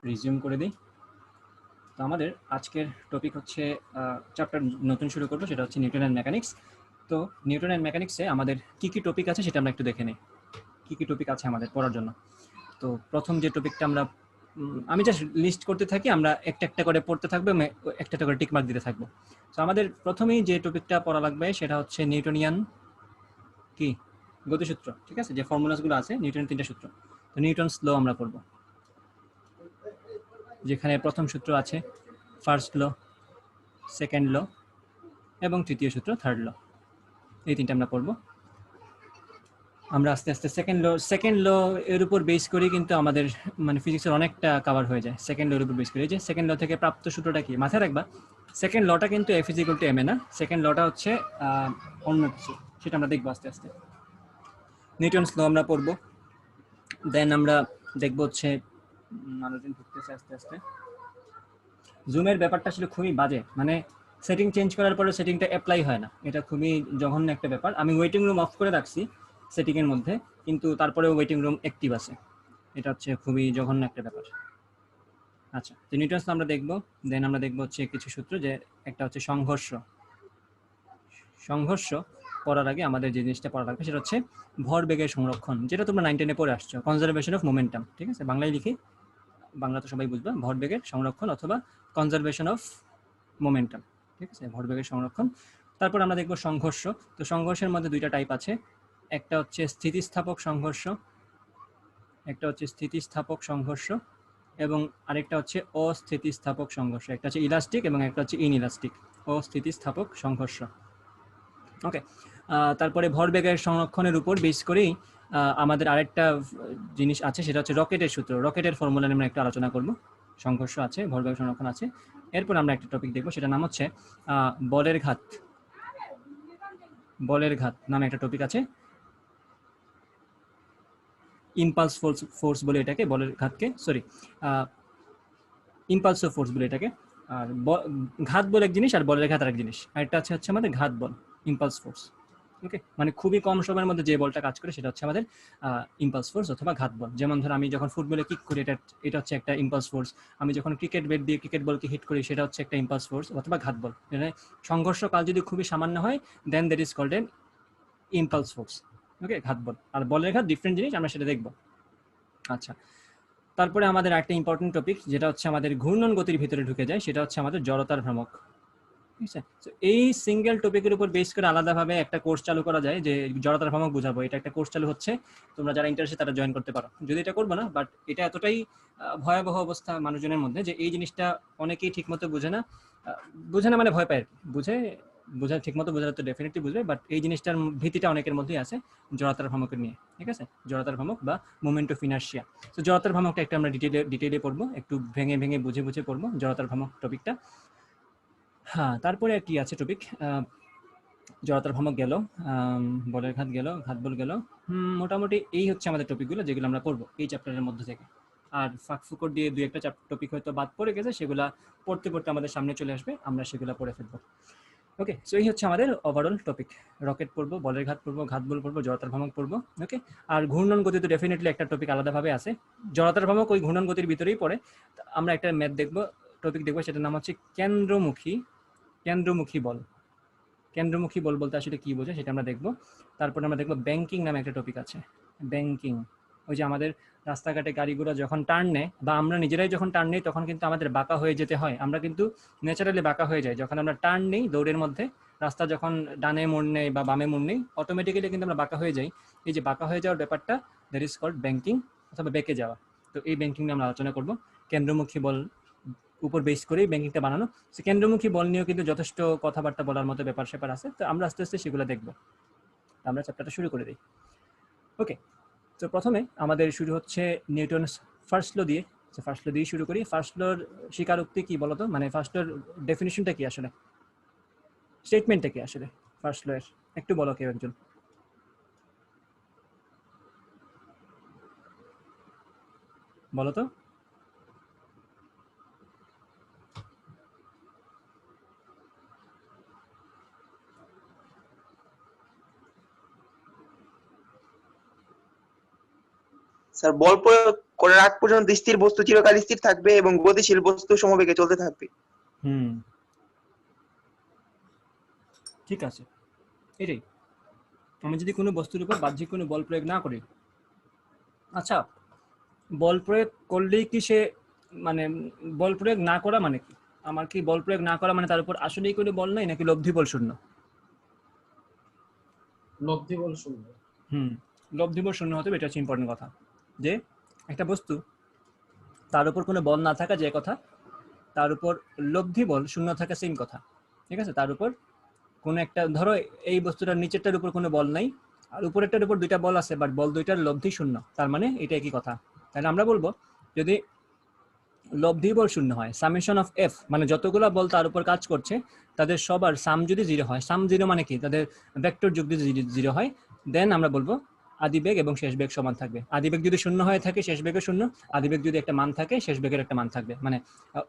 Resume করে দিই। তো আমাদের আজকের টপিক হচ্ছে চ্যাপ্টার নতুন শুরু করবো, সেটা হচ্ছে নিউটন অ্যান্ড মেকানিক্স। তো নিউটন অ্যান্ড মেকানিক্সে আমাদের কী কী টপিক আছে সেটা আমরা একটু দেখে নিই, কী কী টপিক আছে আমাদের পড়ার জন্য। তো প্রথম যে টপিকটা আমরা আমি জাস্ট লিস্ট করতে থাকি, আমরা একটা একটা করে পড়তে থাকবো, একটা একটা করে টিকমার্ক দিতে থাকবো। তো আমাদের প্রথমেই যে টপিকটা পড়া লাগবে সেটা হচ্ছে নিউটনিয়ান কি গতিসূত্র, ঠিক আছে, যে ফর্মুলাসগুলো আছে নিউটনের 3টা সূত্র। তো নিউটনস ল আমরা পড়ব, যেখানে প্রথম সূত্র আছে ফার্স্ট ল, সেকেন্ড ল এবং তৃতীয় সূত্র থার্ড ল। এই তিনটা আমরা পড়ব। আমরা আস্তে আস্তে সেকেন্ড ল এর উপর বেস করি, কিন্তু আমাদের মানে ফিজিক্সের অনেকটা কভার হয়ে যায় সেকেন্ড ল এর উপর বেস করি। যে সেকেন্ড ল থেকে প্রাপ্ত সূত্রটা কি মাথায় রাখবা, সেকেন্ড লটা কিন্তু F is equal to M A না, সেকেন্ড লটা হচ্ছে অন্য কিছু, সেটা আমরা দেখবো আস্তে আস্তে। নিউটনস ল আমরা পড়বো, দেন আমরা দেখবো হচ্ছে মানুষজন ঢুকতেছে আস্তে আস্তে। জুমের ব্যাপারটা আসলে খুবই বাজে, মানে সেটিং চেঞ্জ করার পরে সেটিংটা অ্যাপ্লাই হয় না, এটা খুবই জঘন্য একটা ব্যাপার। আমি ওয়েটিং রুম অফ করে রাখছি সেটিংয়ের মধ্যে, কিন্তু তারপরেও ওয়েটিং রুম অ্যাক্টিভ আছে, এটা হচ্ছে খুবই জঘন্য একটা ব্যাপার। আচ্ছা, তো নিউটনস আমরা দেখবো, দেন আমরা দেখবো হচ্ছে কিছু সূত্র, যে একটা হচ্ছে সংঘর্ষ পড়ার আগে আমাদের যে জিনিসটা পড়া লাগবে সেটা হচ্ছে ভরবেগের সংরক্ষণ, যেটা তোমরা 9-10-এ পড়ে আসছো, কনজারভেশন অফ মোমেন্টাম, ঠিক আছে, বাংলায় লিখি, বাংলা তো সবাই বুঝবে, ভরবেগের সংরক্ষণ অথবা কনজারভেশন অফ মোমেন্টাম, ঠিক আছে, ভরবেগের সংরক্ষণ। তারপর আমরা দেখব সংঘর্ষ। তো সংঘর্ষের মধ্যে দুইটা টাইপ আছে, একটা হচ্ছে স্থিতিস্থাপক সংঘর্ষ এবং আরেকটা হচ্ছে অস্থিতিস্থাপক সংঘর্ষ। একটা হচ্ছে ইলাস্টিক এবং একটা হচ্ছে ইনইলাস্টিক। অস্থিতিস্থাপক সংঘর্ষ, ওকে। তারপরে ভরবেগের সংরক্ষণের উপর বেস করেই আমাদের আরেকটা জিনিস আছে, সেটা হচ্ছে রকেটের সূত্র। রকেটের ফর্মুলা নিয়ে আমরা একটু আলোচনা করব। সংঘর্ষ আছে, ভরবেগ সংরক্ষণ আছে, এরপর আমরা একটা টপিক দেখব, সেটা নাম হচ্ছে বলের ঘাত নামে একটা টপিক আছে। ইম্পালস ফোর্স বলে এটাকে, বলের ঘাতকে, সরি, ইম্পালসিভ ফোর্স বলে এটাকে। আর ঘাত বল এক জিনিস আর বলের ঘাত আর এক জিনিস, আর এটা হচ্ছে আমাদের ঘাত বল, ইম্পালস ফোর্স, ওকে। মানে খুবই কম সময়ের মধ্যে যে বলটা কাজ করে সেটা হচ্ছে আমাদের ইম্পালস ফোর্স অথবা ঘাত বল। যেমন ধর আমি যখন ফুটবলে কিক করি, এটা হচ্ছে একটা ইম্পালস ফোর্স। আমি যখন ক্রিকেট ব্যাট দিয়ে ক্রিকেট বলকে হিট করি, সেটা হচ্ছে একটা ইম্পালস ফোর্স অথবা ঘাত বল। মানে সংঘর্ষকাল যদি খুবই সামান্য হয়, then that is called an impulse force, okay, ঘাত বল। আর বলের ঘাত ডিফারেন্ট জিনিস, আমরা সেটা দেখব। আচ্ছা, তারপরে আমাদের একটা ইম্পর্টেন্ট টপিক, যেটা হচ্ছে আমাদের ঘূর্ণন গতির ভিতরে ঢুকে যায়, সেটা হচ্ছে আমাদের জড়তার ভ্রামক, ঠিক আছে। তো এই সিঙ্গেল টপিকের উপর বেস করে আলাদাভাবে একটা কোর্স চালু করা যায়, যে জড়তার ভ্রামক বোঝাবো, এটা একটা কোর্স চালু হচ্ছে, তোমরা যারা ইন্টারেস্টেড তারা জয়েন করতে পারো। যদি এটা করবো না, বাট এটা এতটাই ভয়াবহ অবস্থা মানুষজনের মধ্যে যে এই জিনিসটা অনেকেই ঠিকমতো বুঝে না মানে ভয় পায় আর কি। ঠিকমতো বোঝা তো ডেফিনেটলি বুঝবে, বাট এই জিনিসটার ভীতিটা অনেকের মধ্যেই আছে জড়তার ভ্রামকের নিয়ে, ঠিক আছে, জড়তার ভ্রামক বা মোমেন্ট অফ ইনার্শিয়া। তো জড়তার ভ্রামকটা একটা আমরা ডিটেইলে পড়বো, একটু ভেঙে ভেঙে বুঝে বুঝে পড়বো জড়তার ভ্রামক টপিকটা। হ্যাঁ, তারপরে কি আছে টপিক, জড়তার ভ্রামক গেল, বলের ঘাত গেল, ঘাত বল গেল। মোটামুটি এই হচ্ছে আমাদের টপিকগুলো, যেগুলো আমরা পড়বো এই চ্যাপ্টারের মধ্যে থেকে। আর ফাঁকফুকর দিয়ে দুই একটা টপিক হয়তো বাদ পড়ে গেছে, সেগুলা পড়তে পড়তে আমাদের সামনে চলে আসবে, আমরা সেগুলো পড়ে ফেলবো। ওকে, সো এই হচ্ছে আমাদের ওভারঅল টপিক। রকেট পড়বো, বলের ঘাত পড়বো, ঘাত বল পড়বো, জড়তার ভ্রামক পড়বো, ওকে। আর ঘূর্ণন গতি তো ডেফিনেটলি একটা টপিক আলাদাভাবে আছে, জড়তার ভ্রামক ওই ঘূর্ণন গতির ভিতরেই পড়ে। আমরা একটা ম্যাথ দেখবো, টপিক দেখবো, সেটার নাম হচ্ছে কেন্দ্রমুখী বল। কেন্দ্রমুখী বল বলতে আসলে কি বোঝায় সেটা আমরা দেখব। তারপরে আমরা দেখব ব্যাংকিং নামে একটা টপিক আছে। ব্যাংকিং, ওই যে আমাদের রাস্তাঘাটে গাড়িগুলো যখন টার্ন নেয় বা আমরা নিজেরাই যখন টার্ন নেই, তখন কিন্তু আমাদের বাঁকা হয়ে যেতে হয়, আমরা কিন্তু ন্যাচারালি বাঁকা হয়ে যাই যখন আমরা টার্ন নেই দৌড়ের মধ্যে। রাস্তা যখন ডানে মোড় নেই বা বামে মোড় নেই, অটোমেটিক্যালি কিন্তু আমরা বাঁকা হয়ে যাই। এই যে বাঁকা হয়ে যাওয়ার ব্যাপারটা, দ্যাট ইজ কল্ড ব্যাংকিং অথবা বেঁকে যাওয়া। তো এই ব্যাংকিং নিয়ে আমরা আলোচনা করব, কেন্দ্রমুখী বল উপর বেস করেই ব্যাংকিংটা বানানো। সে কেন্দ্রমুখী বল নিয়েও কিন্তু যথেষ্ট কথাবার্তা বলার মতো ব্যাপার স্যাপার আছে, তো আমরা আস্তে আস্তে সেগুলো দেখবো। আমরা চ্যাপ্টারটা শুরু করে দিই, ওকে। তো প্রথমে আমাদের শুরু হচ্ছে নিউটনস ফার্স্ট ল দিয়ে। ফার্স্ট ল দিয়ে শুরু করি। ফার্স্ট লর স্বীকারোক্তি কি বলতো, মানে ফার্স্ট লর ডেফিনিশনটা কি আসলে, স্টেটমেন্টটা কি আসলে ফার্স্ট ল এর, একটু বলো কেউ একজন। বলো তো। স্যার বল প্রয়োগ করার আগ পর্যন্ত স্থির বস্তু চিরকাল স্থির থাকবে এবং গতিশীল বস্তু সমবেগে চলতে থাকবে। ঠিক আছে, এটাই। আমি যদি কোনো বস্তুর উপর বাহ্যিক কোনো বল প্রয়োগ না করি, আচ্ছা বল প্রয়োগ করলেই কি সে মানে বল প্রয়োগ না করা মানে কি? আমার কি বল প্রয়োগ না করা মানে তার উপর আসলেই কোনো বল নাই নাকি লব্ধি বল শূন্য? লব্ধি বল শূন্য। লব্ধি বল শূন্য হতে হবে, এটা হচ্ছে ইম্পর্টেন্ট কথা। যে একটা বস্তু তার উপর কোনো বল না থাকা যে কথা, তার উপর লব্ধি বল শূন্য থাকা সেম কথা। ঠিক আছে, তার উপর কোনো একটা ধরো এই বস্তুটার নিচেরটার উপর কোনো বল নাই আর উপরেরটার উপর দুইটা বল আছে, বাট বল দুইটার লব্ধি শূন্য, তার মানে এটা একই কথা। তাহলে আমরা বলবো যদি লব্ধি বল শূন্য হয়, সামেশন অফ এফ মানে যতগুলো বল তার উপর কাজ করছে তাদের সবার সাম যদি জিরো হয়, সাম জিরো মানে কি তাদের ভেক্টর যোগ যদি জিরো হয়, দেন আমরা বলবো আদিবেগ এবং শেষ বেগ সমান থাকবে। আদিবেগ যদি শূন্য হয়ে থাকে শেষ বেগও শূন্য, আদিবেগ যদি একটা মান থাকে শেষ বেগের একটা মান থাকবে, মানে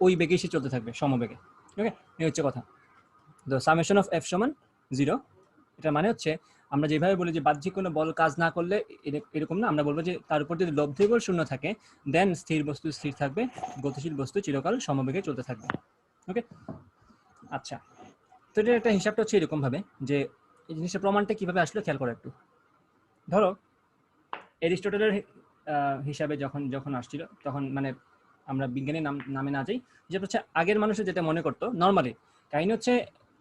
ওই বেগেই সে চলতে থাকবে সমবেগে। ওকে, এই হচ্ছে কথা। তো সামেশন অফ এফ সমান জিরো, এটা মানে হচ্ছে আমরা যেভাবে বলি যে বাহ্যিক কোনো বল কাজ না করলে এরকম না, আমরা বলবো যে তার উপর যদি লব্ধি বল শূন্য থাকে দেন স্থির বস্তু স্থির থাকবে, গতিশীল বস্তু চিরকাল সমবেগে চলতে থাকবে। ওকে, আচ্ছা, তো এটা একটা হিসাবটা হচ্ছে এরকম ভাবে যে এই জিনিসের প্রমাণটা কিভাবে আসলে খেয়াল করো একটু। ধরো অ্যারিস্টটলের হিসাবে যখন যখন আসছিল তখন মানে আমরা বিজ্ঞানের নামে না যাই, যেটা হচ্ছে আগের মানুষের যেটা মনে করতো নর্মালি কাহিনী হচ্ছে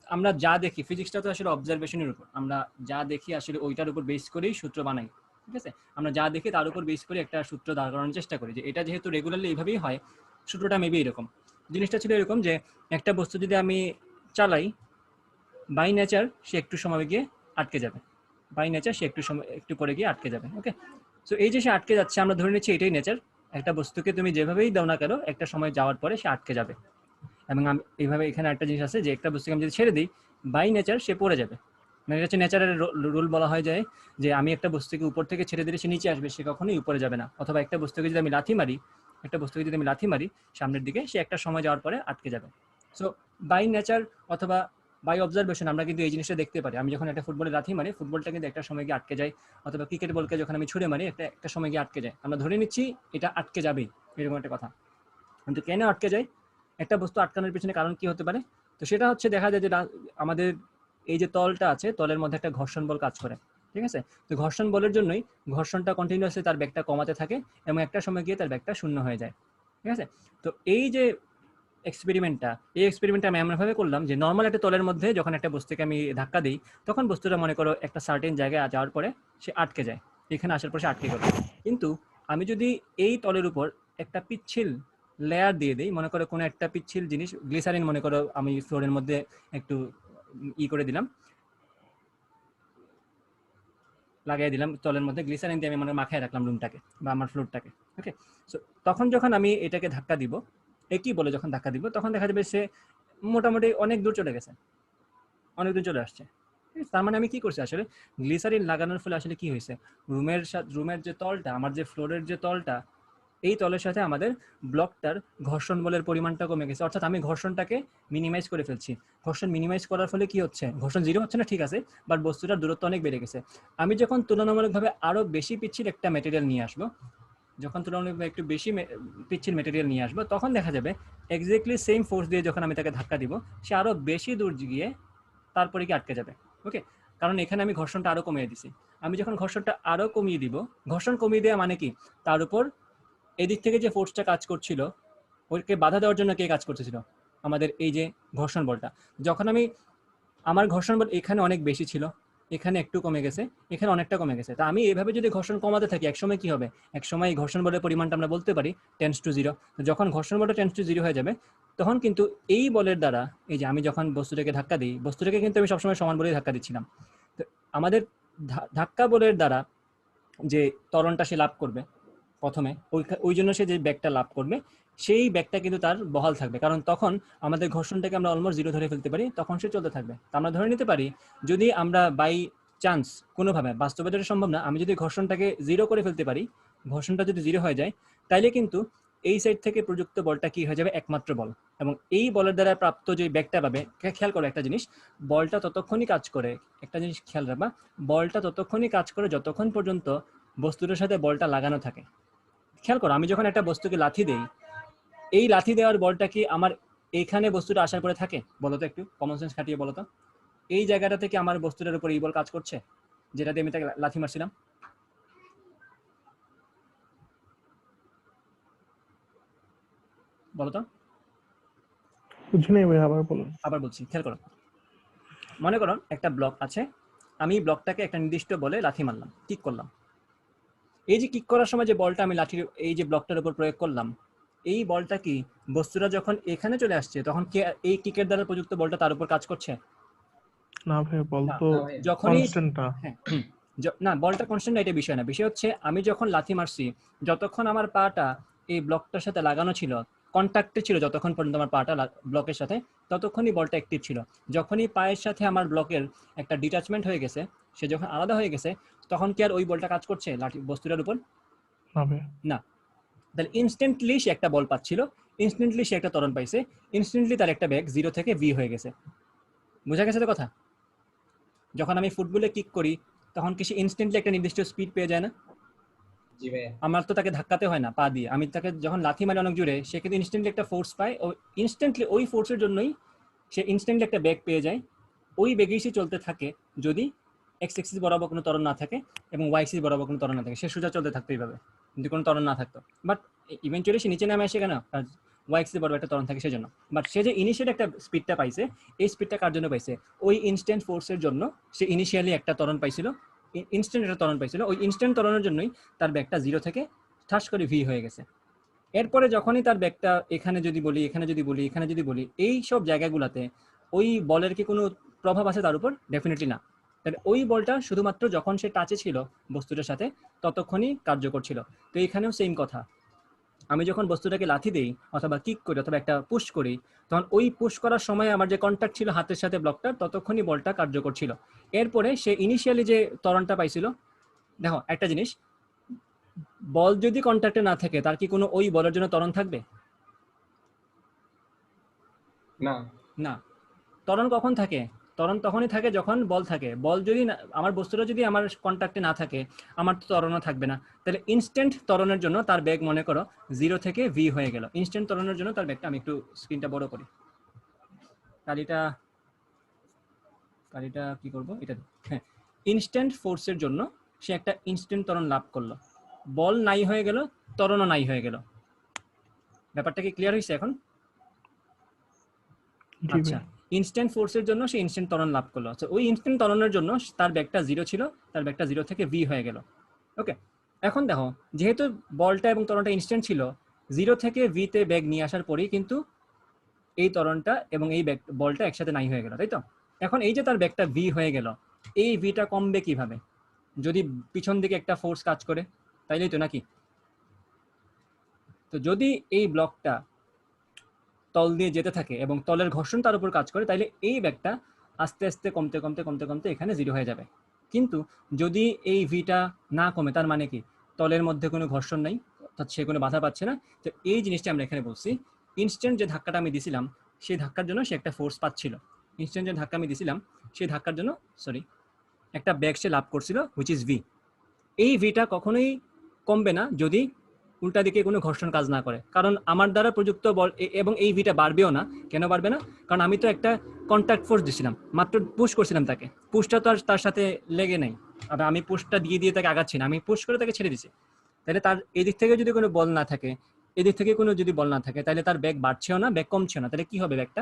আমরা যা দেখি, ফিজিক্সটা তো আসলে অবজারভেশনের উপর, আমরা যা দেখি আসলে ওইটার উপর বেস করেই সূত্র বানাই। ঠিক আছে, আমরা যা দেখি তার উপর বেস করে একটা সূত্র দাঁড় করানোর চেষ্টা করি যে এটা যেহেতু রেগুলারলি এইভাবেই হয়, সূত্রটা মেবি এরকম। জিনিসটা ছিল এরকম যে একটা বস্তু যদি আমি চালাই, বাই নেচার সে একটু সময় গিয়ে আটকে যাবে, বাই নেচার সে একটু পরে গিয়ে আটকে যাবে। ওকে, সো এই যে সে আটকে যাচ্ছে আমরা ধরে নিচ্ছি এটাই নেচার। একটা বস্তুকে তুমি যেভাবেই দাও না কেন একটা সময় যাওয়ার পরে সে আটকে যাবে। এবং আমি এইভাবে এখানে একটা জিনিস আছে যে একটা বস্তুকে আমি যদি ছেড়ে দিই বাই নেচার সে পড়ে যাবে, মানে এটা হচ্ছে নেচারের রুল বলা হয় যায় যে আমি একটা বস্তুকে উপর থেকে ছেড়ে দিলে সে নিচে আসবে, সে কখনোই উপরে যাবে না। অথবা একটা বস্তুকে যদি আমি লাথি মারি সামনের দিকে, সে একটা সময় যাওয়ার পরে আটকে যাবে। সো বাই নেচার অথবা বাই অবজারভেশন আমরা কিন্তু এই জিনিসটা দেখতে পারি। আমি যখন একটা ফুটবলে লাথি মারি ফুটবলটা কিন্তু একটা সময় গিয়ে আটকে যায়, অথবা ক্রিকেট বলকে যখন আমি ছুড়ে মারি একটা সময় গিয়ে আটকে যায়, আমরা ধরে নিচ্ছি এটা আটকে যাবেই, এরকম একটা কথা। কিন্তু কেন আটকে যায়, একটা বস্তু আটকানোর পিছনে কারণ কি হতে পারে? তো সেটা হচ্ছে দেখা যায় যে আমাদের এই যে তলটা আছে তলের মধ্যে একটা ঘর্ষণ বল কাজ করে। ঠিক আছে, তো ঘর্ষণ বলের জন্যই ঘর্ষণটা কন্টিনিউয়াসলি তার বেগটা কমাতে থাকে এবং একটা সময় গিয়ে তার বেগটা শূন্য হয়ে যায়। ঠিক আছে, তো এই যে এক্সপেরিমেন্টটা আমি এমনভাবে করলাম যে নর্মাল একটা তলের মধ্যে যখন একটা বস্তুকে আমি ধাক্কা দিই তখন বস্তুটা মনে করো একটা সার্টেন জায়গায় যাওয়ার পরে সে আটকে যায়, এখানে আসার পর সে আটকে গেল। কিন্তু আমি যদি এই তলের উপর একটা পিচ্ছিল লেয়ার দিয়ে দিই, মনে করো কোনো একটা পিচ্ছিল জিনিস গ্লিসারিন মনে করো আমি ফ্লোরের মধ্যে একটু করে দিলাম, লাগিয়ে দিলাম তলের মধ্যে গ্লিসারিন দিয়ে আমি মাখায় রাখলাম রুমটাকে বা আমার ফ্লোরটাকে। ওকে, সো তখন যখন আমি এটাকে ধাক্কা দিব, একই বলে যখন ধাক্কা দিব তখন দেখা যাবে সে মোটামুটি অনেক দূর চলে গেছে, অনেক দূর চলে আসছে। তার মানে আমি কি করছি আসলে গ্লিসারিন লাগানোর ফলে আসলে কি হয়েছে, রুমের যে তলটা, আমার যে ফ্লোরের যে তলটা, এই তলের সাথে আমাদের ব্লকটার ঘর্ষণ বলের পরিমাণটা কমে গেছে, অর্থাৎ আমি ঘর্ষণটাকে মিনিমাইজ করে ফেলছি। ঘর্ষণ মিনিমাইজ করার ফলে কি হচ্ছে, ঘর্ষণ জিরো হচ্ছে না ঠিক আছে, বাট বস্তুটার দূরত্ব অনেক বেড়ে গেছে। আমি যখন তুলনামূলকভাবে আরো বেশি পিচ্ছিল একটা ম্যাটেরিয়াল নিয়ে আসবো, যখন তুলনামূলকভাবে একটু বেশি পিচ্ছিল ম্যাটেরিয়াল নিয়ে আসবো তখন দেখা যাবে এক্স্যাক্টলি সেম ফোর্স দিয়ে যখন আমি তাকে ধাক্কা দিব সে আরো বেশি দূর গিয়ে তারপরে কি আটকে যাবে। ওকে, কারণ এখানে আমি ঘর্ষণটা আরো কমিয়ে দিছি। আমি যখন ঘর্ষণটা আরো কমিয়ে দিব, ঘর্ষণ কমিয়ে দেওয়া মানে কি, তার উপর এদিক থেকে যে ফোর্সটা কাজ করছিল ওকে বাধা দেওয়ার জন্য কে কাজ করতেছিল, আমাদের এই যে ঘর্ষণ বলটা। যখন আমি আমার ঘর্ষণ বল এখানে অনেক বেশি ছিল, এখানে একটু কমে গেছে, এখানে অনেকটা কমে গেছে, তা আমি এভাবে যদি ঘর্ষণ কমাতে থাকি একসময় কি হবে, একসময় ঘর্ষণ বলের পরিমাণটা আমরা বলতে পারি টেন্স টু জিরো। যখন ঘর্ষণ বলটা টেন্স টু জিরো হয়ে যাবে তখন কিন্তু এই বলের দ্বারা, এই যে আমি যখন বস্তুটাকে ধাক্কা দিই, বস্তুটাকে কিন্তু আমি সবসময় সমান বলেই ধাক্কা দিচ্ছিলাম, তো আমাদের ধাক্কা বলের দ্বারা যে ত্বরণটা সে লাভ করবে প্রথমে, ওই জন্য সে যে ব্যাগটা লাভ করবে সেই ব্যাগটা কিন্তু তার বহাল থাকবে, কারণ তখন আমাদের ঘর্ষণটাকে আমরা অলমোস্ট জিরো ধরে ফেলতে পারি, তখন সে চলতে থাকবে। তা আমরা ধরে নিতে পারি যদি আমরা বাই চান্স কোনোভাবে, বাস্তবে যেটা সম্ভব না, আমি যদি ঘর্ষণটাকে জিরো করে ফেলতে পারি, ঘর্ষণটা যদি জিরো হয়ে যায় তাইলে কিন্তু এই সাইড থেকে প্রযুক্ত বলটা কি হয়ে যাবে, একমাত্র বল, এবং এই বলের দ্বারা প্রাপ্ত যে ব্যাগটা পাবে, খেয়াল করো একটা জিনিস, বলটা ততক্ষণই কাজ করে, একটা জিনিস খেয়াল রাখবা, বলটা ততক্ষণই কাজ করে যতক্ষণ পর্যন্ত বস্তুটার সাথে বলটা লাগানো থাকে। খেয়াল করো, আমি যখন একটা বস্তুকে লাথি দেই, এই লাথি দেওয়ার বলটা কি আমার এইখানে বস্তুটা আসার পরে থাকে? বলো তো, একটু কমন সেন্স খাটিয়ে বলো তো। এই জায়গাটা থেকে আমার বস্তুটার উপর এই বল কাজ করছে, যেটা দিয়ে আমি তাকে লাথি মারছিলাম? বলো তো। বুঝি নাই ভাই, আবার বলুন। আবার বলছি, খেয়াল করো। মনে করো একটা ব্লক আছে, আমি ব্লকটাকে একটা নির্দিষ্ট বলে লাথি মারলাম, কিক করলাম। এই যে কিক করার সময় যে বলটা আমি লাঠির এই যে ব্লকটার উপর প্রয়োগ করলাম, এই বলটা কি বস্তুটা যখন এখানে চলে আসছে তখন কি এই কিকের দ্বারা প্রযুক্ত বলটা তার উপর কাজ করছে? না ভাই, বল না, তো যখনই কনস্ট্যান্টটা। হ্যাঁ না, বলটা কনস্ট্যান্ট না, এটা বিষয় না। বিষয় হচ্ছে আমি যখন লাথি মারছি, যতক্ষণ আমার পাটা এই ব্লকটার সাথে লাগানো ছিল, কন্ট্যাক্টে ছিল, যতক্ষণ পর্যন্ত আমার পাটা ব্লকের সাথে, ততক্ষণই বলটা অ্যাক্টিভ ছিল। যখনই পায়ের সাথে আমার ব্লকের একটা ডিটাচমেন্ট হয়ে গেছে, সে যখন আলাদা হয়ে গেছে, তখন কি আর ওই বলটা কাজ করছে লাঠি বস্তুটার উপর? না ভাই। না। তাহলে ইনস্ট্যান্টলি সে একটা বল পাচ্ছিল, ইনস্ট্যান্টলি সে একটা ত্বরণ পাইছে, ইনস্ট্যান্টলি তার একটা ব্যাগ 0 থেকে V হয়ে গেছে। বোঝা গেছে তো কথা? যখন আমি ফুটবলে কিক করি, তখন কি সে ইনস্ট্যান্টলি একটা নির্দিষ্ট স্পিড পেয়ে যায় না? জি ভাই। আমার তো তাকে ধাক্কাতে হয় না পা দিয়ে, আমি তাকে যখন লাথি মারি অনেক জোরে, সে কিন্তু ইনস্ট্যান্টলি একটা ফোর্স পায়, ও ইনস্ট্যান্টলি ওই ফোর্সের জন্যই সে ইনস্ট্যান্টলি একটা ব্যাগ পেয়ে যায়। ওই ব্যাগেই সে চলতে থাকে যদি এক্স এক্সিস বরাবর কোনো ত্বরণ না থাকে এবং ওয়াই এক্সিস বরাবর কোনো ত্বরণ না থাকে, সে সোজা চলতে থাকতো এইভাবে যদি কোনো ত্বরণ না থাকতো। বাট ইভেন্চুয়ালি সে নিচে নামে আসে কেন? ওয়াই এক্সিস বরাবর একটা ত্বরণ থাকে সেজন্য। বাট সে যে ইনিশিয়ালি একটা স্পিডটা পাইছে, এই স্পিডটা কার জন্য পাইছে? ওই ইনস্ট্যান্ট ফোর্সের জন্য সে ইনিশিয়ালি একটা ত্বরণ পাইছিল, ইনস্ট্যান্ট একটা ত্বরণ পাইছিল। ওই ইনস্ট্যান্ট ত্বরণের জন্যই তার ব্যাগটা 0 থেকে ঠাস করে V হয়ে গেছে। এরপরে যখনই তার ব্যাগটা এখানে যদি বলি, এখানে যদি বলি, এখানে যদি বলি, এই সব জায়গাগুলোতে ওই বলের কি কোনো প্রভাব আছে তার উপর? ডেফিনেটলি না। তাহলে ওই বলটা শুধুমাত্র যখন সে টাচে ছিল বস্তুটার সাথে, ততক্ষণই কার্যকর ছিল। তো এখানেও সেম কথা, আমি যখন বস্তুটাকে লাথি দেই অথবা কিক করি অথবা একটা পুশ করি, তখন ওই পুশ করার সময় আমার যে কন্ট্যাক্ট ছিল হাতের সাথে ব্লকটার, ততক্ষণই বলটা কার্যকর ছিল। এরপরে সে ইনিশিয়ালি যে ত্বরণটা পাইছিল, দেখো একটা জিনিস, বল যদি কন্ট্যাক্টে না থাকে, তার কি কোনো ওই বলের জন্য ত্বরণ থাকবে? না। না। ত্বরণ কখন থাকে? ত্বরণ তখনই থাকে যখন বল থাকে। বল যদি আমার বস্তুটা যদি আমার কন্ট্যাক্টে না থাকে, আমার তো ত্বরণও থাকবে না। তাহলে ইনস্ট্যান্ট ত্বরণের জন্য তার বেগ মনে করো 0 থেকে V হয়ে গেল। ইনস্ট্যান্ট ত্বরণের জন্য তার বেগটা, আমি একটু স্ক্রিনটা বড় করি, কালিটা কি করব এটা, হ্যাঁ, ইনস্ট্যান্ট ফোর্সের জন্য সে একটা ইনস্ট্যান্ট ত্বরণ লাভ করলো। বল নাই হয়ে গেল, ত্বরণও নাই হয়ে গেল। ব্যাপারটা কি ক্লিয়ার হয়েছে এখন? আচ্ছা, ইনস্ট্যান্ট ফোর্সের জন্য সে ইনস্ট্যান্ট ত্বরণ লাভ করলো। আচ্ছা, ওই ইনস্ট্যান্ট ত্বরণের জন্য তার ব্যাগটা 0 ছিল, তার ব্যাগটা 0 থেকে V হয়ে গেল। ওকে, এখন দেখো, যেহেতু বলটা এবং ত্বরণটা ইনস্ট্যান্ট ছিল, 0 থেকে V তে ব্যাগ নিয়ে আসার পরেই কিন্তু এই ত্বরণটা এবং এই বলটা একসাথে নাই হয়ে গেল, তাই তো? এখন এই যে তার ব্যাগটা V হয়ে গেল, এই ভিটা কমবে কিভাবে? যদি পিছন দিকে একটা ফোর্স কাজ করে, তাইলেই তো, নাকি? তো যদি এই ব্লকটা তল দিয়ে যেতে থাকে এবং তলের ঘর্ষণ তার উপর কাজ করে, তাইলে এই ব্যাগটা আস্তে আস্তে কমতে কমতে কমতে কমতে এখানে 0 হয়ে যাবে। কিন্তু যদি এই ভিটা না কমে, তার মানে কি তলের মধ্যে কোনো ঘর্ষণ নাই, অর্থাৎ সে কোনো বাধা পাচ্ছে না। তো এই জিনিসটা আমরা এখানে বলছি, ইনস্ট্যান্ট যে ধাক্কাটা আমি দিছিলাম, সেই ধাক্কার জন্য সে একটা ফোর্স পাচ্ছিল। ইনস্ট্যান্ট যে ধাক্কা আমি দিছিলাম, সেই ধাক্কার জন্য একটা ব্যাগ সে লাভ করছিল, হুইচ ইজ V। এই ভিটা কখনোই কমবে না যদি উল্টা দিকে কোনো ঘর্ষণ কাজ না করে, কারণ আমার দ্বারা প্রযুক্ত বল এবং এই ভিটা বাড়বেও না। কেন বাড়বে না? কারণ আমি তো একটা কন্ট্যাক্ট ফোর্স দিছিলাম, মাত্র পুশ করছিলাম তাকে, পুশটা তো আর তার সাথে লেগে নাই। আর আমি পুশটা দিয়ে তাকে আগাচ্ছি না, আমি পুশ করে তাকে ছেড়ে দিছি। তাহলে তার এদিক থেকে যদি কোনো বল না থাকে, এদিক থেকে কোনো যদি বল না থাকে, তাহলে তার ব্যাগ বাড়ছেও না, ব্যাগ কমছেও না। তাহলে কি হবে? ব্যাগটা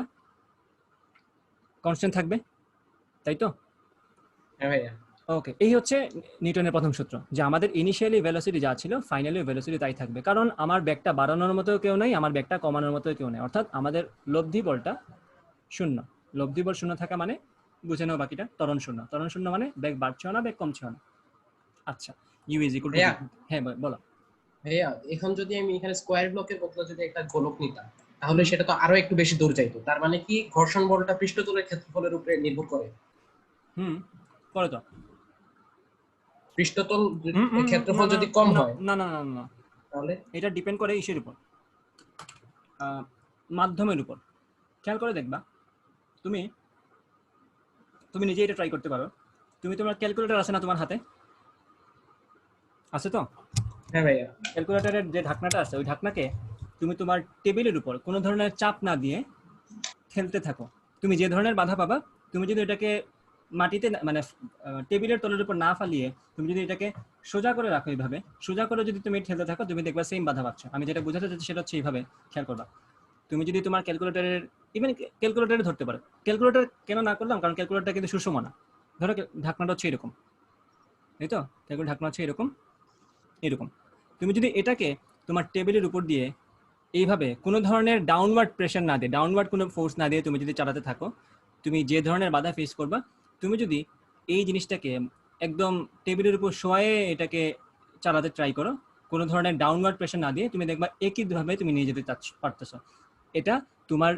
কনস্ট্যান্ট থাকবে, তাই তো? হ্যাঁ ভাইয়া। ওকে, এই হচ্ছে নিউটনের প্রথম সূত্র, যে আমাদের ইনিশিয়ালি ভেলোসিটি যা ছিল, ফাইনালি ভেলোসিটি তাই থাকবে, কারণ আমার ব্যাগটা বাড়ানোর মতো কেউ নাই, আমার ব্যাগটা কমানোর মতো কেউ নেই। অর্থাৎ আমাদের লব্ধি বলটা শূন্য। লব্ধি বল শূন্য থাকা মানে বুঝে নাও বাকিটা, ত্বরণ শূন্য। ত্বরণ শূন্য মানে ব্যাগ বাড়ছেও না, ব্যাগ কমছেও না। আচ্ছা, ইউ ইজ ইকুয়াল টু, হ্যাঁ বলো। ভাইয়া, এখন যদি আমি এখানে স্কোয়ার ব্লকের বদলে যদি একটা গোলক নিতাম, তাহলে সেটা তো আরো একটু বেশি দূর যাইতো। তার মানে কি ঘর্ষণ বলটা পৃষ্ঠতলের ক্ষেত্রফলের উপরে নির্ভর করে? করে তো। পৃষ্ঠতল ক্ষেত্রফল যদি কম হয়, না না না না, তাহলে এটা ডিপেন্ড করে ইসের উপর, মাধ্যমের উপর। খেয়াল করে দেখবা, তুমি তুমি নিজে এটা ট্রাই করতে পারো। তুমি তোমার ক্যালকুলেটর আছে না তোমার হাতে? আছে তো? হ্যাঁ ভাইয়া। ক্যালকুলেটরের যে ঢাকনাটা আছে ওই ঢাকনাকে তুমি তোমার টেবিলের উপর কোনো ধরনের চাপ না দিয়ে ঠেলতে থাকো। তুমি যে ধরনের বাধা পাবা, তুমি যদি এটাকে মাটিতে মানে টেবিলের তলের উপর না ফালিয়ে তুমি যদি এটাকে সোজা করে রাখো, এইভাবে সোজা করে যদি তুমি ঠেলতে থাকো, তুমি দেখবা সেম বাধা পাচ্ছ। আমি যেটা বোঝাতে চাচ্ছি সেটা হচ্ছে এইভাবে খেয়াল করবা। তুমি যদি তোমার ক্যালকুলেটরের, ইভেন ক্যালকুলেটরে ধরতে পারো, ক্যালকুলেটর কেন না করলাম, কারণ ক্যালকুলেটরটা কিন্তু সুষম না। ধরো ঢাকনাটা হচ্ছে এরকম, তাই তো, ক্যালকুলেটর ঢাকনা হচ্ছে এরকম এরকম। তুমি যদি এটাকে তোমার টেবিলের উপর দিয়ে এইভাবে কোনো ধরনের ডাউনওয়ার্ড প্রেশার না দিয়ে, ডাউনওয়ার্ড কোনো ফোর্স না দিয়ে তুমি যদি চালাতে থাকো, তুমি যে ধরনের বাধা ফেস করবা। তুমি যদি এই জিনিসটাকে একদম টেবিলের উপর শোয়ে এটাকে চালাতে ট্রাই করো, কোনো ধরনের ডাউনওয়ার্ড প্রেশার না দিয়ে, তুমি দেখবা একইভাবে তুমি নিয়ে যেতে পারতেছো। এটা তোমার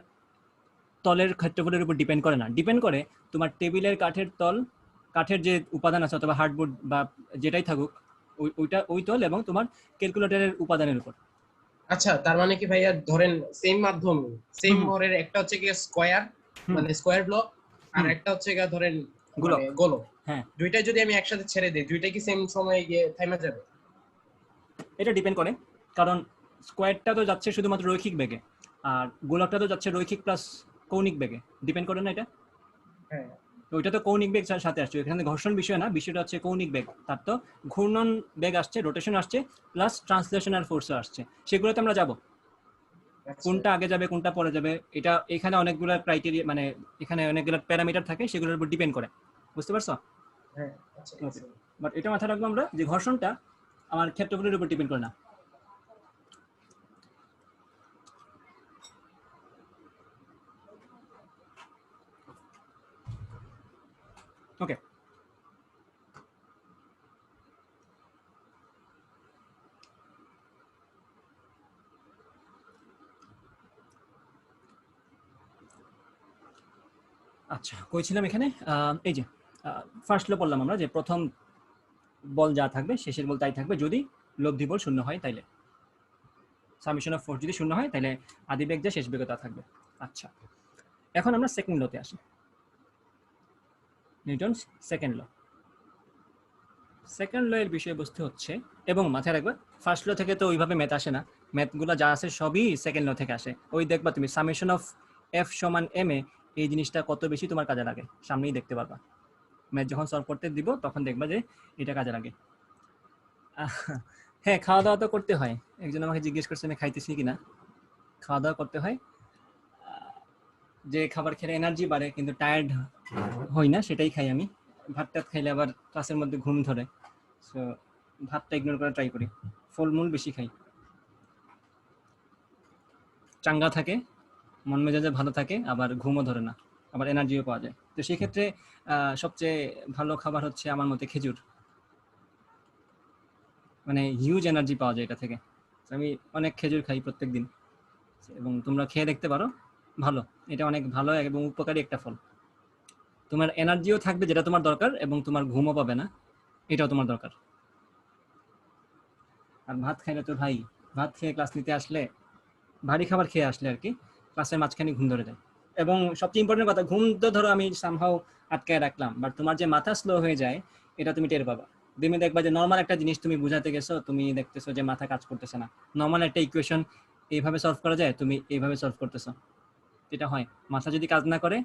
তলের ক্ষেত্রফলের উপর ডিপেন্ড করে না, ডিপেন্ড করে তোমার টেবিলের কাঠের যে উপাদান আছে অথবা হার্ডবোর্ড বা যেটাই থাকুক, ওই তল এবং তোমার ক্যালকুলেটরের উপাদানের উপর। আচ্ছা, তার মানে কি ভাইয়া ধরেন সেম মাধ্যম, সেম হুম। ভরের একটা হচ্ছে কি স্কয়ার, মানে স্কয়ার ব্লক, আর হুম। একটা হচ্ছে গিয়ে ধরেন গোলক। মানে গোলক, হ্যাঁ, দুইটাই যদি আমি একসাথে ছেড়ে দিই, দুইটাই কি সেম সময়ে গিয়ে থেমে যাবে? এটা ডিপেন্ড করে, কারণ স্কোয়ারটা তো যাচ্ছে শুধুমাত্র রৈখিক বেগে, আর গোলকটা তো যাচ্ছে রৈখিক প্লাস কৌণিক বেগে, ডিপেন্ড করে না এটা। হ্যাঁ। তো ওইটা তো কৌণিক বেগ সাথে আসছে, এখানে ঘর্ষণ বিষয় না, বিষয়টা হচ্ছে কৌণিক বেগ। তার তো ঘূর্ণন বেগ আসছে, রোটেশন আসছে, প্লাস ট্রান্সলেশনাল ফোর্সও আসছে। সেগুলোতে আমরা যাব, আচ্ছা। কোনটা আগে যাবে কোনটা পরে যাবে, এটা এখানে অনেকগুলো ক্রাইটেরিয়া, মানে এখানে অনেকগুলো প্যারামিটার থাকে, সেগুলোর উপর ডিপেন্ড করে। বুঝতে পারছো? হ্যাঁ, আচ্ছা। ওকে, বাট এটা মাথায় রাখবো আমরা যে ঘর্ষণটা আমার ক্ষেত্রফলের উপর ডিপেন্ড করে না। ওকে, আচ্ছা কই ছিলাম এখানে? এই যে ফার্স্ট ল বললাম আমরা যে প্রথম বল যা থাকবে শেষের বল তাই থাকবে, যদি লব্ধি বল শূন্য হয় তাইলে, সামেশন অফ ফোর্স যদি শূন্য হয় তাহলে আদি বেগ যা শেষ বেগ তা থাকবে। আচ্ছা, এখন আমরা সেকেন্ড লতে আসি, Newton's second law. Second law এর বিষয়বস্তু হচ্ছে, এবং মাথায় রাখবে ফার্স্ট ল থেকে তো ওইভাবে ম্যাথ আসে না, ম্যাথগুলো যা আছে সবই সেকেন্ড ল থেকে আসে। ওই দেখবা তুমি সামেশন অফ এফ সমান এম এ, এই জিনিসটা কত বেশি তোমার কাজে লাগে সামনেই দেখতে পারবা। ম্যাথ যখন সলভ করতে দিব তখন দেখবা যে এটা কাজে লাগে। হ্যাঁ, খাওয়া দাওয়া তো করতে হয়। একজন আমাকে জিজ্ঞেস করছে আমি খাইতেছি কিনা। খাওয়া দাওয়া করতে হয়, যে খাবার খেলে এনার্জি বাড়ে কিন্তু টায়ার্ড হই না সেটাই খাই আমি। ভাত টাত খাইলে আবার ক্লাসের মধ্যে ঘুম ধরে, সো ভাতটা ইগনোর করা ট্রাই করি, ফলমূল বেশি খাই, চাঙ্গা থাকে, মন মেজাজে ভালো থাকে, আবার ঘুমও ধরে না, আবার এনার্জিও পাওয়া যায়। তো সেই ক্ষেত্রে সবচেয়ে ভালো খাবার হচ্ছে আমার মতে খেজুর, মানে হিউজ এনার্জি পাওয়া যায় এটা থেকে। আমি অনেক খেজুর খাই প্রত্যেক দিন, এবং তোমরা খেয়ে দেখতে পারো, ভালো, এটা অনেক ভালো এবং উপকারী একটা ফল। তোমার এনার্জিও থাকবে যেটা তোমার দরকার, এবং তোমার ঘুমও পাবে না, এটাও তোমার দরকার। আর ভাত খাইলে তো ভাই, ভাত খেয়ে ক্লাস নিতে আসলে, ভারী খাবার খেয়ে আসলে আর কি, ক্লাসের মাঝখানে ঘুম ধরে যায়। এবং সবচেয়ে ইম্পর্টেন্ট কথা, ঘুম তো ধরো আমি সামহাও আটকায় রাখলাম, বাট তোমার যে মাথা স্লো হয়ে যায় এটা তুমি টের পাবা। তুমি দেখবা যে নর্মাল একটা জিনিস তুমি বুঝাতে গেছো, তুমি দেখতেছো যে মাথা কাজ করতেছে না। নর্মাল একটা ইকুয়েশন এইভাবে সলভ করা যায়, তুমি এইভাবে সলভ করতেছো, এটা হয়। মাথা যদি কাজ না করে,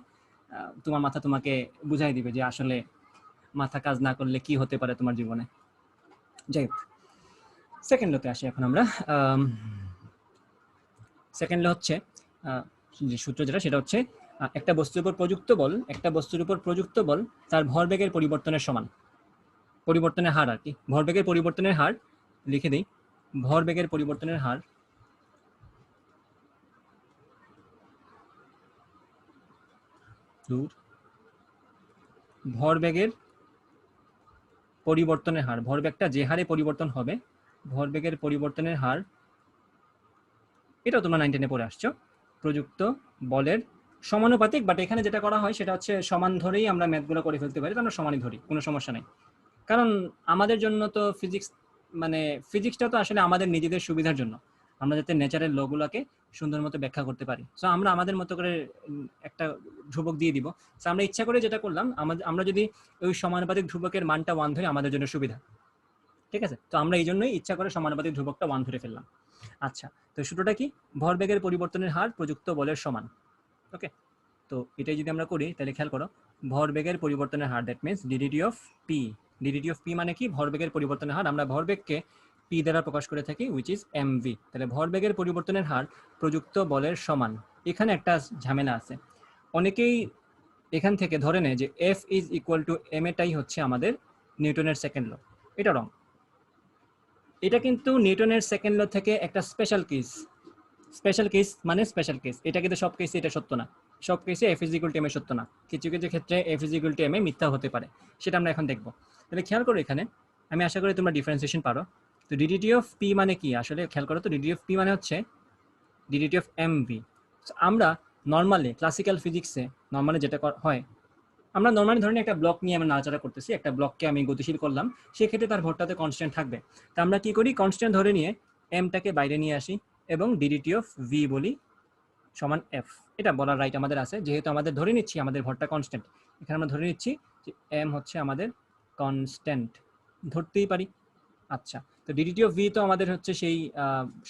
তোমার মাথা তোমাকে বুঝাই দিবে যে আসলে মাথা কাজ না করলে কি হতে পারে তোমার জীবনে। যাই হোক, সেকেন্ড লতে আসি এখন আমরা। সেকেন্ড ল হচ্ছে যে সূত্র যেটা, সেটা হচ্ছে একটা বস্তুর উপর প্রযুক্ত বল তার ভরবেগের পরিবর্তনের সমান। পরিবর্তনের হার আর কি, ভরবেগের পরিবর্তনের হার লিখে দিই, ভরবেগের পরিবর্তনের হার ভরবেগের পরিবর্তনের হার, ভরবেগটা যে হারে পরিবর্তন হবে, ভরবেগের পরিবর্তনের হার, এটাও তোমরা 9 10-এ পড়ে আসছো, প্রযুক্ত বলের সমানুপাতিক। বাট এখানে যেটা করা হয় সেটা হচ্ছে সমান ধরেই আমরা ম্যাথগুলো করে ফেলতে পারি, তো আমরা সমানই ধরি, কোনো সমস্যা নেই। কারণ আমাদের জন্য তো ফিজিক্স, মানে ফিজিক্সটা তো আসলে আমাদের নিজেদের সুবিধার জন্য, আমরা যাতে নেচারের লগুলোকে সুন্দর মতো ব্যাখ্যা করতে পারি। সো আমরা আমাদের মতো করে একটা ধ্রুবক দিয়ে দিব। সো আমরা ইচ্ছা করে যেটা করলাম, আমরা যদি ওই সমানুপাতিক ধ্রুবকের মানটা 1 ধরি, আমাদের জন্য সুবিধা, ঠিক আছে, তো আমরা এই জন্যই ইচ্ছা করে সমানুপাতিক ধ্রুবকটা 1 ধরে ফেললাম। আচ্ছা, তো সূত্রটা কি? ভরবেগের পরিবর্তনের হার প্রযুক্ত বলের সমান। ওকে, তো এটাই যদি আমরা করি তাহলে খেয়াল করো, ভরবেগের পরিবর্তনের হার, that means d d t of p. D d t of p মানে কি? ভরবেগের পরিবর্তনের হার। আমরা ভরবেগকে পি দ্বারা প্রকাশ করে থাকি, উইচ ইজ এমভি। তাহলে ভরবেগের পরিবর্তনের হার প্রযুক্ত বলের সমান। এখানে একটা ঝামেলা আছে, অনেকেই এখান থেকে ধরে নেয় যে F is equal to M এটাই হচ্ছে আমাদের নিউটনের সেকেন্ড ল। এটা রং। এটা কিন্তু নিউটনের সেকেন্ড ল থেকে একটা স্পেশাল কেস। স্পেশাল কেস মানে স্পেশাল কেস, এটা কিন্তু সব কেসে এটা সত্য না। সব কেসে F is equal to M A সত্য না, কিছু কিছু ক্ষেত্রে F is equal to M A মিথ্যা হতে পারে, সেটা আমরা এখন দেখবো। তাহলে খেয়াল করো এখানে, আমি আশা করি তোমরা ডিফারেন্সিয়েশন পারো। তো ডিডিটি অফ পি মানে কি? আসলে খেয়াল করো তো, ডিডিটি অফ পি মানে হচ্ছে ডিডিটি অফ এম ভি। আমরা নর্মালি ক্লাসিক্যাল ফিজিক্সে নর্মালি যেটা হয়, আমরা নর্মালি ধরেন একটা ব্লক নিয়ে আমরা নাড়াচাড়া করতেছি, একটা ব্লককে আমি গতিশীল করলাম, সেক্ষেত্রে তার ভরটাতে কনস্ট্যান্ট থাকবে। তা আমরা কি করি? কনস্ট্যান্ট ধরে নিয়ে এমটাকে বাইরে নিয়ে আসি এবং ডিডিটি অফ ভি বলি সমান এফ। এটা বলার রাইট আমাদের আছে, যেহেতু আমাদের ধরে নিচ্ছি আমাদের ভরটা কনস্ট্যান্ট। এখানে আমরা ধরে নিচ্ছি যে এম হচ্ছে আমাদের কনস্ট্যান্ট, ধরতেই পারি। আচ্ছা, তো ডিডিটি অফ ভি তো আমাদের হচ্ছে সেই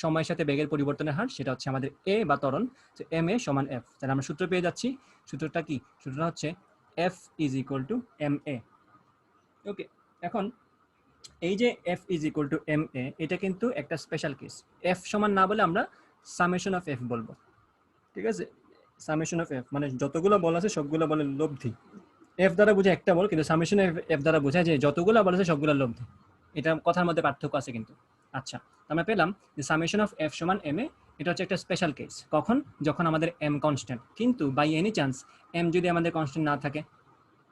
সময়ের সাথে বেগের পরিবর্তনের হার, সেটা হচ্ছে আমাদের এ বা ত্বরণ। তো এম এ সমান এফ, তাহলে আমরা সূত্র পেয়ে যাচ্ছি। সূত্রটা কি? সূত্রটা হচ্ছে F is equal to M A. Okay, এখন এই যে F is equal to M A, এটা কিন্তু একটা স্পেশাল কেস। এফ সমান না বলে আমরা সামেশন অফ এফ বলবো, ঠিক আছে? সামেশন অফ এফ মানে যতগুলো বল আছে সবগুলো বলের লব্ধি। এফ দ্বারা বোঝায় একটা বল, কিন্তু সামেশন এফ দ্বারা বোঝায় যে যতগুলো বল আছে সবগুলো লব্ধি। এটা কথার মধ্যে পার্থক্য আছে কিন্তু। আচ্ছা, আমরা পেলাম যে সামেশন অফ এফ সমান এম এ। এটা হচ্ছে একটা স্পেশাল কেস। কখন? যখন আমাদের এম কনস্ট্যান্ট। কিন্তু বাই এনি চান্স এম যদি আমাদের কনস্ট্যান্ট না থাকে,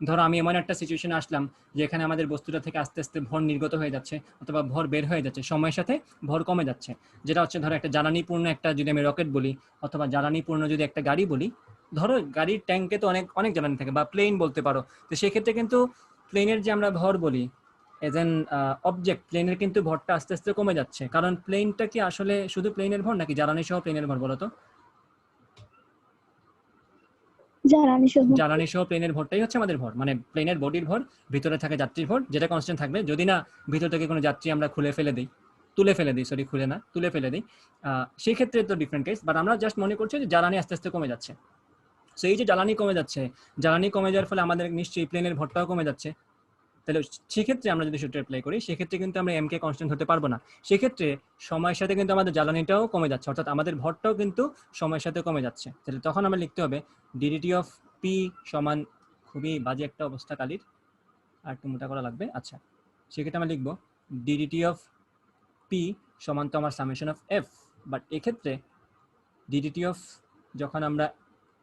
ধরো আমি এমন একটা সিচুয়েশনে আসলাম যেখানে আমাদের বস্তুটা থেকে আস্তে আস্তে ভর নির্গত হয়ে যাচ্ছে অথবা ভর বের হয়ে যাচ্ছে, সময়ের সাথে ভর কমে যাচ্ছে, যেটা হচ্ছে ধরো একটা জ্বালানিপূর্ণ একটা যদি আমি রকেট বলি অথবা জ্বালানিপূর্ণ যদি একটা গাড়ি বলি, ধরো গাড়ির ট্যাঙ্কে তো অনেক অনেক জ্বালানি থাকে, বা প্লেন বলতে পারো। তো সেক্ষেত্রে কিন্তু প্লেনের যে আমরা ভর বলি এজ এন অবজেক্ট, প্লেনের কিন্তু ভরটা আস্তে আস্তে কমে যাচ্ছে। কারণ প্লেনটা কি আসলে শুধু প্লেনের ভর নাকি জ্বালানি সহ প্লেনের ভর বলো তো? জ্বালানি সহ প্লেনের ভরটাই হচ্ছে আমাদের ভর, মানে প্লেনের বডির ভর, ভিতরে থাকে যাত্রীর ভর, যেটা কনস্ট্যান্ট থাকবে যদি না ভিতর থেকে কোনো যাত্রী আমরা তুলে ফেলে দিই, তুলে ফেলে দিই, সেই ক্ষেত্রে তো ডিফারেন্ট কেস। বাট আমরা জাস্ট মনে করছি যে জ্বালানি আস্তে আস্তে কমে যাচ্ছে। সো এই যে জ্বালানি কমে যাচ্ছে, জ্বালানি কমে যাওয়ার ফলে আমাদের নিশ্চয়ই প্লেনের ভরটাও কমে যাচ্ছে। তাহলে সেক্ষেত্রে আমরা যদি সূত্র অ্যাপ্লাই করি, সেক্ষেত্রে কিন্তু আমরা এম কে কনস্ট্যান্ট হতে পারবো না। সেক্ষেত্রে সময়ের সাথে কিন্তু আমাদের জ্বালানিটাও কমে যাচ্ছে, অর্থাৎ আমাদের ভরটাও কিন্তু সময়ের সাথে কমে যাচ্ছে। তাহলে তখন আমরা লিখতে হবে ডিডিটি অফ পি সমান, খুবই বাজে একটা অবস্থা কালির, আর একটু মোটা করা লাগবে। আচ্ছা, সেক্ষেত্রে আমরা লিখবো ডিডিটি অফ পি সমান তো আমার সামেশন অফ এফ। বাট এক্ষেত্রে ডিডিটি অফ যখন আমরা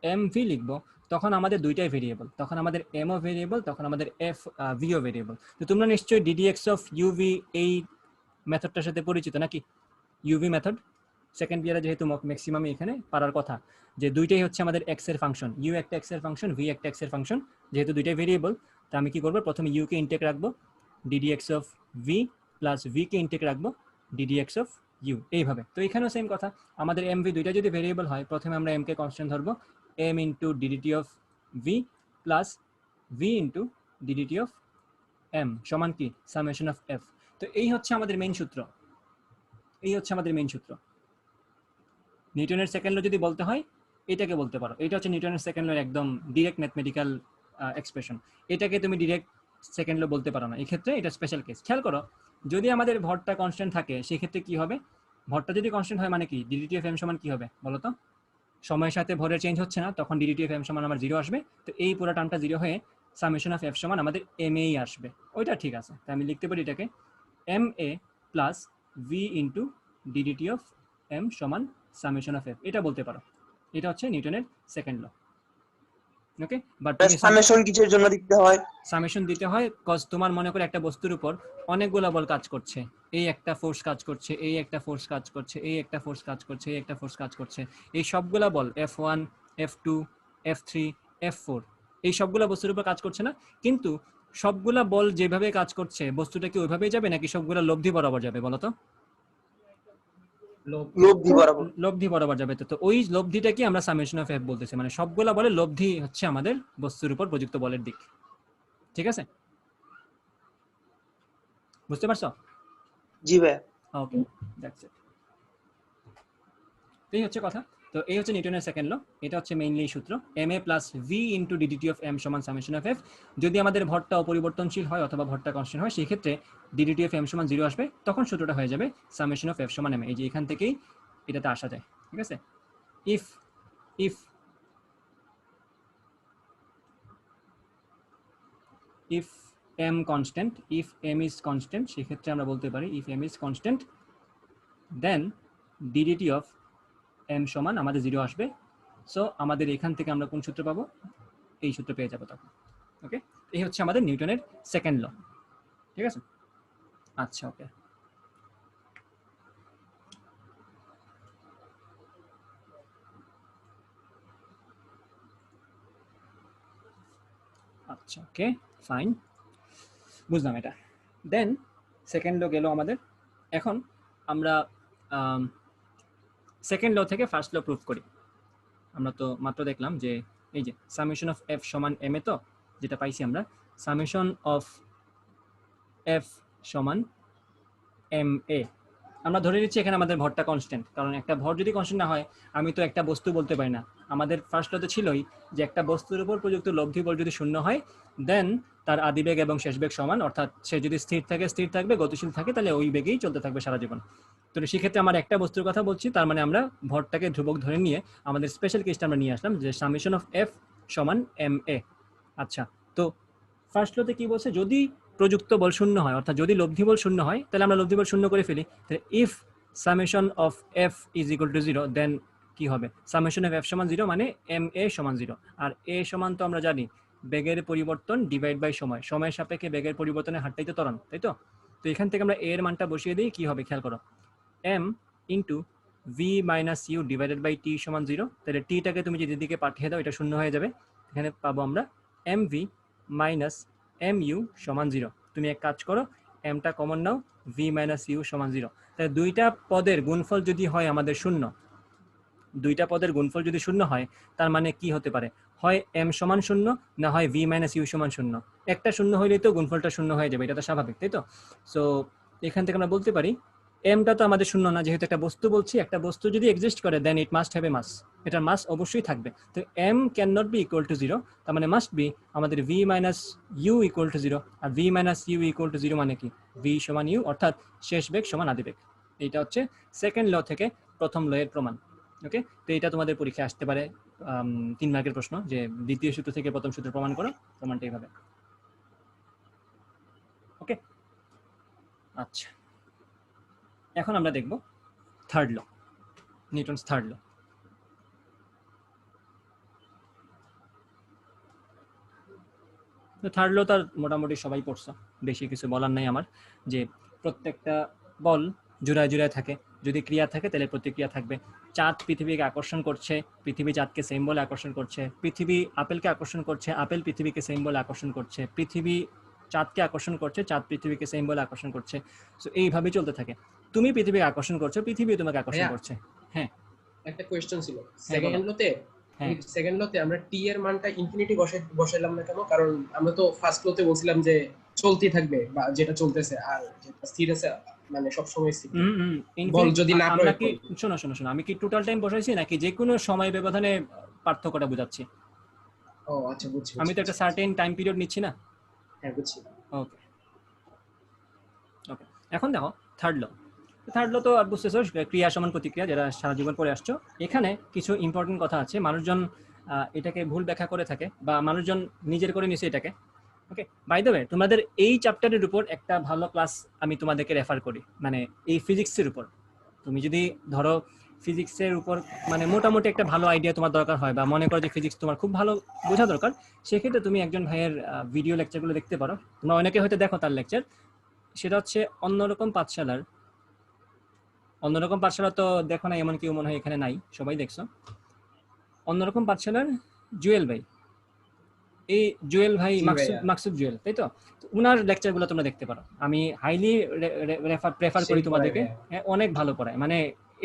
এম ভি লিখবো তখন আমাদের দুইটাই ভেরিয়েবল, তখন আমাদের এমও ভেরিয়েবল, তখন আমাদের এফ ভিও ভেরিয়েবল। তো তোমরা নিশ্চয়ই ডিডিএক্স অফ ইউভি এই মেথডটার সাথে পরিচিত নাকি? ইউভি মেথড সেকেন্ড ইয়ারে যেহেতু ম্যাক্সিমাম এখানে পারার কথা, যে দুইটাই হচ্ছে আমাদের এক্স এর ফাংশন, ইউ একটা এক্স এর ফাংশন, ভি একটা এক্স এর ফাংশন, যেহেতু দুইটাই ভেরিয়েবল। তো আমি কি করবো? প্রথমে ইউ কে ইনটেক রাখবো d d x of V plus V কে ইনটেক রাখবো ডিডিএক্স অফ ইউ, এইভাবে। তো এখানেও সেম কথা, আমাদের এম ভি দুইটা যদি ভেরিয়েবল হয়, প্রথমে আমরা এম কে কনস্ট্যান্ট ধরবো, M into d d t of V plus V into d d t of M সমান কি? Summation of F. তো এই হচ্ছে আমাদের মেইন সূত্র, নিউটনের সেকেন্ড ল যদি বলতে হয় এটাকে বলতে পারো। এটা হচ্ছে নিউটনের সেকেন্ড ল একদম ডিরেক্ট ম্যাথমেটিক্যাল এক্সপ্রেশন। এটাকে তুমি ডিরেক্ট সেকেন্ড ল বলতে পারো না, এই ক্ষেত্রে এটা স্পেশাল কেস। খেয়াল করো, যদি আমাদের ভরটা কনস্ট্যান্ট থাকে সেক্ষেত্রে কি হবে? ভরটা যদি কনস্ট্যান্ট হয় মানে কি? ডিডিটি অফ এম সমান কি হবে বলো তো? সময়ের সাথে ভরের চেঞ্জ হচ্ছে না, তখন ডিডিটি অফ এম সমান আমার 0 আসবে। তো এই পুরো টার্মটা 0 হয়ে সামেশন অফ এফ সমান আমাদের এম এই আসবে। ওইটা ঠিক আছে, তাই আমি লিখতে পারি এটাকে M A plus V into d d t of M সমান সামেশন অফ এফ, এটা বলতে পারো। এটা হচ্ছে নিউটনের second law. Okay, but summation কিসের জন্য দিতে হয়? সামেশন দিতে হয় কজ তোমার মনে করে একটা বস্তুর উপর অনেকগুলো বল কাজ করছে, এই একটা ফোর্স কাজ করছে, এই একটা ফোর্স কাজ করছে, এই একটা ফোর্স কাজ করছে, এই একটা ফোর্স কাজ করছে, এই সবগুলা বল F1 F2 F3 F4 এই সবগুলা বস্তুর উপর কাজ করছে না, কিন্তু সবগুলা বল যেভাবে কাজ করছে বস্তুটা কি ওইভাবেই যাবে নাকি সবগুলা লব্ধি বরাবর যাবে বলো তো? লব্ধি বরাবর যাবে। তো ওই লব্ধিটা কি আমরা সামেশন অফ এফ বলতেছি, মানে সবগুলা বলে লব্ধি হচ্ছে আমাদের বস্তুর উপর প্রযুক্ত বলের দিক। ঠিক আছে, বুঝতে পারছো? জি ভাইয়া। ওকে, দ্যাটস ইট। এই হচ্ছে কথা। তো এই হচ্ছে নিউটনের সেকেন্ড ল। এটা হচ্ছে মেইনলি সূত্র ma plus v into d d t of m সমান সামেশন অফ f। যদি আমাদের ভরটা অপরিবর্তনশীল হয় অথবা ভরটা কনস্ট্যান্ট হয়, সেই ক্ষেত্রে ডিডিটি অফ m সমান 0 আসবে, তখন সূত্রটা হয়ে যাবে সামেশন অফ f সমান m। এই যে এখান থেকেই এটাতে আসা যায়, ঠিক আছে। If if if m constant, if m is constant, সেক্ষেত্রে আমরা বলতে পারি if m is constant then d d t of m সমান আমাদের 0 আসবে। সো আমাদের এখান থেকে আমরা কোন সূত্র পাবো? এই সূত্র পেয়ে যাবো তখন। ওকে, এই হচ্ছে আমাদের নিউটনের সেকেন্ড ল, ঠিক আছে। আচ্ছা, ওকে। আচ্ছা, ওকে, ফাইন, বুঝলাম এটা। দেন সেকেন্ড ল গেল আমাদের। এখন আমরা সেকেন্ড ল থেকে ফার্স্ট ল প্রুফ করি। আমরা তো মাত্র দেখলাম যে এই যে সামেশন অফ এফ সমান এম এ, তো যেটা পাইছি আমরা সামেশন অফ এফ সমান এম এ। আমরা ধরে নিচ্ছি এখানে আমাদের ভরটা কনস্ট্যান্ট, কারণ একটা ভর যদি কনস্ট্যান্ট না হয় আমি তো একটা বস্তু বলতে পারি না। আমাদের ফার্স্ট লতে ছিলই যে একটা বস্তুর উপর প্রযুক্ত লব্ধি বল যদি শূন্য হয় দেন তার আদিবেগ এবং শেষ বেগ সমান, অর্থাৎ সে যদি স্থির থাকে স্থির থাকবে, গতিশীল থাকে তাহলে ওই বেগেই চলতে থাকবে সারা জীবন। তো সেক্ষেত্রে আমরা একটা বস্তুর কথা বলছি, তার মানে আমরা ভরটাকে ধ্রুবক ধরে নিয়ে আমাদের স্পেশাল কেসটা আমরা নিয়ে আসলাম যে সামেশন অফ এফ সমান এম এ। আচ্ছা, তো ফার্স্ট লতে কি বলছে, যদি প্রযুক্ত বল শূন্য হয়, অর্থাৎ যদি লব্ধি বল শূন্য হয়, তাহলে আমরা লব্ধি বল শূন্য করে ফেলি। তাহলে if summation of F is equal to 0 দেন কি হবে? সামেশন অফ এফ সমান 0 মানে এম এ সমান 0। আর এ সমান তো আমরা জানি বেগের পরিবর্তন ডিভাইড বাই সময়, সময়ের সাপেক্ষে বেগের পরিবর্তনের হারটাই তো ত্বরণ, তাই তো। তো এখান থেকে আমরা এর মানটা বসিয়ে দিই, কি হবে খেয়াল করো, M into V minus U divided by T সমান 0। তাহলে টিটাকে তুমি যদি দিকে পাঠিয়ে দাও এটা শূন্য হয়ে যাবে। এখানে পাবো আমরা M V minus M U সমান 0। তুমি এক কাজ করো, এমটা কমন নাও, ভি মাইনাস ইউ সমান 0। তাহলে দুইটা পদের গুণফল যদি হয় আমাদের শূন্য, দুইটা পদের গুণফল যদি শূন্য হয়, তার মানে কি হতে পারে? হয় এম সমান শূন্য, না হয় ভি মাইনাস ইউ সমান শূন্য। একটা শূন্য হইলেই তো গুণফলটা শূন্য হয়ে যাবে, এটা তো স্বাভাবিক, তাই তো। সো এখান থেকে আমরা বলতে পারি এমটা তো আমাদের শূন্য না, যেহেতু একটা বস্তু বলছি, একটা বস্তু যদি এক্সিস্ট করে দেন ইট মাস্ট হ্যাভ এ মাস, এটার মাস অবশ্যই থাকবে। তো M can not be equal to 0, তার মানে মাস্ট বি আমাদের V minus U equal to 0। আর V minus U equal to 0 মানে কি? ভি সমান ইউ, অর্থাৎ শেষ বেগ সমান আদিবেগ। এইটা হচ্ছে সেকেন্ড ল থেকে প্রথম ল এর প্রমাণ। ওকে, তো এটা তোমাদের পরীক্ষায় আসতে পারে 3 মার্কের প্রশ্ন, যে দ্বিতীয় সূত্র থেকে প্রথম সূত্র প্রমাণ করো, প্রমাণটা এইভাবে। ওকে, আচ্ছা, এখন আমরা দেখব third law, Newton's third law. Third law তার মোটামুটি সবাই পড়ছো, বেশি কিছু বলার নাই আমার, যে প্রত্যেকটা বল জোড়ায় জোড়ায় থাকে, যদি ক্রিয়া থাকে তাহলে প্রতিক্রিয়া থাকবে। চাঁদ পৃথিবীকে আকর্ষণ করছে, পৃথিবী চাঁদকে সেম বলে আকর্ষণ করছে, পৃথিবী আপেলকে আকর্ষণ করছে, আপেল পৃথিবীকে সেম বলে আকর্ষণ করছে, পৃথিবী চাঁদকে আকর্ষণ করছে, চাঁদ পৃথিবীকে সেম বলে আকর্ষণ করছে। সো এইভাবেই চলতে থাকে। তুমি পৃথিবীকে আকর্ষণ করছো, পৃথিবী তোমাকে আকর্ষণ করছে। হ্যাঁ, একটা কোয়েশ্চেন ছিল সেকেন্ড লতে। হ্যাঁ, সেকেন্ড লতে আমরা টি এর মানটা ইনফিনিটি বসাইলাম না কেন? কারণ আমরা তো ফার্স্ট লতে বলছিলাম যে চলতে থাকবে, বা যেটা চলতেছে, আর যেটা স্থির আছে মানে সব সময় স্থির। বল যদি না প্রয়োগ করি, শোনো শোনো শোনো, আমি কি টোটাল টাইম বসাইছি নাকি যে কোনো সময় ব্যবধানে পার্থক্যটা বোঝাচ্ছি? ও আচ্ছা, বুঝছি। আমি তো একটা সার্টেন টাইম পিরিয়ড নিচ্ছি না। হ্যাঁ, বুঝছি। ওকে ওকে, এখন দেখো থার্ড ল। থার্ড ল তো আর বুঝতেছো, ক্রিয়া সমান প্রতিক্রিয়া, যারা সারা জীবন পড়ে আসছো। এখানে কিছু ইম্পর্টেন্ট কথা আছে, মানুষজন এটাকে ভুল ব্যাখ্যা করে থাকে, বা মানুষজন নিজের করে নিছে এটাকে। ওকে, বাই দ্য ওয়ে, তোমাদের এই চ্যাপ্টারের উপর একটা ভালো ক্লাস আমি তোমাদেরকে রেফার করি, মানে এই ফিজিক্সের উপর। তুমি যদি ধরো ফিজিক্সের উপর মানে মোটামুটি একটা ভালো আইডিয়া তোমার দরকার হয়, বা মনে করো যে ফিজিক্স তোমার খুব ভালো বোঝা দরকার, সেক্ষেত্রে তুমি একজন ভাইয়ের ভিডিও লেকচারগুলো দেখতে পারো। তোমরা অনেকে হয়তো দেখো তার লেকচার, সেটা হচ্ছে অন্যরকম পাঠশালার। অন্যরকম পাঠশালা তো দেখো না এমন কেউ মনে হয় এখানে নাই, সবাই দেখছো। অন্যরকম পাঠশালার জুয়েল ভাই, এই জুয়েল ভাই, মাকসুদ জুয়েল, তাই তো। উনার লেকচারগুলো তোমরা দেখতে পারো, আমি হাইলি প্রেফার করি তোমাদেরকে। অনেক ভালো পড়ায়, মানে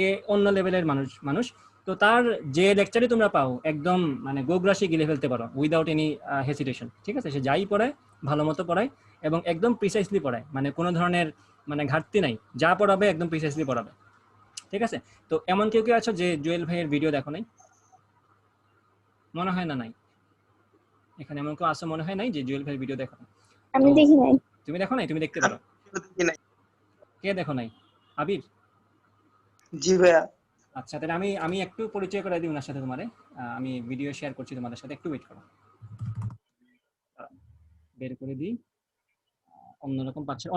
এ অন্য লেভেলের মানুষ। তো তার যে লেকচারই তোমরা পাও একদম মানে গোগ্রাসে গিলে ফেলতে পারো উইদাউট এনি হেসিটেশন, ঠিক আছে। সে যাই পড়ায় ভালো মতো পড়ায় এবং একদম প্রিসাইসলি পড়ায়, মানে কোনো ধরনের মানে ঘাটতি নাই, যা পড়াবে একদম প্রিসাইসলি পড়াবে। ঠিক আছে, তো এমন কেউ কেউ আছো যে জুয়েল ভাইয়ের ভিডিও দেখো নাই? মনে হয় না নাই, এখানে এমন কেউ আছে মনে হয় নাই যে জুয়েল ভাইয়ের ভিডিও দেখো নাই। আমি তো দেখি নাই। তুমি দেখো নাই? তুমি দেখতে পারো। দেখি নাই। কে দেখো নাই? আবির? জি ভাইয়া। আচ্ছা, তাহলে আমি আমি একটু পরিচয় করে দিই ওনার সাথে তোমারে। আমি ভিডিও শেয়ার করছি তোমাদের সাথে, একটু ওয়েট করো। বের করে দিই।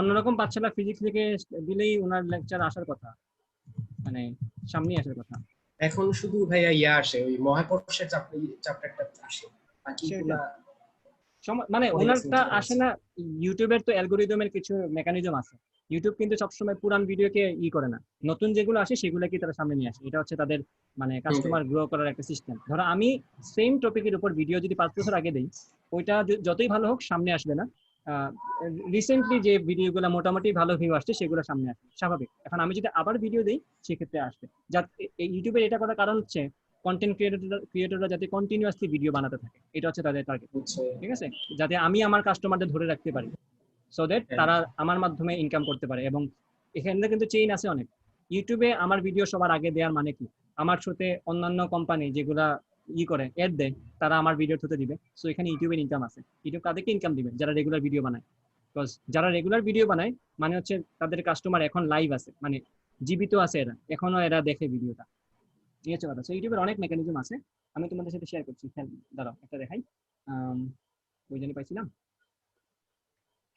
অন্যরকম পাচ্ছিলা ফিজিক্স থেকে দিলেই ওনার লেকচার আসার কথা, মানে সামনে আসার কথা। এখন শুধু ভাইয়া ইয়া আসে, ওই মহাকর্ষের চ্যাপ্টারটা আসে, বাকিগুলা মানে পরে ওনারটা গেছে। আসে না। ইউটিউবের তো অ্যালগোরিদমের কিছু মেকানিজম আছে। ইউটিউব কিন্তু সবসময় পুরান ভিডিওকে করে না, নতুন যেগুলো আসে সেগুলোকে তারা সামনে নিয়ে আসে। এটা হচ্ছে তাদের মানে কাস্টমার গ্রো করার একটা সিস্টেম। ধরো আমি সেম টপিকের উপর ভিডিও যদি 5 বছর আগে দেই, ওইটা যতই ভালো হোক সামনে আসবে না। রিসেন্টলি যে ভিডিওগুলো মোটামুটি ভালো ভিউ আসছে সেগুলো সামনে আসবে, স্বাভাবিক। এখন আমি যদি আবার ভিডিও দিই সেক্ষেত্রে আসবে। এই ইউটিউবের এটা করার কারণ হচ্ছে কন্টেন্ট ক্রিয়েটররা যাতে কন্টিনিউয়াসলি ভিডিও বানাতে থাকে, এটা হচ্ছে তাদের টার্গেট। ঠিক আছে, যাতে আমি আমার কাস্টমারদের ধরে রাখতে পারি, সো দ্যাট তারা আমার মাধ্যমে ইনকাম করতে পারে। এবং এখানে কিন্তু চেইন আছে অনেক। ইউটিউবে আমার ভিডিও সবার আগে দেওয়ার মানে কি, আমার সাথে অন্যান্য কোম্পানি যেগুলা করে এড দেয়, তারা আমার ভিডিও থ্রুতে দিবে। সো এখানে ইউটিউবের ইনকাম আছে। ইউটিউব তাদেরকে ইনকাম দিবে যারা রেগুলার ভিডিও বানায়। বিকজ যারা রেগুলার ভিডিও বানায় মানে হচ্ছে তাদের কাস্টমার এখন লাইভ আছে, মানে জীবিত আছে, এরা এখনো এরা দেখে ভিডিওটা। ঠিক আছে কথা। সো ইউটিউবের অনেক মেকানিজম আছে, আমি তোমাদের সাথে শেয়ার করছি। দাঁড়াও একটা দেখাই। ওই জন্য পাইছিলাম।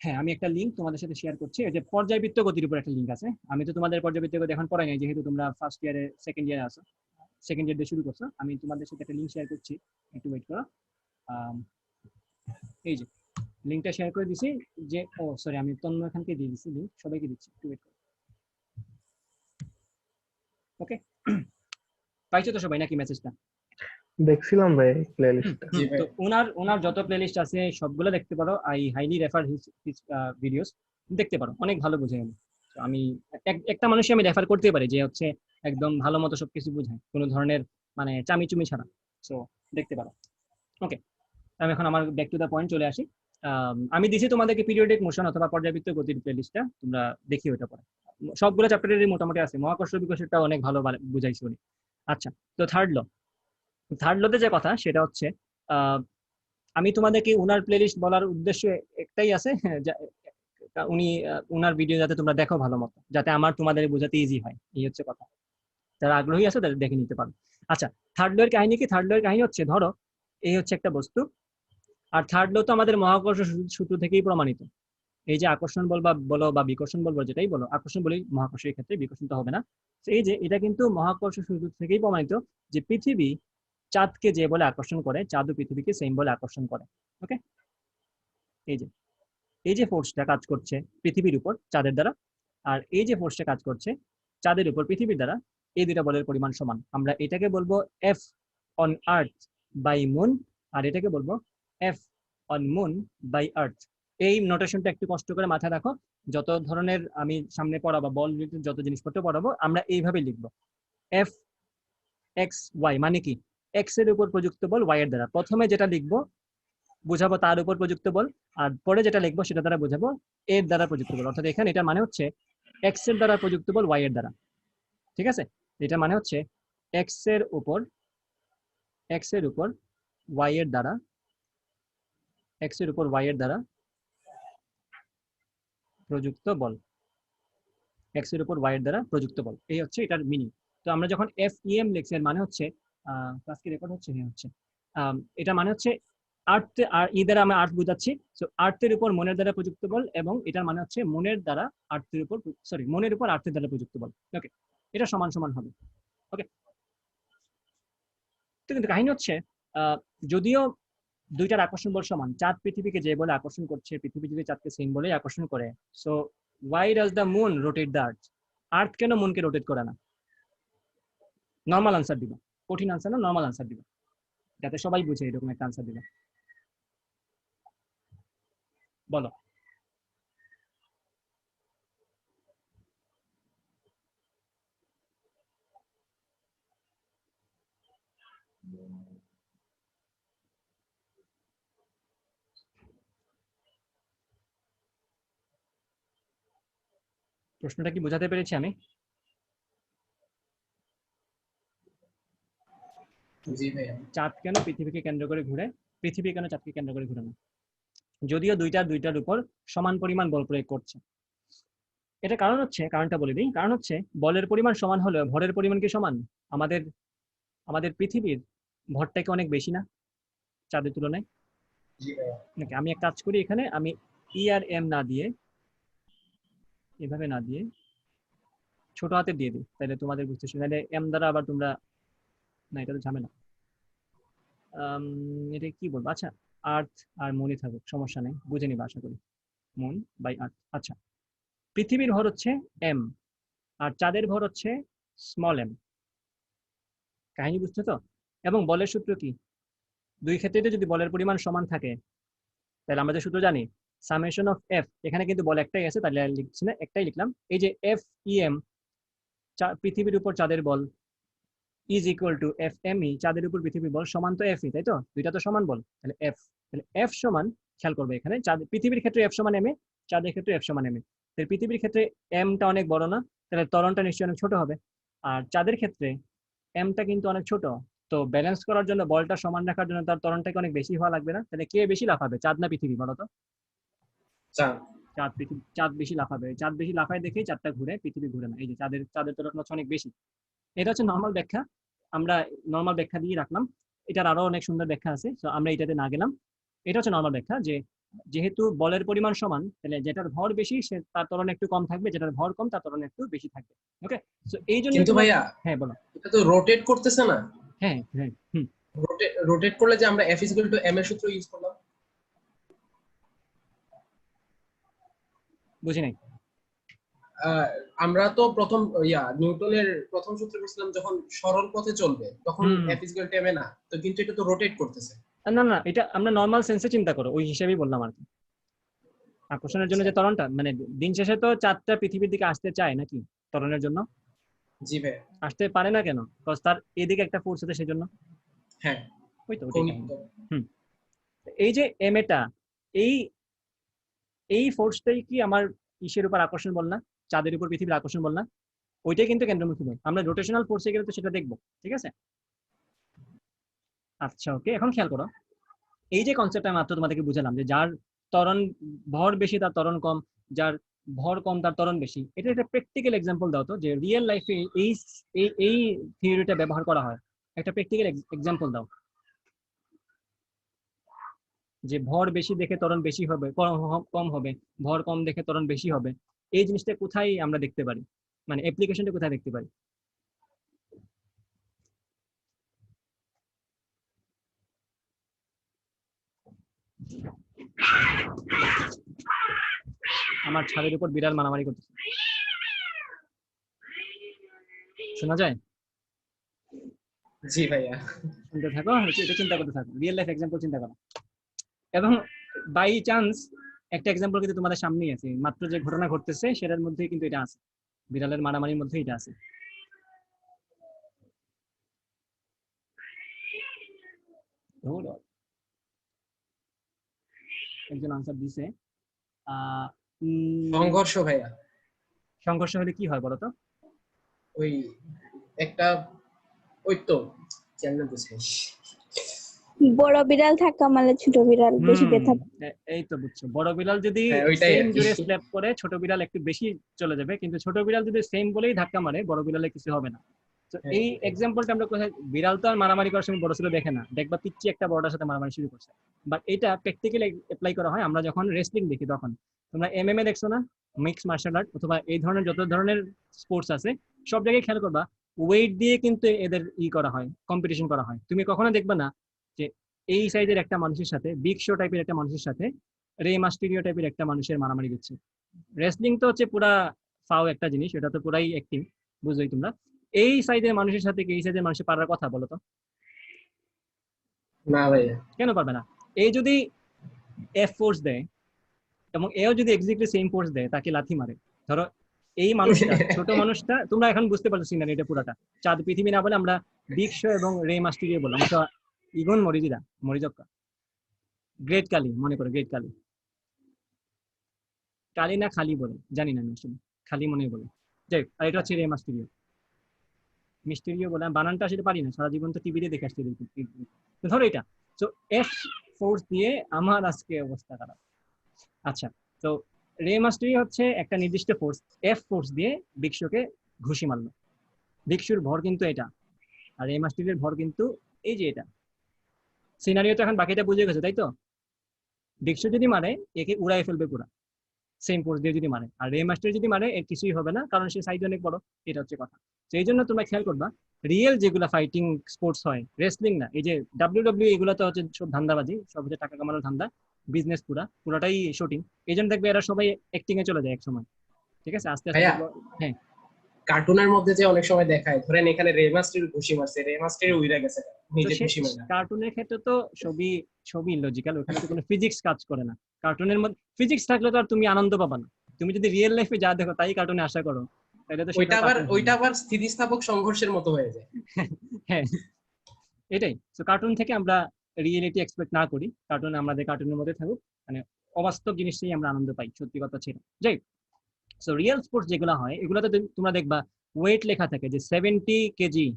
হ্যাঁ, আমি একটা লিঙ্ক তোমাদের সাথে শেয়ার করছি। ওই যে পর্যায়বৃত্ত গতির উপর একটা লিঙ্ক আছে। আমি তো তোমাদের পর্যায়বৃত্ত গতি এখন পড়াই নাই, যেহেতু তোমরা ফার্স্ট ইয়ারে সেকেন্ড ইয়ারে আছো, সেকেন্ড ইয়ার দিয়ে শুরু করছো। আমি তোমাদের সাথে একটা লিঙ্ক শেয়ার করছি, একটু ওয়েট করো। এই যে লিঙ্কটা শেয়ার করে দিছি। যে সরি, আমি তন্ময় খানকে দিয়ে দিচ্ছি লিঙ্ক, সবাইকে দিচ্ছি, একটু ওয়েট করো। ওকে, পাইছো তো সবাই নাকি মেসেজটা? দেখছিলাম ভাই প্লেলিস্টটা। তো ওনার যত প্লেলিস্ট আছে সবগুলো দেখতে পারো। I highly refer his videos, দেখতে পারো, অনেক ভালো বোঝায়। আমি একটা মানুষই আমি রেফার করতে পারি যে হচ্ছে একদম ভালো মতো সবকিছু বোঝায়, কোনো ধরনের মানে চামিচুমি ছাড়া। সো দেখতে পারো। ওকে, আমি এখন আমার ব্যাক টু দ্য পয়েন্ট চলে আসি। আমি দিছি তোমাদেরকে পিরিয়ডিক মোশন অথবা পর্যাবৃত্ত গতির প্লেলিস্টটা, তোমরা দেখি ওটা পরে। সবগুলো চ্যাপ্টারেরই মোটামুটি আছে, মহাকর্ষ বিকর্ষটা অনেক ভালো বুঝাইছি উনি। আচ্ছা, তো থার্ড লোতে যে কথা সেটা হচ্ছে, আমি তোমাদেরকে উনার প্লেলিস্ট বলার উদ্দেশ্য একটাই আছে, উনি উনার ভিডিও যাতে তোমরা দেখো ভালো মতো, যাতে আমার তোমাদের বোঝাতে ইজি হয়, এই হচ্ছে কথা। যারা আগ্রহী আছে তাদের দেখে নিতে পারো। আচ্ছা, থার্ড লো এর কাহিনী কি? থার্ড লো এর কাহিনী হচ্ছে, ধরো এই হচ্ছে একটা বস্তু, আর থার্ড লো তো আমাদের মহাকর্ষ সূত্র থেকেই প্রমাণিত। এই যে আকর্ষণ বল বা বলো বা বিকর্ষণ বল, যেটাই বলো, আকর্ষণ বলি মহাকর্ষের ক্ষেত্রে, বিকর্ষণ তো হবে না। এই যে এটা কিন্তু মহাকর্ষ সূত্র থেকেই প্রমাণিত যে পৃথিবী চাঁদকে যে বলে আকর্ষণ করে, চাঁদও পৃথিবীকে সেম বলে আকর্ষণ করে। ওকে, এই যে ফোর্সটা কাজ করছে পৃথিবীর উপর চাঁদের দ্বারা, আর এই যে ফোর্সটা কাজ করছে চাঁদের উপর পৃথিবীর দ্বারা, এই দুটা বলের পরিমাণ সমান। আমরা এটাকে বলবো F on earth by moon, আর এটাকে বলবো F on moon by earth. এই নোটেশনটা একটু কষ্ট করে মাথায় রাখো। যত ধরনের আমি সামনে পড়াবো, বল রিলেটেড যত জিনিসপত্র পড়াবো, আমরা এইভাবে লিখবো। এফ এক্স ওয়াই মানে কি? এক্স এর উপর প্রযুক্ত বল ওয়াই এর দ্বারা। প্রথমে যেটা লিখবো বুঝাবো তার উপর প্রযুক্ত বল, আর পরে যেটা লিখবো সেটা দ্বারা বুঝাবো এর দ্বারা প্রযুক্ত বল। অর্থাৎ এখানে এটা মানে হচ্ছে এক্স এর দ্বারা প্রযুক্ত বল ওয়াই এর দ্বারা। ঠিক আছে, এটা মানে হচ্ছে এক্স এর উপর ওয়াই এর দ্বারা, এক্স এর উপর ওয়াই এর দ্বারা প্রযুক্ত বল, এক্স এর উপর ওয়াই এর দ্বারা প্রযুক্ত বল, এই হচ্ছে এটার মিনিং। তো আমরা যখন এফ ই এম লিখছি এর মানে হচ্ছে, ক্লাস কি রেকর্ড হচ্ছে? হ্যাঁ হচ্ছে। এটা মানে হচ্ছে আর্থ, আর ই দ্বারা আমরা আর্থ বুঝাচ্ছি। সো আর্থের উপর মনের দ্বারা প্রযুক্ত বল, এবং এটার মানে হচ্ছে মনের দ্বারা আর্থের উপর, সরি মনের উপর আর্থের দ্বারা প্রযুক্ত বল। ওকে, এটা সমান সমান হবে। ওকে, তো কিন্তু কাহিনী হচ্ছে, যদিও দুইটার আকর্ষণ বল সমান, চাঁদ পৃথিবীকে যে বলে আকর্ষণ করছে, পৃথিবী যদি চাঁদকে সেম বলে আকর্ষণ করে, so why does the moon rotate the earth? Earth কেন মুনকে রোটেট করে না? নর্মাল আনসার দিবা, কঠিন আনসার না, নর্মাল আনসার দিবা, যাতে সবাই বুঝে এরকম একটা আনসার দিবা। বলো। প্রশ্নটা কি বোঝাতে পেরেছি আমি? জি ভাইয়া। চাঁদ কেন পৃথিবীকে কেন্দ্র করে ঘুরে, পৃথিবী কেন চাঁদকে কেন্দ্র করে ঘুরে না? যদিও দুইটার উপর সমান পরিমাণ বল প্রয়োগ করছে। এটা কারণটা বলে দিই। কারণ হচ্ছে বলের পরিমাণ সমান হলেও ভরের পরিমাণ কি সমান? আমাদের আমাদের পৃথিবীর ভরটা কি অনেক বেশি না চাঁদের তুলনায়? জি ভাইয়া। নাকি আমি এক কাজ করি, এখানে আমি ই আর এম না দিয়ে, এভাবে না দিয়ে ছোট হাতে দিয়ে দিই, তাহলে তোমাদের বুঝতে সুবিধা। নাহলে এম দ্বারা আবার তোমরা, না এটা তো ঝামেলা। এটা কি বলবো, আচ্ছা আর্থ আর মুনই থাকুক, সমস্যা নেই, বুঝে নিবা আশা করি। মুন বাই আর্থ। আচ্ছা, পৃথিবীর ভর হচ্ছে এম আর চাঁদের ভর হচ্ছে স্মল এম। কাহিনী বুঝছো তো? এবং বলের সূত্র কি? দুই ক্ষেত্রেতে যদি বলের পরিমাণ সমান থাকে, তাহলে আমরা যে সূত্র জানি সামেশন অফ এফ, এখানে কিন্তু বল একটাই আছে, তাহলে আর লিখছি না, একটাই লিখলাম। এই যে এফ ই এম, পৃথিবীর উপর চাঁদের বল, is equal to F M E, চাঁদের উপর পৃথিবীর বল সমান তো এফ ই, তাই তো? দুইটা তো সমান বল, তাহলে এফ, তাহলে এফ সমান, খেয়াল করবে এখানে পৃথিবীর ক্ষেত্রে এফ সমান এম এ, চাঁদের ক্ষেত্রে এফ সমান এম এ। তাহলে পৃথিবীর ক্ষেত্রে এমটা অনেক বড় না, তাহলে ত্বরণটা নিশ্চয়ই অনেক ছোট হবে। আর চাঁদের ক্ষেত্রে এমটা কিন্তু অনেক ছোট, তো ব্যালেন্স করার জন্য, বলটা সমান রাখার জন্য তার ত্বরণটাকে অনেক বেশি হওয়া লাগবে না? তাহলে কে বেশি লাফাবে, চাঁদ না পৃথিবী বলো তো? চাঁদ। চাঁদ বেশি লাফাবে। চাঁদ বেশি লাফায় দেখেই চাঁদটা ঘুরে, পৃথিবী ঘুরে না। এই যে চাঁদের ত্বরণ হচ্ছে অনেক বেশি। এটা হচ্ছে নর্মাল ব্যাখ্যা, আমরা নর্মাল ব্যাখ্যা দিয়ে রাখলাম। এটার আরো অনেক সুন্দর ব্যাখ্যা আছে, তো আমরা এটাতে না গেলাম। এটা হচ্ছে নর্মাল ব্যাখ্যা, যে যেহেতু বলের পরিমাণ সমান, তাহলে যেটার ভর বেশি সে তার ত্বরণ একটু কম থাকবে, যেটার ভর কম তার ত্বরণ একটু বেশি থাকবে। ওকে, তো এই জন্য কিন্তু ভাইয়া, হ্যাঁ বলো। এটা তো রোটেট করতেছে না। হ্যাঁ হ্যাঁ, হুম, রোটেট করলে যে আমরা F is equal to M এর সূত্র ইউজ করলাম। বুঝি নাই। আহ, আমরা তো প্রথম নিউটনের প্রথম সূত্র করছিলাম যখন সরল পথে চলবে, তখন হুম, F is equal to M A না তো, কিন্তু এটা তো রোটেট করতেছে। না না, এটা আমরা নর্মাল সেন্সে চিন্তা করো, ওই হিসাবেই বললাম আর কি। আকর্ষণের জন্য যে ত্বরণটা, মানে দিন শেষে তো চাঁদটা পৃথিবীর দিকে আসতে চায় নাকি ত্বরণের জন্য? জি ভাই। আসতে পারে না কেন? বিকজ তার এদিকে একটা ফোর্স আছে সেজন্য। হ্যাঁ, ওই তো ওটাই কৌণিক কাহিনী। ত্বরণ। হুম, এই যে এম এটা, এই এই ফোর্সটাই কি আমার ইসের উপর আকর্ষণ বল না, চাঁদের উপর পৃথিবীর আকর্ষণ বল না? ওইটাই কিন্তু কেন্দ্রমুখী বল। আমরা রোটেশনাল ফোর্সে গেলে তো সেটা দেখবো, ঠিক আছে? আচ্ছা ওকে, এখন খেয়াল করো, এই যে কনসেপ্ট আমি মাত্র তোমাদেরকে বুঝালাম, যে যার ত্বরণ ভর বেশি তার ত্বরণ কম, যার ভর কম তার ত্বরণ বেশি, এটা একটা প্র্যাকটিক্যাল এক্সাম্পল দাও তো, যে রিয়েল লাইফে এই এই এই থিওরিটা ব্যবহার করা হয়। একটা প্র্যাকটিক্যাল এক্সাম্পল দাও, যে ভর বেশি দেখে ত্বরণ বেশি হবে, কম হবে, ভর কম দেখে ত্বরণ বেশি হবে। এই জিনিসটা কোথায় আমরা দেখতে পারি, মানে অ্যাপ্লিকেশনটা কোথায় দেখতে পারি? আমার ছাদের উপর বিড়াল মারামারি করতেছে, শোনা যায়? জি ভাইয়া। শুনতে থাকো, এটা চিন্তা করতে থাকো, রিয়েল লাইফ এক্সাম্পল চিন্তা করো। এবং বাই চান্স একটা এক্সাম্পল কিন্তু তোমাদের সামনেই আছে, মাত্র যে ঘটনা ঘটতেছে সেটার মধ্যেই কিন্তু এটা আছে, বিড়ালের মারামারির মধ্যে এটা আছে। একজন আনসার দিছে, সংঘর্ষ ভাইয়া। সংঘর্ষ হলে কি হয় বলতো? ওই একটা, ওই তো কেমনে বুঝাই। বড় বিড়াল ধাক্কা মারলে ছোট বিড়াল বেশি ব্যথা পায়। এই তো বুঝছো, বড় বিড়াল যদি হ্যাঁ, ওইটাই সেম আর কি। জোরে স্ল্যাপ করে, ছোট বিড়াল একটু বেশি চলে যাবে, কিন্তু ছোট বিড়াল যদি সেম বলেই ধাক্কা মারে, বড় বিড়ালে কিছু হবে না। তো হ্যাঁ, এই এক্সাম্পলটা আমরা কোথায়, বিড়াল তো আর মারামারি করার সময় বড় ছিল দেখে না, দেখবা পিচ্ছি একটা বড়টার সাথে মারামারি শুরু করছে। বাট এটা প্র্যাকটিক্যালি অ্যাপ্লাই করা হয় আমরা যখন রেসলিং দেখি তখন। তোমরা এমএমএ দেখছো না, মিক্স মার্শাল আর্ট, অথবা এই ধরনের যত ধরনের স্পোর্টস আছে, সব জায়গায় খেয়াল করবা ওয়েট দিয়ে কিন্তু এদের করা হয়, কম্পিটিশন করা হয়। তুমি কখনো দেখবা না যে এই সাইজের একটা মানুষের সাথে, বিগ শো টাইপের একটা মানুষের সাথে রে মাস্টেরিও টাইপের একটা মানুষের মারামারি দিচ্ছে। রেসলিং তো হচ্ছে পুরা ফাও একটা জিনিস, এটা তো পুরাই অ্যাক্টিং, বুঝোই তোমরা। এই সাইজের মানুষের সাথে কি এই সাইজের মানুষের পারার কথা বলো তো? না ভাইয়া। কেন পারবে না? এই যদি এফ ফোর্স দেয় এবং এও যদি এক্স্যাক্টলি সেম ফোর্স দেয়, তাকে লাথি মারে, ধরো এই মানুষটা, ছোট মানুষটা, তোমরা এখন বুঝতে পারছো সিনারি এটা পুরাটা। চাঁদ পৃথিবী না বলে আমরা বিগ শো এবং রে মাস্টেরিও বললাম, তো ইগন মরিজিরা, মরিজক্কা, গ্রেট কালি, মনে করো গ্রেট কালি, কালি না খালি বলে জানি না আমি আসলে। খালি মনে বলে। যাই হোক, আর এটা হচ্ছে রে মাস্টেরিও। মিস্টেরিও বলে আমি বানানটা আসলে পারি না, সারা জীবন তো টিভিতে দেখে আসছি এরকম। তো ধরো এটা, তো এফ ফোর্স দিয়ে আমার আজকে অবস্থা খারাপ। আচ্ছা, তো রে মাস্টারি হচ্ছে একটা নির্দিষ্ট ফোর্স, এফ ফোর্স দিয়ে ভিক্ষুকে ঘুষি মারলো। ভিক্ষুর ভর কিন্তু এটা, আর রে মাস্টারির ভর কিন্তু এই যে এটা। সিনারিও তো এখন বাকিটা বুঝে গেছে, তাই তো? ভিক্ষু যদি মারে একে উড়াই ফেলবে পুরা, সেম ফোর্স দিয়ে যদি মারে। আর রে মাস্টার যদি মারে এর কিছুই হবে না, কারণ সে সাইজ অনেক বড়। এটা হচ্ছে কথা। তো এই জন্য তোমরা খেয়াল করবা, রিয়েল যেগুলা ফাইটিং স্পোর্টস হয়, রেসলিং না, এই যে ডাব্লিউডাব্লিউ এগুলো তো হচ্ছে সব ধান্দাবাজি, সব হচ্ছে টাকা কামানোর ধান্দা, বিজনেস পুরাটাই শুটিং। এই জন্য দেখবে এরা সবাই অ্যাক্টিং এ চলে যায় এক সময়, ঠিক আছে? আস্তে আস্তে ভাইয়া, হ্যাঁ, কার্টুনের মধ্যে যে অনেক সময় দেখায়, ধরেন এখানে রেমাস্টার ঘুষি মারছে, রেমাস্টার উইরা গেছে, তো নিজে সে ঘুষি মারে। কার্টুনের ক্ষেত্রে তো সবই সবই লজিক্যাল, ওখানে তো কোনো ফিজিক্স কাজ করে না। কার্টুনের মধ্যে ফিজিক্স থাকলে তো আর তুমি আনন্দ পাবা না। তুমি যদি রিয়েল লাইফে যা দেখো তাই কার্টুনে আশা করো, তাহলে তো সেটা কার্টুন হবে ওইটা না। আবার স্থিতিস্থাপক সংঘর্ষের মতো হয়ে যায়। হ্যাঁ, এটাই। তো কার্টুন থেকে আমরা রিয়েলিটি এক্সপেক্ট না করি, কার্টুন আমাদের কার্টুনের মধ্যে থাকুক, মানে অবাস্তব জিনিসটাই আমরা আনন্দ পাই, সত্যি কথা ছিল। যাই, সো রিয়েল স্পোর্টস যেগুলো হয় এগুলোতে তোমরা দেখবা ওয়েট লেখা থাকে, যে 70 কেজি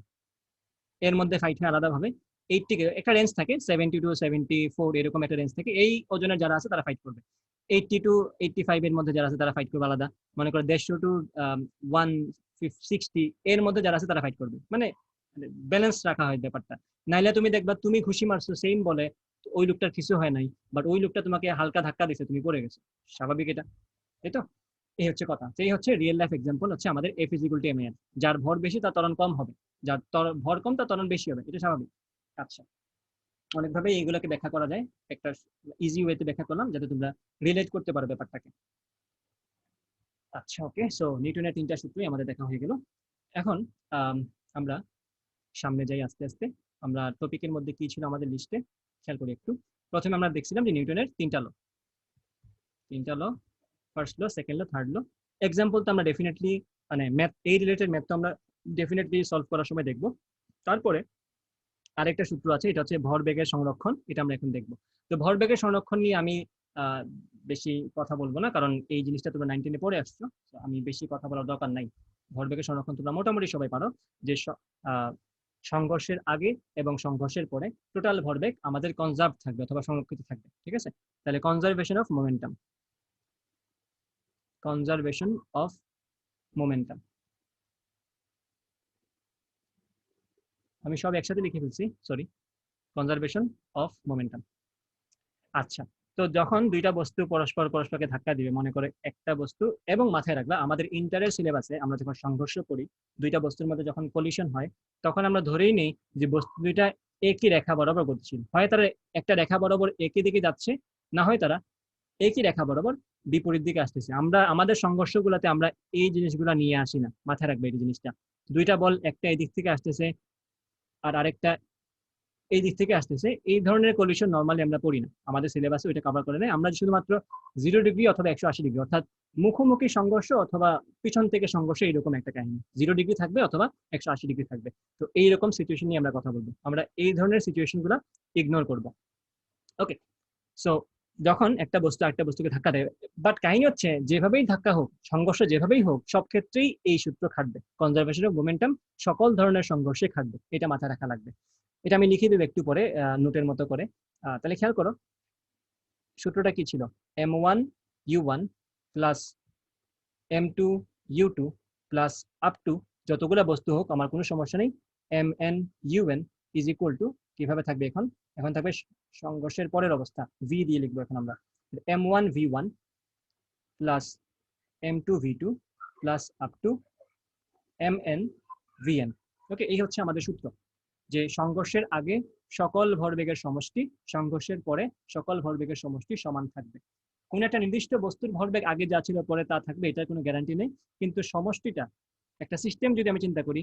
এর মধ্যে ফাইট হয় আলাদাভাবে, 80 একটা রেঞ্জ থাকে, 70 টু 74 এরকম একটা রেঞ্জ থাকে। এই ওজনের যারা আছে তারা ফাইট করবে। 80 টু 85 এর মধ্যে যারা আছে তারা ফাইট করবে আলাদা। মনে করো 150 টু 160 এর মধ্যে যারা আছে তারা ফাইট করবে, মানে ব্যালেন্স রাখা হয় ব্যাপারটা। নাইলে তুমি দেখবা তুমি খুশি মারছো সেম বলে, ওই লোকটার কিছু হয় নাই, বাট ওই লোকটা তোমাকে হালকা ধাক্কা দিছে, তুমি পড়ে গেছো, স্বাভাবিক এটা, তাই তো? এই হচ্ছে কথা। সেই হচ্ছে রিয়েল লাইফ এক্সাম্পল হচ্ছে আমাদের F is equal to M A N. যার ভর বেশি তার ত্বরণ কম হবে, যার ভর কম তার ত্বরণ বেশি হবে, এটা স্বাভাবিক। আচ্ছা, অনেকভাবে এইগুলোকে ব্যাখ্যা করা যায়, একটা ইজি ওয়েতে ব্যাখ্যা করলাম যাতে তোমরা রিলেট করতে পারো ব্যাপারটাকে। আচ্ছা, ওকে, সো নিউটনের তিনটা সূত্রই আমাদের দেখা হয়ে গেল। এখন আমরা সামনে যাই আস্তে আস্তে। আমরা টপিকের মধ্যে কি ছিল আমাদের লিস্টে খেয়াল করি একটু। প্রথমে আমরা দেখছিলাম যে নিউটনের তিনটা law, first law, second law, third law. Example তো আমরা ডেফিনেটলি, মানে ম্যাথ, এই রিলেটেড ম্যাথ তো আমরা ডেফিনেটলি সলভ করার সময় দেখবো। তারপরে আরেকটা সূত্র আছে, এটা হচ্ছে ভরবেগের সংরক্ষণ, এটা আমরা এখন দেখবো। তো ভরবেগের সংরক্ষণ নিয়ে আমি বেশি কথা বলবো না, কারণ এই জিনিসটা তোমরা 19-এ পড়ে আসছো, আমি বেশি কথা বলার দরকার নাই। ভরবেগের সংরক্ষণ তোমরা মোটামুটি সবাই পারো, যে সংঘর্ষের আগে এবং সংঘর্ষের পরে টোটাল ভরবেগ আমাদের কনজার্ভ থাকবে অথবা সংরক্ষিত থাকবে, ঠিক আছে? তাহলে কনজারভেশন অফ মোমেন্টাম, আমি সব একসাথে লিখে ফেলছি, সরি, কনজারভেশন অফ মোমেন্টাম। আচ্ছা, তো যখন দুইটা বস্তু পরস্পরকে ধাক্কা দিবে, মনে করে একটা বস্তু, এবং মাথায় রাখবা আমাদের ইন্টারের সিলেবাসে আমরা যখন সংঘর্ষ করি, দুইটা বস্তুর মধ্যে যখন কলিশন হয়, তখন আমরা ধরেই নেই যে বস্তু দুইটা একই রেখা বরাবর গতিশীল, হয় তারা একটা রেখা বরাবর একই দিকে যাচ্ছে, না হয় তারা একই রেখা বরাবর বিপরীত দিকে আসতেছে। আমরা আমাদের সংঘর্ষগুলোতে আমরা এই জিনিসগুলো নিয়ে আসি না, মাথায় রাখবে এই জিনিসটা। দুইটা বল, একটা এই দিক থেকে আসতেছে আর আরেকটা এই দিক থেকে আসতেছে, এই ধরনের কলিশন নরমালি আমরা পড়ি না, আমাদের সিলেবাসে ওইটা কভার করে নেই। আমরা শুধুমাত্র 0 ডিগ্রি অথবা 180 ডিগ্রি, অর্থাৎ মুখোমুখি সংঘর্ষ অথবা পিছন থেকে সংঘর্ষ, এইরকম একটা কাহিনী 0 ডিগ্রি থাকবে অথবা 180 ডিগ্রি থাকবে। তো এইরকম সিচুয়েশন নিয়ে আমরা কথা বলবো, আমরা এই ধরনের সিচুয়েশন গুলা ইগনোর করবো। ওকে, সো যখন একটা বস্তু আরেকটা বস্তুকে ধাক্কা দেয়, বাট কাহিনী হচ্ছে যেভাবেই ধাক্কা হোক, সংঘর্ষ যেভাবেই হোক, সব ক্ষেত্রেই এই সূত্র খাটবে, কনজারভেশন অফ মোমেন্টাম সকল ধরনের সংঘর্ষে খাটবে, এটা মাথায় রাখা লাগবে। এটা আমি লিখে দেবো একটু পরে নোটের মতো করে। তাহলে খেয়াল করো সূত্রটা কি ছিল, m1u1 plus m2u2 plus up to যতগুলো বস্তু হোক আমার কোনো সমস্যা নেই, mn ইজ ইকুয়াল টু, কিভাবে থাকবে এখন, এখন থাকবে সংঘর্ষের পরের অবস্থা, v দিয়ে লিখবো এখন আমরা, m1v1 plus m2v2 plus up to mn ওকে, এই হচ্ছে আমাদের সূত্র, যে সংঘর্ষের আগে সকল ভরবেগের সমষ্টি, সংঘর্ষের পরে সকল ভরবেগের সমষ্টি সমান থাকবে। কোন একটা নির্দিষ্ট বস্তুর ভরবেগ আগে যা ছিল পরে তা থাকবে, এটার কোনো গ্যারান্টি নেই, কিন্তু সমষ্টিটা, একটা সিস্টেম যদি আমি চিন্তা করি,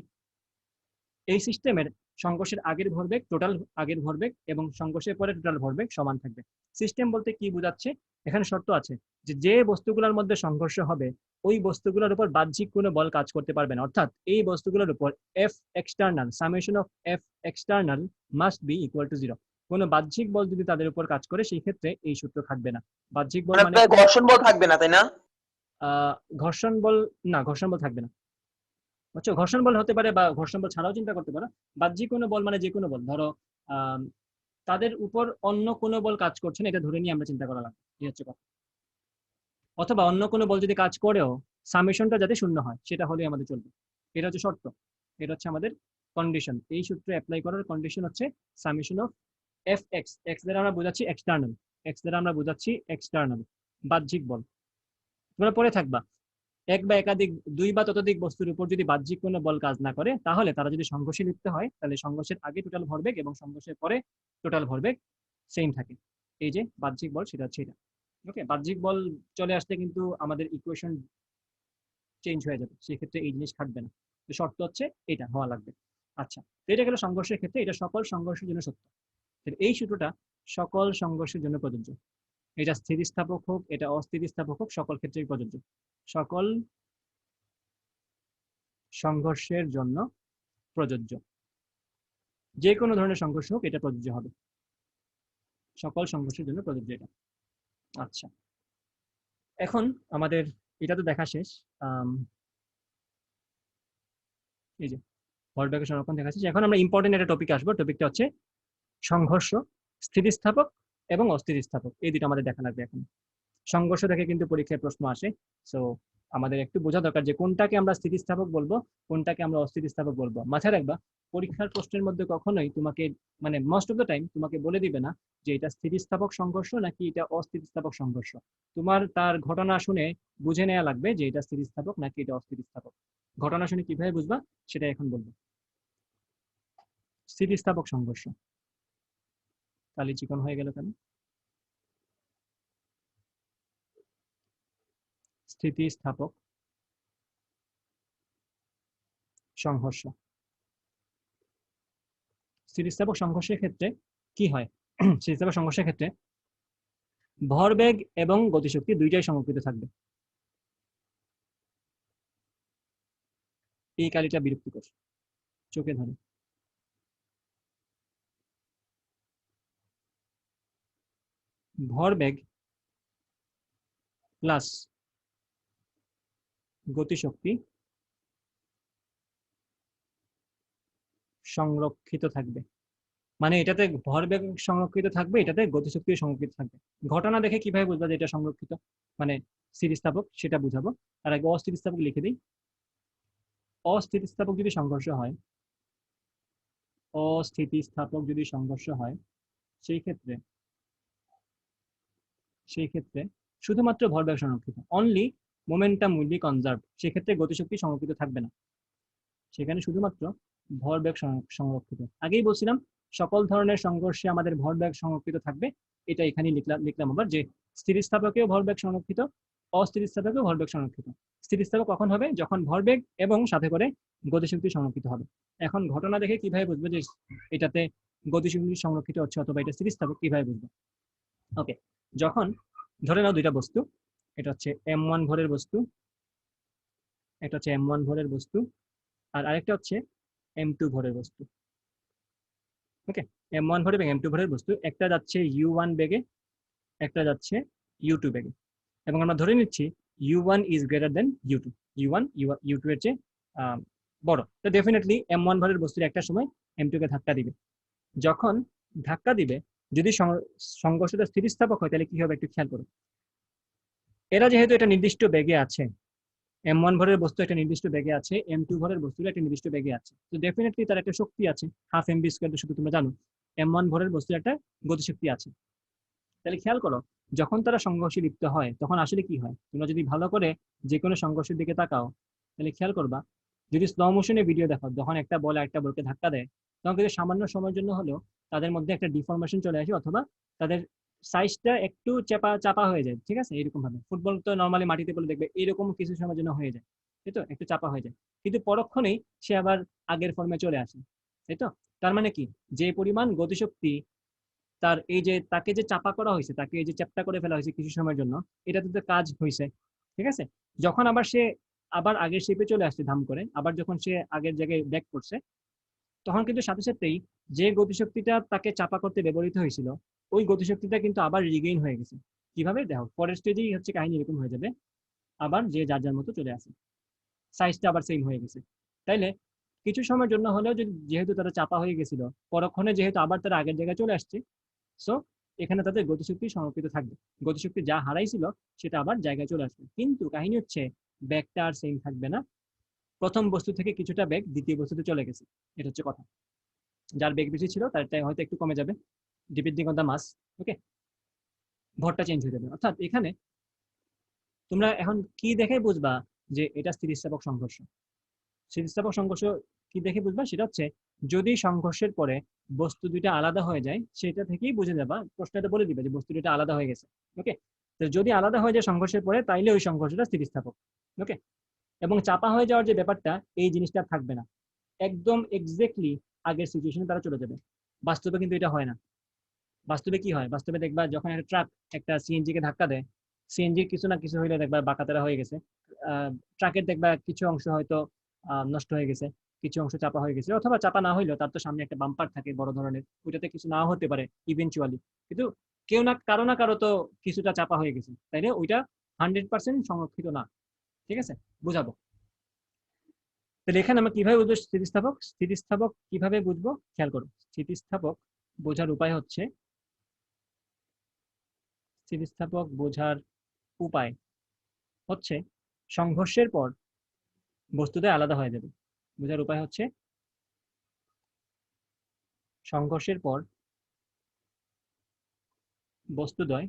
এই সিস্টেমের সংঘর্ষের আগের ভরবেগ, টোটাল আগের ভরবেগ, এবং সংঘর্ষের পরে টোটাল ভরবেগ সমান থাকবে। সিস্টেম বলতে কি বোঝাচ্ছে, এখানে শর্ত আছে যে যে বস্তুগুলোর মধ্যে সংঘর্ষ হবে ওই বস্তুগুলোর উপর বাহ্যিক কোনো বল কাজ করতে পারবে না, অর্থাৎ এই বস্তুগুলোর উপর F external, summation of F external must be equal to 0। কোনো বাহ্যিক বল যদি তাদের উপর কাজ করে সেই ক্ষেত্রে এই সূত্র খাটবে না। বাহ্যিক বল মানে ঘর্ষণ বল থাকবে না, তাই না? আহ, ঘর্ষণ বল, না ঘর্ষণ বল থাকবে না, বুঝছো? ঘর্ষণ বল হতে পারে বা ঘর্ষণ বল ছাড়াও চিন্তা করতে পারো। বাহ্যিক কোনো বল মানে যে কোনো বল, ধরো আহ তাদের উপর অন্য কোনো বল কাজ করছে না, এটা ধরে নিয়ে আমরা চিন্তা করা লাগবে, এই হচ্ছে কথা। অথবা অন্য কোনো বল যদি কাজ করেও সামেশনটা যাতে শূন্য হয় সেটা হলে আমাদের চলবে, এটা হচ্ছে শর্ত, এটা হচ্ছে আমাদের কন্ডিশন। এই সূত্রে অ্যাপ্লাই করার কন্ডিশন হচ্ছে summation of F x, x দ্বারা আমরা বোঝাচ্ছি এক্সটার্নাল, এক্স দ্বারা আমরা বোঝাচ্ছি এক্সটার্নাল বাহ্যিক বল। তোমরা পড়ে থাকবা এক বা একাধিক, দুই বা ততোধিক বস্তুর উপর যদি বাহ্যিক কোনো বল কাজ না করে তাহলে তারা যদি সংঘর্ষে লিপ্ত হয় তাহলে সংঘর্ষের আগে টোটাল ভরবেগ এবং সংঘর্ষের পরে টোটাল ভরবেগ সেম থাকে। এই যে বাহ্যিক বল সেটা হচ্ছে এটা। ওকে, বাহ্যিক বল চলে আসতে কিন্তু আমাদের ইকুয়েশন চেঞ্জ হয়ে যাবে, সেক্ষেত্রে এই জিনিস খাটবে না। তো শর্ত হচ্ছে এটা হওয়া লাগবে। আচ্ছা, তো এটা গেল সংঘর্ষের ক্ষেত্রে, এটা সকল সংঘর্ষের জন্য সত্য। এই সূত্রটা সকল সংঘর্ষের জন্য প্রযোজ্য, এটা স্থিতিস্থাপক হোক এটা অস্থিতিস্থাপক হোক সকল ক্ষেত্রেই প্রযোজ্য। সকল সংঘর্ষের জন্য প্রযোজ্য, যে কোনো ধরনের সংঘর্ষ হোক এটা প্রযোজ্য হবে, সকল সংঘর্ষের জন্য প্রযোজ্য এটা। আচ্ছা, এখন আমাদের এটা তো দেখা শেষ, এই যে ভরবেগের সংরক্ষণ দেখা শেষ। এখন আমরা ইম্পর্টেন্ট একটা টপিক আসবো, টপিকটা হচ্ছে সংঘর্ষ, স্থিতিস্থাপক এবং অস্থিতিস্থাপক, এই দুটো আমাদের দেখা লাগবে এখন। সংঘর্ষ থেকে কিন্তু পরীক্ষায় প্রশ্ন আসে, সো আমাদের একটু বোঝা দরকার যে কোনটাকে আমরা স্থিতিস্থাপক বলবো, কোনটাকে আমরা অস্থিতিস্থাপক বলবো। মাথায় রাখবা পরীক্ষার প্রশ্নের মধ্যে কখনোই তোমাকে মানে মোস্ট অফ দ্য টাইম তোমাকে বলে দিবে না যে এটা স্থিতিস্থাপক সংঘর্ষ নাকি এটা অস্থিতিস্থাপক সংঘর্ষ। তোমার তার ঘটনা শুনে বুঝে নেওয়া লাগবে যে এটা স্থিতিস্থাপক নাকি এটা অস্থিতিস্থাপক। ঘটনা শুনে কিভাবে বুঝবা সেটা এখন বলবো। স্থিতিস্থাপক সংঘর্ষ, কালি চিকন হয়ে গেল কেন? স্থিতিস্থাপক সংঘর্ষ, স্থিতিস্থাপক সংঘর্ষের ক্ষেত্রে কি হয়? স্থিতিস্থাপক সংঘর্ষের ক্ষেত্রে ভরবেগ এবং গতিশক্তি দুইটাই সংরক্ষিত থাকবে। এই কালিটা বিরক্তিকর, চোখে ধরে। ভরবেগ প্লাস গতিশক্তি সংরক্ষিত থাকবে, মানে এটাতে ভরবেগ সংরক্ষিত থাকবে, এটাতে গতিশক্তি সংরক্ষিত থাকবে। ঘটনা দেখে কিভাবে বুঝবা যে এটা সংরক্ষিত মানে স্থিতিস্থাপক সেটা বুঝাবো। আর আগে অস্থিতিস্থাপক লিখে দিই। অস্থিতিস্থাপক যদি সংঘর্ষ হয়, অস্থিতিস্থাপক যদি সংঘর্ষ হয় সেই ক্ষেত্রে শুধুমাত্র ভরবেগ সংরক্ষিত, only momentum will be conserve, সেক্ষেত্রে গতিশক্তি সংরক্ষিত থাকবে না, সেখানে শুধুমাত্র ভরবেগ সংরক্ষিত। আগেই বলছিলাম সকল ধরনের সংঘর্ষে আমাদের ভরবেগ সংরক্ষিত থাকবে, এটা এখানে লিখলাম আবার যে স্থিতিস্থাপকেও ভরবেগ সংরক্ষিত, অস্থিতিস্থাপকেও ভরবেগ সংরক্ষিত। স্থিতিস্থাপক কখন হবে? যখন ভরবেগ এবং সাথে করে গতিশক্তি সংরক্ষিত হবে। এখন ঘটনা দেখে কিভাবে বুঝবো যে এটাতে গতিশক্তি সংরক্ষিত হচ্ছে অথবা এটা স্থিতিস্থাপক, কিভাবে বুঝবো? ওকে, যখন ধরে নাও দুইটা বস্তু, এটা হচ্ছে m1 ভরের বস্তু, এটা হচ্ছে m1 ভরের বস্তু, আর আরেকটা হচ্ছে m2 ভরের বস্তু। ওকে, m1 ভর এবং m2 ভরের বস্তু, একটা যাচ্ছে u1 বেগে, একটা যাচ্ছে u2 বেগে, এবং আমরা ধরে নিচ্ছি u1 is greater than u2, u1 u2 এর চেয়ে বড়। তো ডেফিনেটলি m1 ভরের বস্তুর একটা সময় m2 কে ধাক্কা দিবে। যখন ধাক্কা দিবে, যদি সংঘর্ষটা স্থিতিস্থাপক হয় তাহলে কি হবে একটু খেয়াল করো। এরা যেহেতু এটা নির্দিষ্ট বেগে আছে, m1 ভরের বস্তু একটা নির্দিষ্ট বেগে আছে, m2 ভরের বস্তু একটা নির্দিষ্ট বেগে আছে, তো ডেফিনেটলি তার একটা শক্তি আছে, হাফ mv স্কয়ার শুধু তোমরা জানো। m1 ভরের বস্তুর একটা গতিশক্তি আছে। তাহলে খেয়াল করো যখন তারা সংঘর্ষে লিপ্ত হয় তখন আসলে কি হয়। তোমরা যদি ভালো করে যে কোনো সংঘর্ষের দিকে তাকাও তাহলে খেয়াল করবা, যদি স্লো মোশনে ভিডিও দেখো যখন একটা বল একটা বলকে ধাক্কা দেয় তখন কিন্তু সামান্য সময়ের জন্য হলেও তাদের মধ্যে একটা ডিফরমেশন চলে আসে, অথবা তাদের সাইজটা একটু চাপা হয়ে যায়। ঠিক আছে, এরকম ভাবে ফুটবল তো নর্মালি মাটিতে বলে দেখবে এরকম কিছু সময়ের জন্য হয়ে যায়, তাই তো, একটু চাপা হয়ে যায়, কিন্তু পরক্ষণেই সে আবার আগের ফর্মে চলে আসে, তাই তো। তার মানে কি, যে পরিমাণ গতিশক্তি তার এই যে তাকে যে চাপা করা হয়েছে, তাকে এই যে চ্যাপ্টা করে ফেলা হয়েছে কিছু সময়ের জন্য, এটাতে তো কাজ হয়েছে। ঠিক আছে, যখন আবার সে আবার আগের শেপে চলে আসছে ধাম করে, আবার যখন সে আগের জায়গায় ব্যাক করছে তখন কিন্তু সাথে সাথেই যে গতিশক্তিটা তাকে চাপা করতে ব্যবহৃত হয়েছিল ওই গতিশক্তিটা কিন্তু আবার রিগেইন হয়ে গেছে। কিভাবে দেখো, পরের স্টেজেই হচ্ছে কাহিনী এরকম হয়ে যাবে। আবার যে যার যার মতো চলে আসে, সাইজটা আবার সেম হয়ে গেছে। তাইলে কিছু সময়ের জন্য হলেও যদি, যেহেতু তারা চাপা হয়ে গেছিল, পরক্ষণে যেহেতু আবার তারা আগের জায়গায় চলে আসছে, সো এখানে তাদের গতিশক্তি সংরক্ষিত থাকবে, গতিশক্তি যা হারাইছিল সেটা আবার জায়গায় চলে আসবে। কিন্তু কাহিনী হচ্ছে ব্যাগটা আর সেম থাকবে না, প্রথম বস্তু থেকে কিছুটা বেগ দ্বিতীয় বস্তুতে চলে গেছে, এটা হচ্ছে কথা। যার বেগ বেশি ছিল তারটাই হয়তো একটু কমে যাবে, ডিপেন্ডিং অন দ্য মাস। ওকে, ভরটা চেঞ্জ হয়ে যাবে। অর্থাৎ এখানে তোমরা এখন কি দেখে বুঝবা যে এটা স্থিতিস্থাপক সংঘর্ষ? স্থিতিস্থাপক সংঘর্ষ কি দেখে বুঝবা? সেটা হচ্ছে যদি সংঘর্ষের পরে বস্তু দুইটা আলাদা হয়ে যায়, সেটা থেকেই বুঝে যাবা, প্রশ্নটা বলে দিবে যে বস্তু দুইটা আলাদা হয়ে গেছে। ওকে, তো যদি আলাদা হয়ে যায় সংঘর্ষের পরে, তাইলে ওই সংঘর্ষটা স্থিতিস্থাপক। ওকে, এবং চাপা হয়ে যাওয়ার যে ব্যাপারটা, এই জিনিসটা থাকবে না, একদম এক্স্যাক্টলি আগের সিচুয়েশনে তারা চলে যাবে। বাস্তবে কিন্তু এটা হয় না। বাস্তবে কি হয়? বাস্তবে দেখবা যখন একটা ট্রাক একটা সিএনজি কে ধাক্কা দেয়, সিএনজির কিছু না কিছু হইলে দেখবা বাঁকাতেরা হয়ে গেছে, ট্রাকের দেখবা কিছু অংশ হয়তো নষ্ট হয়ে গেছে, কিছু অংশ চাপা হয়ে গেছে, অথবা চাপা না হইলেও তার তো সামনে একটা বাম্পার থাকে বড় ধরনের, ওইটাতে কিছু নাও হতে পারে ইভেনচুয়ালি, কিন্তু কেউ না কারো তো কিছুটা চাপা হয়ে গেছে, তাই না? ওইটা 100% সংরক্ষিত না। ঠিক আছে, বুঝাবো। তাহলে এখানে আমরা কিভাবে বুঝবো স্থিতিস্থাপক? স্থিতিস্থাপক কিভাবে বুঝবো খেয়াল করো। স্থিতিস্থাপক বোঝার উপায় হচ্ছে, স্থিতিস্থাপক বোঝার উপায় হচ্ছে সংঘর্ষের পর বস্তুদ্বয় আলাদা হয়ে যাবে। বোঝার উপায় হচ্ছে সংঘর্ষের পর বস্তুদ্বয়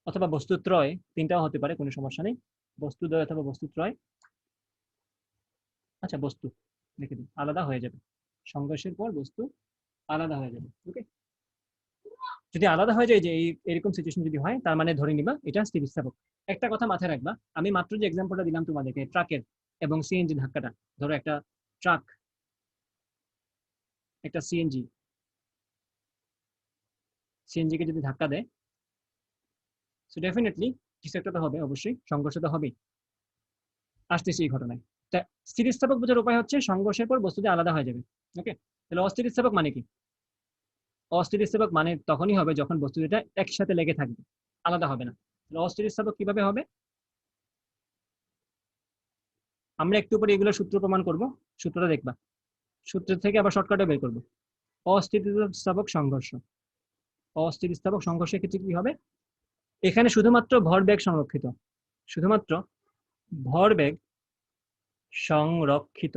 অথবা বস্তুত্রয়, তিনটাও হতে পারে, কোনো সমস্যা নেই, বস্তুদ্বয় অথবা বস্তুত্রয়, আচ্ছা বস্তু লিখে দিন, আলাদা হয়ে যাবে। সংঘর্ষের পর বস্তু আলাদা হয়ে যাবে। ওকে, যদি আলাদা হয়ে যায় যে এরকম সিচুয়েশন যদি হয়, তার মানে ধরে নিবা এটা স্থিতিস্থাপক। একটা কথা মাথায় রাখবা, আমি মাত্র যে এক্সাম্পলটা দিলাম তোমাদেরকে ট্রাকের এবং সিএনজি ধাক্কাটা, ধরো একটা ট্রাক একটা সিএনজি কে যদি ধাক্কা দেয়, সো ডেফিনেটলি কিছু একটা তো হবে, অবশ্যই সংঘর্ষ তো হবেই, আসতেছে এই ঘটনায়। তা স্থিতিস্থাপক বোঝার উপায় হচ্ছে সংঘর্ষের পর বস্তুটি আলাদা হয়ে যাবে। ওকে, তাহলে অস্থিতিস্থাপক মানে কি? অস্থিতিস্থাপক মানে তখনই হবে যখন বস্তু দুটা একসাথে লেগে থাকবে, আলাদা হবে না। অস্থিতিস্থাপক কিভাবে হবে? আমরা একটু পরে এগুলো সূত্র প্রমাণ করব, সূত্রটা দেখবা, সূত্র থেকে আবার শর্টকাটে বের করব। অস্থিতিস্থাপক সংঘর্ষ, অস্থিতিস্থাপক সংঘর্ষের ক্ষেত্রে কি হবে? এখানে শুধুমাত্র ভরবেগ সংরক্ষিত, শুধুমাত্র ভরবেগ সংরক্ষিত।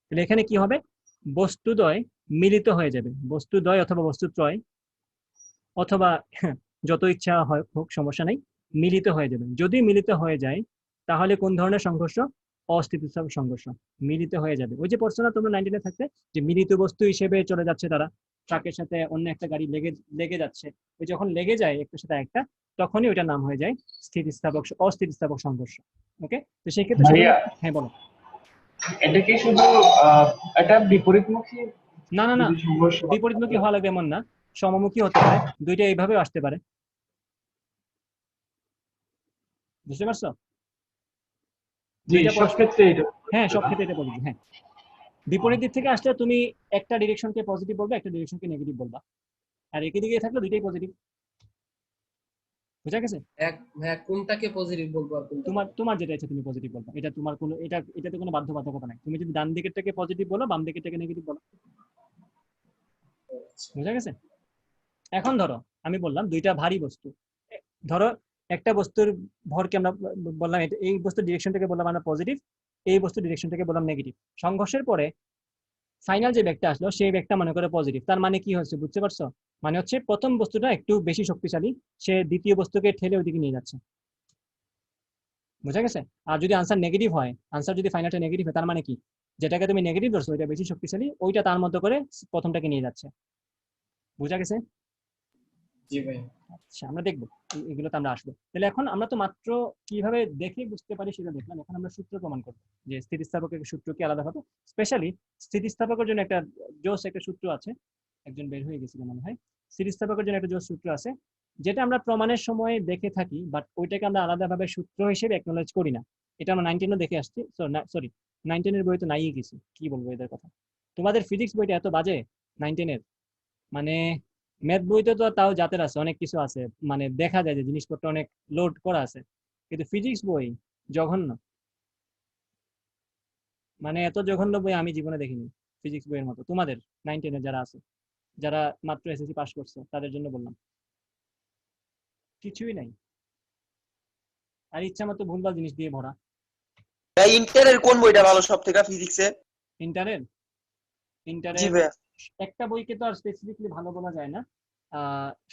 তাহলে এখানে কি হবে? বস্তুদ্বয় মিলিত হয়ে যাবে, বস্তুদ্বয় অথবা বস্তুত্রয় অথবা যত ইচ্ছা হয় হোক, সমস্যা নেই, মিলিত হয়ে যাবে। যদি মিলিত হয়ে যায় তাহলে কোন ধরনের সংঘর্ষ? অস্থিতিস্থাপক সংঘর্ষ। মিলিত হয়ে যাবে, ওই যে পড়ছো না তোমরা 19 থাকতে, যে মিলিত বস্তু হিসেবে চলে যাচ্ছে তারা, ট্রাকের সাথে অন্য একটা গাড়ি লেগে যাচ্ছে, ওই যখন লেগে যায় একটার সাথে একটা, তখনই ওইটার নাম হয়ে যায় স্থিতিস্থাপক অস্থিতিস্থাপক সংঘর্ষ। ওকে, তো সেই ক্ষেত্রে হ্যাঁ বলো। এটা কি শুধু এটা বিপরীতমুখী? না না না, বিপরীতমুখী হওয়া লাগবে এমন না, সমমুখী হতে পারে, দুইটা এইভাবেও আসতে পারে। বুঝতে পারছো? সব ক্ষেত্রে এটা, হ্যাঁ সব ক্ষেত্রে এটা পজিটিভ। হ্যাঁ, বিপরীত দিক থেকে আসলে তুমি একটা ডিরেকশনকে পজিটিভ বলবা, একটা ডিরেকশনকে নেগেটিভ বলবা, আর একই দিকে থাকলে দুইটাই পজিটিভ। বুঝা গেছে? কোনটাকে পজিটিভ বলবো আর কোনটা তোমার যেটা ইচ্ছা তুমি পজিটিভ বলবা, এটা তোমার কোনো এটাতে কোনো বাধ্যবাধকতা নাই। তুমি যদি ডান দিকেরটাকে পজিটিভ বলো, বাম দিকেরটাকে নেগেটিভ বলো। বুঝা গেছে? এখন ধরো আমি বললাম দুইটা ভারী বস্তু, ধরো একটা বস্তুর ভরকে আমরা বললাম এই বস্তুর ডিরেকশনটাকে বললাম আমরা পজিটিভ, এই বস্তুর ডিরেকশনটাকে বললাম নেগেটিভ। সংঘর্ষের পরে ফাইনাল যে ব্যাগটা আসলো সেই ব্যাগটা মনে করে পজিটিভ, তার মানে কি হচ্ছে বুঝতে পারছো? মানে হচ্ছে প্রথম বস্তুটা একটু বেশি শক্তিশালী, সে দ্বিতীয় বস্তুকে ঠেলে ওইদিকে নিয়ে যাচ্ছে। বুঝা গেছে? আর যদি আনসার নেগেটিভ হয়, আনসার যদি ফাইনালটা নেগেটিভ হয়, তার মানে কি যেটাকে তুমি নেগেটিভ ধরছো ওইটা বেশি শক্তিশালী, ওইটা তার মতো করে প্রথমটাকে নিয়ে যাচ্ছে। বুঝা গেছে? জি ভাই। আচ্ছা, আমরা দেখবো, এগুলো তো আমরা আসবো। তাহলে এখন আমরা তো মাত্র কিভাবে দেখে বুঝতে পারি সেটা দেখলাম, এখন আমরা সূত্র প্রমাণ করবো যে স্থিতিস্থাপকের সূত্র কি আলাদা হবে। স্পেশালি স্থিতিস্থাপকের জন্য একটা জোস একটা সূত্র আছে, একজন বের হয়ে গেছিল মনে হয়। স্থিতিস্থাপকের জন্য একটা জোস সূত্র আছে যেটা আমরা প্রমাণের সময় দেখে থাকি, বাট ওইটাকে আমরা আলাদাভাবে সূত্র হিসেবে একনোলেজ করি না। এটা আমরা 19 দেখে আসছি, সরি 19 বই তো নাই কিছু, কি বলবো এদের কথা। তোমাদের ফিজিক্স বইটা এত বাজে 19, মানে ম্যাথ বইতে তো তাও জাতের আছে, অনেক কিছু আছে, মানে দেখা যায় যে জিনিসপত্র অনেক লোড করা আছে, কিন্তু ফিজিক্স বই জঘন্য, মানে এত জঘন্য বই আমি জীবনে দেখিনি ফিজিক্স বইয়ের মতো। তোমাদের 9-10 যারা আছে, যারা মাত্র এসএসসি পাস করছে তাদের জন্য বললাম, কিছুই নাই, আর ইচ্ছা মতো ভুলভাল জিনিস দিয়ে ভরা। ভাই ইন্টারের কোন বইটা ভালো সব থেকে ফিজিক্সে? ইন্টারের জি ইন্টারের ভাইয়া। একটা বইকে তো আর স্পেসিফিকলি ভালো বলা যায় না।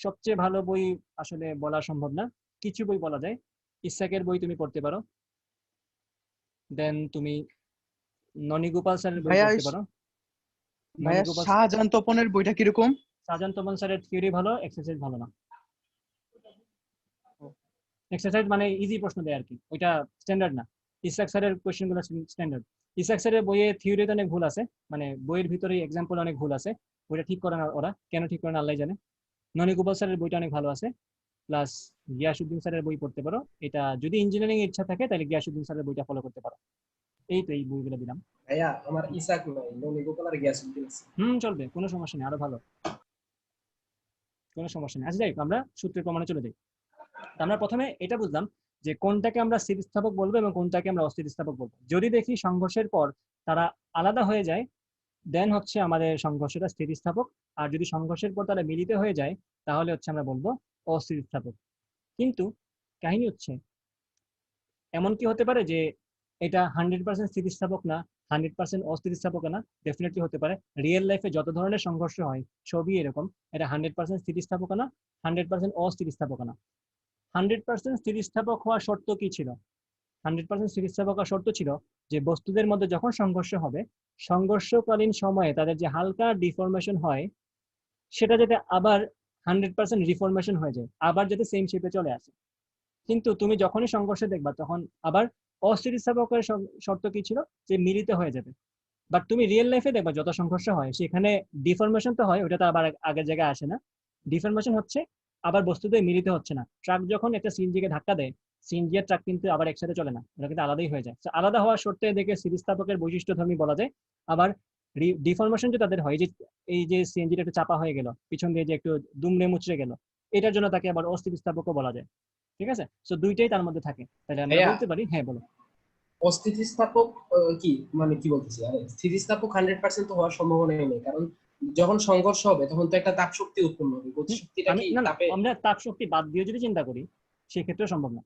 সবচেয়ে ভালো বই আসলে বলা সম্ভব না, কিছু বই বলা যায়। ইসাকের বই তুমি পড়তে পারো, দেন তুমি ননী গোপাল স্যারের বই ভাইয়া পড়তে পারো। ভাইয়া ননী গোপাল, শাহজাহান তপনের বইটা কিরকম? শাহজাহান তপন স্যারের থিওরি ভালো, এক্সারসাইজ ভালো না। এক্সারসাইজ মানে ইজি প্রশ্ন দেয় আর কি, ওইটা স্ট্যান্ডার্ড না। ইসাক স্যারের কোয়েশ্চেন গুলো স্ট্যান্ডার্ড। ইসাক স্যারের বইয়ে থিওরিতে অনেক ভুল আছে, মানে বইয়ের ভিতরে এক্সাম্পল অনেক ভুল আছে, ওইটা ঠিক করে না ওরা, কেন ঠিক করে না আল্লাহ জানে। ননী গোপাল স্যারের বইটা অনেক ভালো আছে, প্লাস গিয়াসউদ্দিন স্যারের বই পড়তে পারো। এটা যদি ইঞ্জিনিয়ারিং ইচ্ছা থাকে তাহলে গিয়াসউদ্দিন স্যারের বইটা ফলো করতে পারো। এই তো এই বইগুলো দিলাম। ভাইয়া আমার ইসাক নাই, ননী গোপাল আর গিয়াসউদ্দিন আছে। চলবে, কোনো সমস্যা নেই, আরো ভালো, কোনো সমস্যা নেই। আচ্ছা যাই হোক, আমরা সূত্রের প্রমাণে চলে যাই। আমরা প্রথমে এটা বুঝলাম যে কোনটাকে আমরা স্থিতিস্থাপক বলবো এবং কোনটাকে আমরা অস্থিতিস্থাপক বলবো। যদি দেখি সংঘর্ষের পর তারা আলাদা হয়ে যায়, দেন হচ্ছে আমাদের সংঘর্ষটা স্থিতিস্থাপক। আর যদি সংঘর্ষের পর তারা মিলিত হয়ে যায়, তাহলে হচ্ছে আমরা বলবো অস্থিতিস্থাপক। কিন্তু কাহিনী হচ্ছে, এমন কি হতে পারে যে এটা 100% স্থিতিস্থাপক না, 100% অস্থিতিস্থাপক না? ডেফিনেটলি হতে পারে। রিয়েল লাইফে যত ধরনের সংঘর্ষ হয় সবই এরকম, এটা 100% স্থিতিস্থাপক না, 100% অস্থিতিস্থাপক না। 100% স্থিতিস্থাপক হওয়ার শর্ত কি ছিল? 100% স্থিতিস্থাপক হওয়ার শর্ত ছিল যে বস্তুদের মধ্যে যখন সংঘর্ষ হবে, সংঘর্ষকালীন সময়ে তাদের যে হালকা ডিফরমেশন হয়, সেটা যাতে আবার 100% রিফরমেশন হয়ে যায়, আবার যাতে সেম শেপে চলে আসে। কিন্তু তুমি যখনই সংঘর্ষ দেখবা তখন আবার অস্থিতিস্থাপকের শর্ত কি ছিল? যে মিলিত হয়ে যাবে। বাট তুমি রিয়েল লাইফে দেখবা যত সংঘর্ষ হয় সেখানে ডিফরমেশন তো হয়, ওটা তো আবার আগের জায়গায় আসে না। ডিফরমেশন হচ্ছে, আবার বস্তুতে মিলিত হচ্ছে না। ট্রাক যখন একটা সিএনজিকে ধাক্কা দেয়, সিএনজি আর ট্রাক কিন্তু আবার একসাথে চলে না, ওটা কিন্তু আলাদাই হয়ে যায়। আলাদা হওয়ার শর্তে দেখে স্থিতিস্থাপকের বৈশিষ্ট্যধর্মী বলা যায়। আবার ডিফরমেশন যে তাদের হয়, যে এই যে সিএনজিটা একটু চাপা হয়ে গেল, পিছন দিয়ে যে একটু দুমড়ে মুচড়ে গেল, এটার জন্য তাকে আবার অস্থিতিস্থাপকও বলা যায়। ঠিক আছে, সো দুইটাই তার মধ্যে থাকে। তাহলে আমরা ভাইয়া বলতে পারি, হ্যাঁ বলো। অস্থিতিস্থাপক কি মানে কি বলতেছি, আরে স্থিতিস্থাপক 100% তো হওয়ার সম্ভাবনাই নেই, কারণ যখন সংঘর্ষ হবে তখন তো একটা তাপ শক্তি উৎপন্ন হবে, গতিশক্তিটা আমি কি না না, তাপে? আমরা তাপ শক্তি বাদ দিয়ে যদি চিন্তা করি সেক্ষেত্রে সম্ভব না,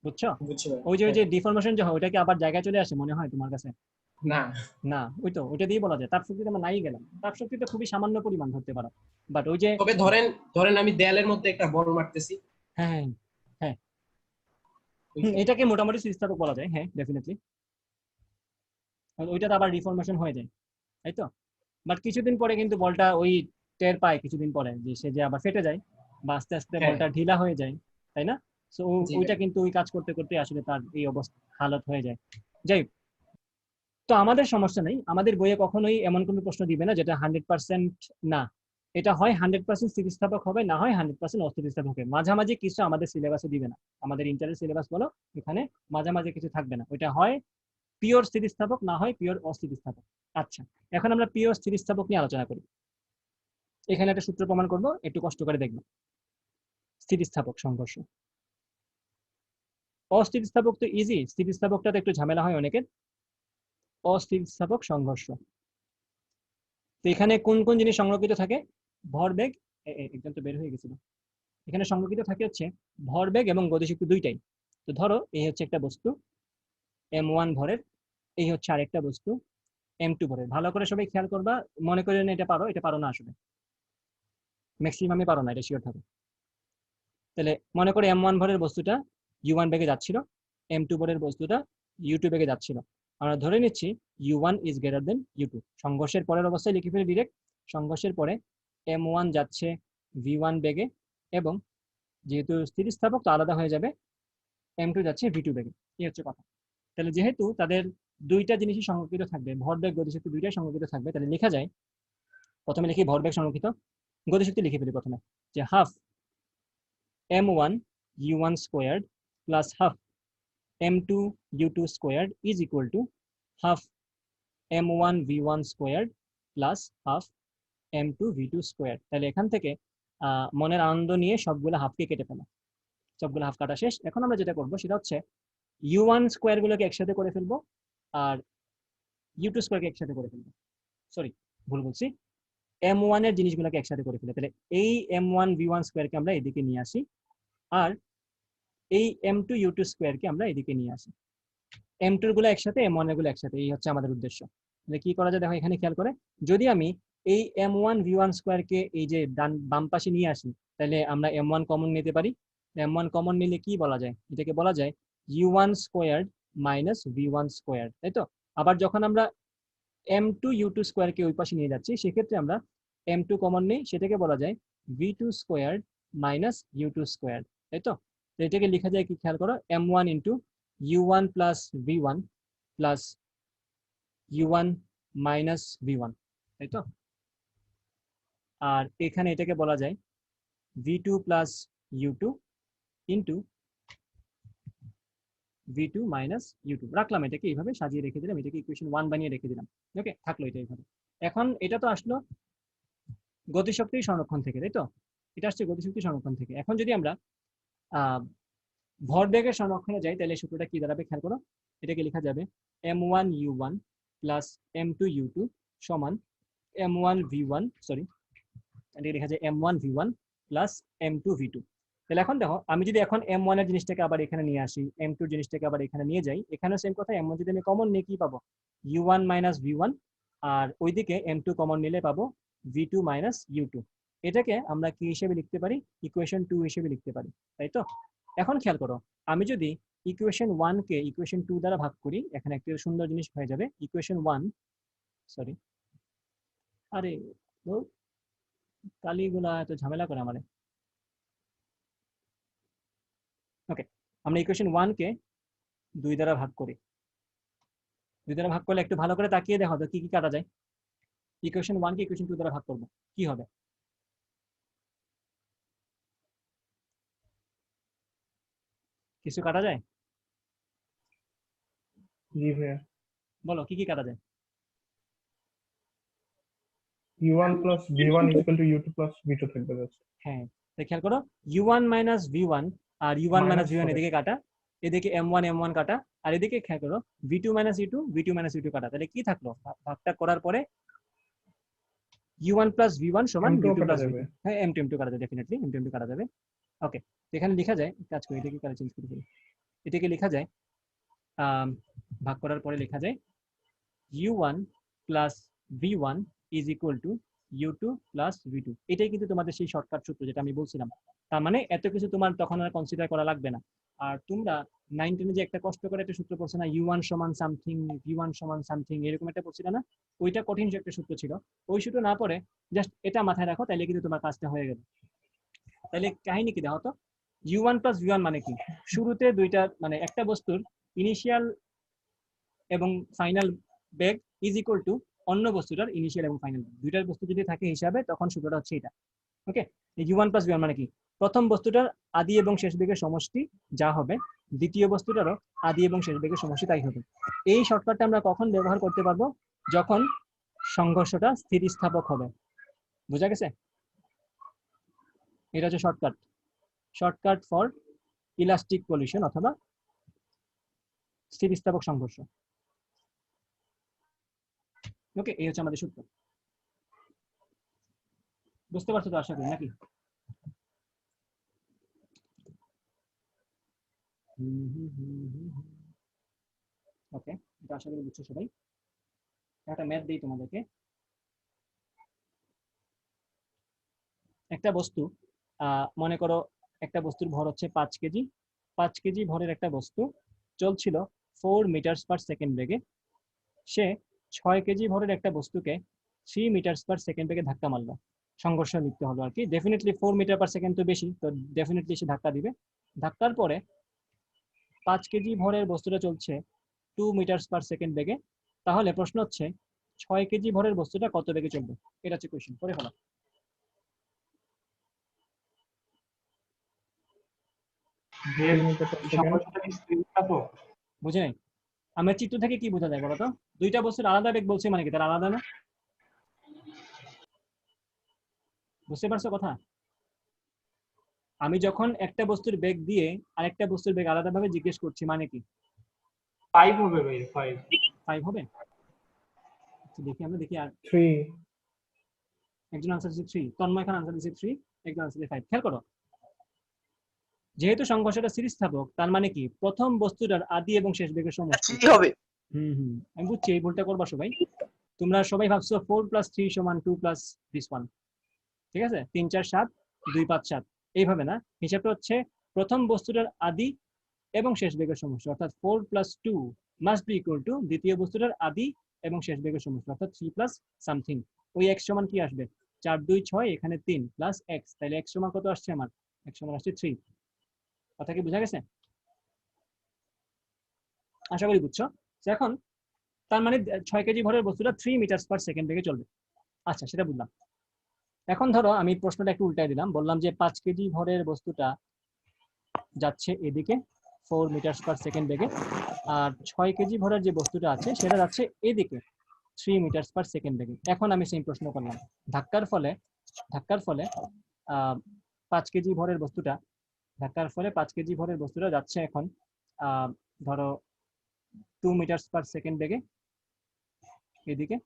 বুঝছো? বুঝছো ভাই? ওই যে ডিফরমেশন যে হয়, ওটা কি আবার জায়গায় চলে আসে মনে হয় তোমার কাছে? না না, ওই তো ওইটা দিয়ে বলা যায় তাপ শক্তিতে আমরা নাই গেলাম। তাপ শক্তিতে খুবই সামান্য পরিমাণ ধরতে পারো, বাট ওই যে তবে ধরেন ধরেন আমি দেয়ালের মধ্যে একটা বল মারতেছি, হ্যাঁ হ্যাঁ হ্যাঁ, এটাকে মোটামুটি স্থিতিস্থাপক বলা যায়, হ্যাঁ ডেফিনেটলি। ওইটা তো আবার রিফরমেশন হয়ে যায়, তাই তো। বাট কিছুদিন পরে কিন্তু বলটা ওই টের পায়, কিছুদিন পরে যে সে যে আবার ফেটে যায় বা আস্তে আস্তে হ্যাঁ বলটা ঢিলা হয়ে যায়, তাই না? সো জি ওইটা ভাই। কিন্তু ওই কাজ করতে করতে আসলে তার এই অবস্থা হালত হয়ে যায়। যাই হোক, তো আমাদের সমস্যা নেই, আমাদের বইয়ে কখনোই এমন কোনো প্রশ্ন দিবে না যেটা 100% না। এটা হয় 100% স্থিতিস্থাপক হবে, না হয় 100% অস্থিতিস্থাপক হবে। মাঝামাঝি কিছু আমাদের সিলেবাসে দিবে না, আমাদের ইন্টারের সিলেবাস বলো, এখানে মাঝামাঝি কিছু থাকবে না। ওইটা হয় পিওর স্থিতিস্থাপক, না হয় পিওর অস্থিতিস্থাপক। আচ্ছা, এখন আমরা পিওর স্থিতিস্থাপক নিয়ে আলোচনা করি। এখানে একটা সূত্র প্রমাণ করব, একটু কষ্ট করে দেখব। স্থিতিস্থাপক সংঘর্ষ, অস্থিতিস্থাপক তো ইজি, স্থিতিস্থাপকটাতে একটু ঝামেলা হয় অনেকের। অস্থিতিস্থাপক সংঘর্ষ, তো এখানে কোন কোন জিনিস সংরক্ষিত থাকে? ভরবেগ, একদম তো বের হয়ে গেছিল। এখানে সংরক্ষিত থাকে হচ্ছে ভরবেগ এবং গতিশক্তি দুইটাই। তো ধরো এই হচ্ছে একটা বস্তু m1 ভরের, এই হচ্ছে আরেকটা বস্তু m2 ভরের। ভালো করে সবাই খেয়াল করবা, মনে করে না এটা পারো, এটা পারো না আসলে, ম্যাক্সিমামই পারো না, এটা শিওর থাকো। তাহলে মনে করে m1 ভরের বস্তুটা u1 বেগে যাচ্ছিল, m2 ভরের বস্তুটা u2 বেগে যাচ্ছিল। আমরা ধরে নিচ্ছি u1 is greater than u2। সংঘর্ষের পরের অবস্থায় লিখে ফেলি ডিরেক্ট, সংঘর্ষের পরে m1 যাচ্ছে v1 বেগে, এবং যেহেতু স্থিতিস্থাপক তো আলাদা হয়ে যাবে, m2 যাচ্ছে v2 বেগে। এই হচ্ছে কথা। তাহলে যেহেতু তাদের দুইটা জিনিসই সংরক্ষিত থাকবে, ভরবেগ গতিশক্তি দুইটাই সংরক্ষিত থাকবে, তাহলে লেখা যায়, প্রথমে লিখি ভরবেগ সংরক্ষিত, গতিশক্তি লিখে ফেলি প্রথমে, যে half m1 u1 squared plus half m2 u2 squared is equal to half m1 v1 squared plus half m2 v2 squared. তাহলে এখান থেকে মনের আনন্দ নিয়ে সবগুলো হাফকে কেটে ফেলা, সবগুলো হাফ কাটা শেষ। এখন আমরা যেটা করবো সেটা হচ্ছে u1 স্কোয়ার গুলোকে একসাথে করে ফেলবো আর u2 স্কোয়ারকে একসাথে করে ফেলবো। সরি, ভুল বলছি, m1 এর জিনিসগুলোকে একসাথে করে ফেলে। তাহলে এই m1 v1 স্কোয়ারকে আমরা এদিকে নিয়ে আসি আর এই m2 u2 স্কোয়ারকে আমরা এদিকে নিয়ে আসি। m2 গুলো একসাথে, m1 এর গুলো একসাথে, এই হচ্ছে আমাদের উদ্দেশ্য। তাহলে কি করা যায় দেখো, এখানে খেয়াল করে যদি আমি এই m1 v1 স্কোয়ারকে এই যে বাম পাশে নিয়ে আসি, তাহলে আমরা m1 কমন নিতে পারি। m1 কমন নিলে কি বলা যায়, এটাকে বলা যায় u1 squared minus v1 squared, তাই তো? আবার যখন আমরা m2 u2 স্কোয়ারকে ওই পাশে নিয়ে যাচ্ছি, সেক্ষেত্রে আমরা m2 কমন নেই, সেটাকে বলা যায় v2 squared minus u2 squared, তাই তো? তো এটাকে লেখা যায় কি, খেয়াল করো, m1 into u1 plus v1 plus u1 minus v1, তাই তো? আর এখানে এটাকে বলা যায় v2 plus u2 into v2 minus u2। রাখলাম, এটাকে এইভাবে সাজিয়ে রেখে দিলাম, এটাকে ইকুয়েশন 1 বানিয়ে রেখে দিলাম। ওকে, থাকলো এটা এইভাবে। এখন এটা তো আসলো গতিশক্তি সংরক্ষণ থেকে, তাই তো? এটা আসছে গতিশক্তি সংরক্ষণ থেকে। এখন যদি আমরা ভরবেগের সংরক্ষণে যাই, তাহলে সূত্রটা কি দাঁড়াবে খেয়াল করো, এটাকে লেখা যাবে m1 u1 plus m2 u2 সমান m1 v1, সরি, এটাকে লেখা যায় m1 v1 plus m2 v2। তাহলে এখন দেখো, আমি যদি এখন m1 এর জিনিসটাকে আবার এখানে নিয়ে আসি, m2 এর জিনিসটাকে আবার এখানে নিয়ে যাই, এখানেও সেম কথা, m1 যদি আমি কমন নিই কি পাবো, u1 মাইনাস v1, আর ওইদিকে m2 কমন নিলে পাবো v2 মাইনাস u2। এটাকে আমরা কি হিসেবে লিখতে পারি, ইকুয়েশন 2 হিসেবে লিখতে পারি, তাই তো? এখন খেয়াল করো, আমি যদি ইকুয়েশন 1 কে ইকুয়েশন 2 দ্বারা ভাগ করি, এখানে একটা সুন্দর জিনিস হয়ে যাবে, ইকুয়েশন 1, সরি, আরে কালিগুলা এত ঝামেলা করে আমারে। ওকে, আমরা ইকুয়েশন 1 কে 2 দ্বারা ভাগ করি। 2 দ্বারা ভাগ করলে একটু ভালো করে তাকিয়ে দেখো তো কি কি কাটা যায়। ইকুয়েশন 1 কে ইকুয়েশন 2 দ্বারা ভাগ করব, কি হবে? কিছু কাটা যায়? জি ভাইয়া। বলো কি কি কাটা যায়? u1 plus v1 is equal to u2 plus v2 থাকবে জাস্ট। হ্যাঁ, তাই খেয়াল করো, u1 মাইনাস v1 আর u1 মাইনাস v1 এদিকে কাটা, এদিকে m1 কাটা, আর এদিকে খেয়াল করো v2 minus u2 v2 minus u2 কাটা। তাহলে কি থাকলো, ভাগটা করার পরে u1 প্লাস v1 সমান m2 v2 কাটা প্লাস যাবে। v2। হ্যাঁ, m2 কাটা যাবে, ডেফিনেটলি m2 কাটা যাবে। ওকে, এখানে লেখা যায়, কাজ করি, এটাকে কালার চেঞ্জ করে ফেলি, এটাকে লেখা যায় ভাগ করার পরে লেখা যায় u1 plus v1 is equal two u2 plus v2। এটাই কিন্তু তোমাদের সেই শর্টকাট সূত্র যেটা আমি বলছিলাম। তার মানে এত কিছু তোমার তখন আর কনসিডার করা লাগবে না। আর তোমরা 9 10 যে একটা কষ্ট করে একটা সূত্র পড়ছো না, u1 সমান সামথিং v1 সমান সামথিং, এরকম একটা পড়ছিল না? ওইটা কঠিন যে একটা সূত্র ছিল, ওই সূত্র না পড়ে জাস্ট এটা মাথায় রাখো, তাইলে কিন্তু তোমার কাজটা হয়ে গেল। তাহলে কাহিনী কি দেখো তো, u1 প্লাস v1 মানে কি, শুরুতে দুইটা মানে একটা বস্তুর ইনিশিয়াল এবং final beg is equal two অন্য বস্তুটার ইনিশিয়াল এবং ফাইনাল, দুইটার বস্তু যদি থাকে হিসাবে, তখন সূত্রটা হচ্ছে এটা। ওকে, u1 প্লাস v1 মানে কি, প্রথম বস্তুটার আদি এবং শেষ বেগের সমষ্টি যা হবে, দ্বিতীয় বস্তুটারও আদি এবং শেষ বেগের সমষ্টি তাই হবে। এই শর্টকাটটা আমরা কখন ব্যবহার করতে পারবো, যখন সংঘর্ষটা স্থিতিস্থাপক হবে। বোঝা গেছে? এটা হচ্ছে shortcut, shortcut for elastic collision অথবা স্থিতিস্থাপক সংঘর্ষ। ওকে, এই হচ্ছে আমাদের সূত্র। বুঝতে পারছো তো আশা করি, নাকি? ওকে, এটা আশা করি বুঝছো সবাই। একটা ম্যাথ দিই তোমাদেরকে। একটা বস্তু, মনে করো একটা বস্তুর ভর হচ্ছে 5 কেজি। 5 কেজি ভরের একটা বস্তু চলছিল 4 মিটার পার সেকেন্ড বেগে। সে 6 কেজি ভরের একটা বস্তুকে 3 মিটার পার সেকেন্ড বেগে ধাক্কা মারলো। সংঘর্ষ লিখতে হলো আর কি। ডেফিনেটলি 4 মিটার পার সেকেন্ড তো বেশি, তো ডেফিনেটলি সে ধাক্কা দিবে। ধাক্কার পরে 5 কেজি ভরের বস্তুটা চলছে 2 মিটার পার সেকেন্ড বেগে। তাহলে প্রশ্ন হচ্ছে 6 কেজি ভরের বস্তুটা কত বেগে চলবে? এটা হচ্ছে কোয়েশ্চেন, করে ফেলো। বুঝে নাই? আমরা চিত্র থেকে কি বোঝা যায় বলতো? দুইটা বস্তুর আলাদা বেগ বলছে মানে কি তার আলাদা না? বুঝতে পারছো কথা? আমি যখন একটা বস্তুর বেগ দিয়ে আরেকটা বস্তুর বেগ আলাদাভাবে জিজ্ঞেস করছি মানে কি 5 হবে ভাই, 5। 5 হবে? আচ্ছা, দেখি আমরা দেখি। আর 3 একজন আনসার দিচ্ছে 3, তন্ময় খান আনসার দিচ্ছে 3, একজন আনসার দিচ্ছে 5। খেয়াল করো, যেহেতু সংঘর্ষটা স্থিতিস্থাপক তার মানে কি প্রথম বস্তুটার আদি এবং শেষ বেগের সমষ্টি। 3 হবে। আমি বুঝছি এই ভুলটা করবা সবাই। তোমরা সবাই ভাবছো 4 + 3 = 2 + this one, ঠিক আছে? 3 4 7 2 5 7 এইভাবে না, হিসাবটা হচ্ছে প্রথম বস্তুটার আদি এবং শেষ বেগের সমষ্টি, অর্থাৎ 4 + 2 মাস্ট বি ইকুয়াল টু দ্বিতীয় বস্তুটার আদি এবং শেষ বেগের সমষ্টি, অর্থাৎ 3 প্লাস সামথিং। ওই x সমান কি আসবে? 4 2 6, এখানে 3 প্লাস x, তাহলে x সমান কত আসছে আমার? x সমান আসছে 3। কথা কি বোঝা গেছে? আশা করি বুঝছো। এখন তার মানে 6 কেজি ভরের বস্তুটা 3 মিটার/সেকেন্ড বেগে চলবে। আচ্ছা, সেটা বুঝলাম। এখন ধরো আমি প্রশ্নটা একটু উল্টাই দিলাম, বললাম যে 5 কেজি ভরের বস্তুটা যাচ্ছে এদিকে 4 মিটার/সেকেন্ড বেগে, আর 6 কেজি ভরের যে বস্তুটা আছে সেটা যাচ্ছে এদিকে 3 মিটার/সেকেন্ড বেগে। এখন আমি সেই প্রশ্ন করলাম, ধাক্কার ফলে 5 কেজি ভরের বস্তুটা যাচ্ছে এখন ধরো 2 মিটার/সেকেন্ড বেগে এদিকে,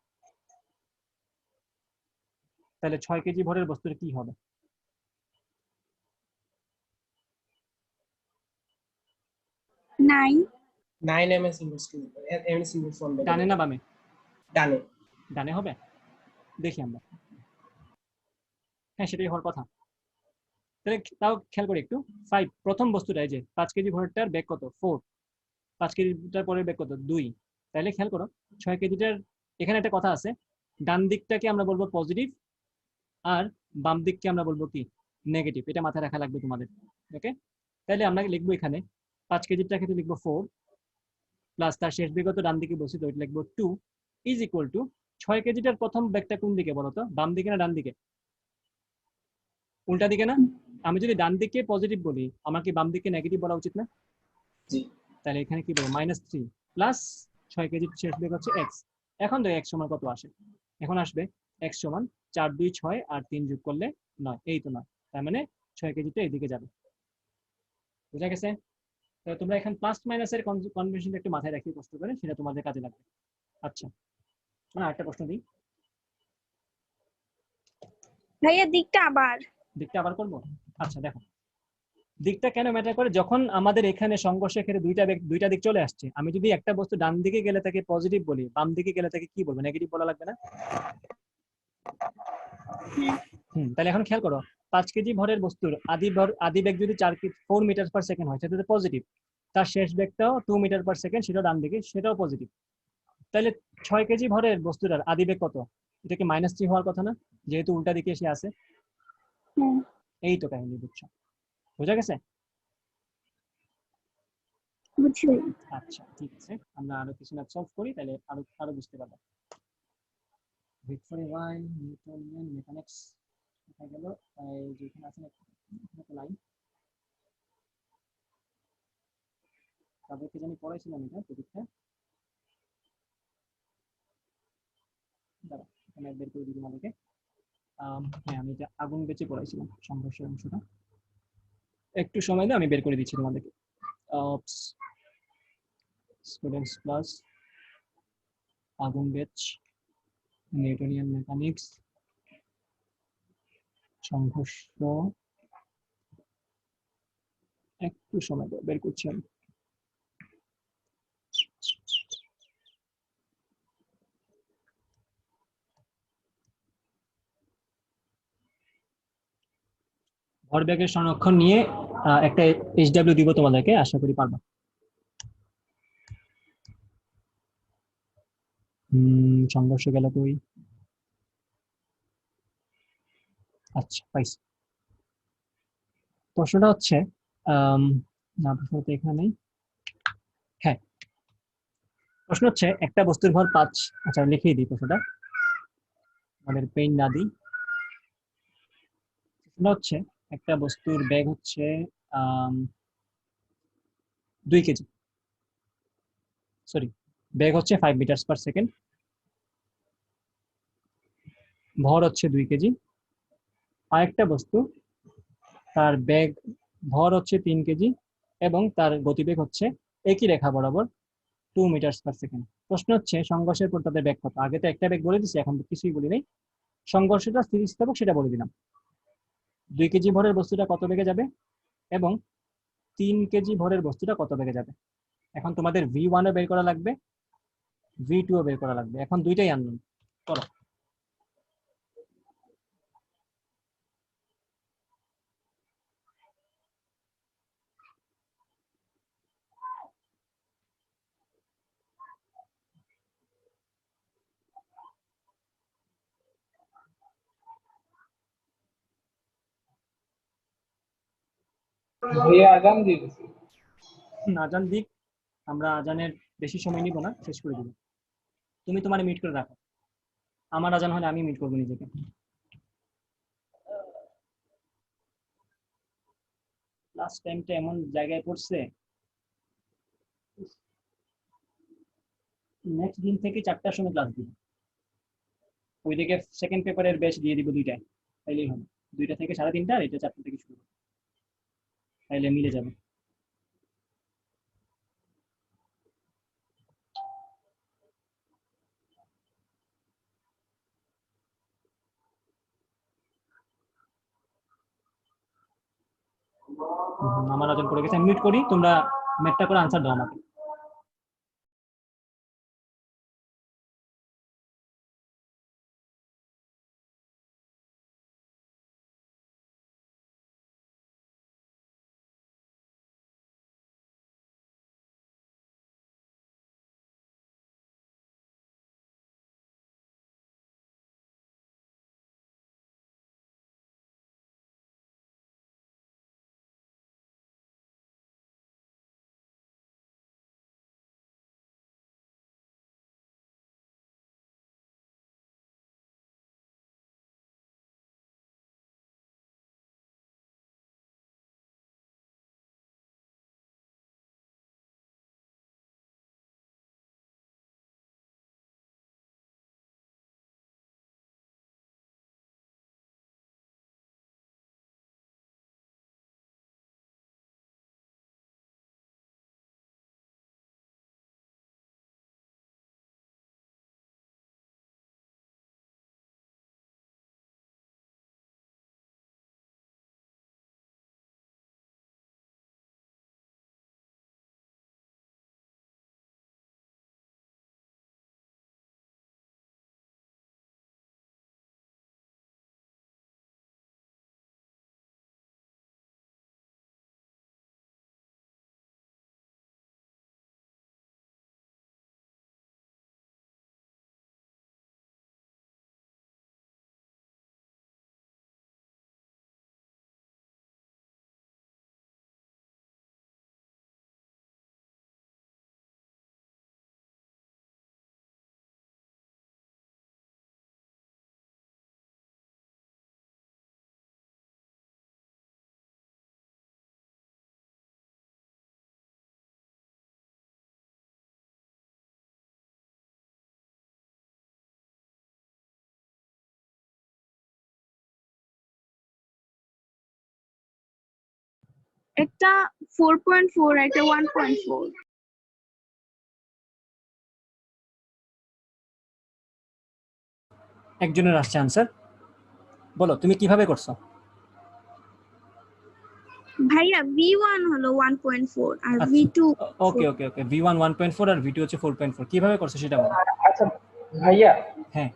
তাহলে 6 কেজি ভরের বস্তুর কি হবে? 9 9 ms ইনভার্স ms ইনভার্স 1 ডানে না বামে? ডানে। ডানে হবে, দেখি আমরা। হ্যাঁ, সেটাই হওয়ার কথা। তাহলে তাও খেয়াল করি একটু। 5 প্রথম বস্তুটা, এই যে 5 কেজি ভরেরটার বেগ কত? 4। 5 কেজিটার পরের বেগ কত? 2। তাহলে খেয়াল করো 6 কেজিটার এখানে একটা কথা আছে, ডান দিকটাকে আমরা বলবো পজিটিভ আর বাম দিককে আমরা বলবো কি? নেগেটিভ। এটা মাথায় রাখা লাগবে তোমাদের। ওকে, তাহলে আমরা লিখবো এখানে 5 কেজিটার ক্ষেত্রে লিখবো 4 প্লাস তার শেষ বেগ কত ডান দিকে বসিত ওইটা লিখবো 2 ইজ ইকুয়াল টু 6 কেজিটার প্রথম বেগটা কোন দিকে বলো তো? বাম দিকে না ডান দিকে? উল্টা দিকে না? আমি যদি ডান দিকে পজিটিভ বলি, আমার কি বাম দিকে নেগেটিভ বলা উচিত না? জি। তাহলে এখানে কি বলবো? -3 প্লাস 6 কেজির শেষ বেগ হচ্ছে x। এখন তো x সমান কত আসে? এখন আসবে x সমান 4 2 6 আর 3 যোগ করলে 9। এই তো 9, তার মানে 6 কেজিটা এদিকে যাবে। বুঝা গেছে? তো তোমরা এখন প্লাস মাইনাসের কনভেনশনটা একটু মাথায় রাখিয়ে কষ্ট করে, সেটা তোমাদের কাজে লাগবে। আচ্ছা, একটা প্রশ্ন দিই। ভাইয়া দিকটা আবার করবো। আচ্ছা দেখো, দিকটা কেন ম্যাটার করে? যখন আমাদের এখানে সংঘর্ষের ক্ষেত্রে দুইটা দিক চলে আসছে, আমি যদি একটা বস্তু ডান দিকে গেলে তাকে পজিটিভ বলি, বাম দিকে গেলে তাকে কি বলবো? নেগেটিভ বলা লাগবে না? তাহলে এখন খেয়াল করো, 5 কেজি ভরের বস্তুর আদি বেগ যদি 4 মিটার/সেকেন্ড হয় সেটা পজিটিভ, তার শেষ বেগটাও 2 মিটার/সেকেন্ড, সেটাও ডান দিকে, সেটাও পজিটিভ। তাহলে 6 কেজি ভরের বস্তুটার আদি বেগ কত? এটা কি -3 হওয়ার কথা না, যেহেতু উল্টা দিকে এসে আছে? এই তো কাহিনী, বুঝছো? বোঝা গেছে? বুঝছি। আচ্ছা, ঠিক আছে, আমরা আরো কিছু ম্যাথ সলভ করি, তাহলে আরো বুঝতে পারবো। ভিক্টোরি ওয়াইন নিউটনিয়ান মেকানিক্স কোথায় গেল? এই যেখানে আছে একটা লাইন, তাদেরকে জানি পড়াইছিলাম এটা টপিকটা। দাঁড়া, এখানে বের করে দিই তোমাদেরকে। হ্যাঁ, আমি এটা আগুন বেঁচে পড়াইছিলাম সংঘর্ষের অংশটা। একটু সময় দাও, আমি বের করে দিচ্ছি তোমাদেরকে। স্টুডেন্টস ক্লাস, আগুন বেচ, নিউটনিয়ান মেকানিক্স, সংঘর্ষ। একটু সময় দাও, বের করছি আমি। ভরবেগের সংরক্ষণ নিয়ে একটা HW দিব তোমাদেরকে, আশা করি পারবা। সংঘর্ষ গেল কই? আচ্ছা, পাইছি। প্রশ্নটা হচ্ছে না, প্রশ্ন তো এখানে নেই। হ্যাঁ, প্রশ্ন হচ্ছে একটা বস্তুর ভর 5। আচ্ছা, লিখিয়ে দিই প্রশ্নটা, আমাদের পেইন না দিই। প্রশ্নটা হচ্ছে একটা বস্তুর বেগ হচ্ছে 2 কেজি, সরি, বেগ হচ্ছে 5 মিটার/সেকেন্ড, ভর হচ্ছে 2 কেজি। আরেকটা বস্তু তার বেগ ভর হচ্ছে 3 কেজি এবং তার গতিবেগ হচ্ছে একই রেখা বরাবর 2 মিটার পার সেকেন্ড। প্রশ্ন হচ্ছে সংঘর্ষের পর তাদের বেগ কত। আগে তো একটা বেগ বলে দিচ্ছি, এখন তো কিছুই বলি নাই। সংঘর্ষটা স্থিতিস্থাপক সেটা বলে দিলাম। 2 কেজি ভরের বস্তুটা কত বেগে যাবে এবং 3 কেজি ভরের বস্তুটা কত বেগে যাবে। এখন তোমাদের V1 ও বের করা লাগবে, V2 ও বের করা লাগবে। এখন দুইটাই আননোন, করো। ভাইয়া আজান দিয়ে দিছি। আজান দিক, আমরা আজানের বেশি সময় নিব না, শেষ করে দিব। তুমি তোমার মিট করে রাখো, আমার আজান হলে আমি মিট করবো নিজেকে। লাস্ট টাইমটা এমন জায়গায় পড়ছে, নেক্সট দিন থেকে 4টার সময় ক্লাস দিব। ওইদিকে সেকেন্ড পেপারের ব্যাচ দিয়ে দিব 2টায়, তাইলেই হবে। 2টা থেকে 3:30 আর এটা 4টা থেকে শুরু হবে, তাইলে মিলে যাবে। আমার আজান করে গেছে, আমি মিট করি, তোমরা ম্যাটটা করে আনসার দাও আমাকে। একটা 4.4 একটা 1.4। একজনের আসছে আনসার, বলো তুমি কিভাবে করছো। ভাইয়া V1 হলো 1.4 আর আচ্ছা, V2 ওকে ওকে ওকে, V1 1.4 আর V2 হচ্ছে 4.4। কিভাবে করছো সেটা বলো। আচ্ছা ভাইয়া, হ্যাঁ,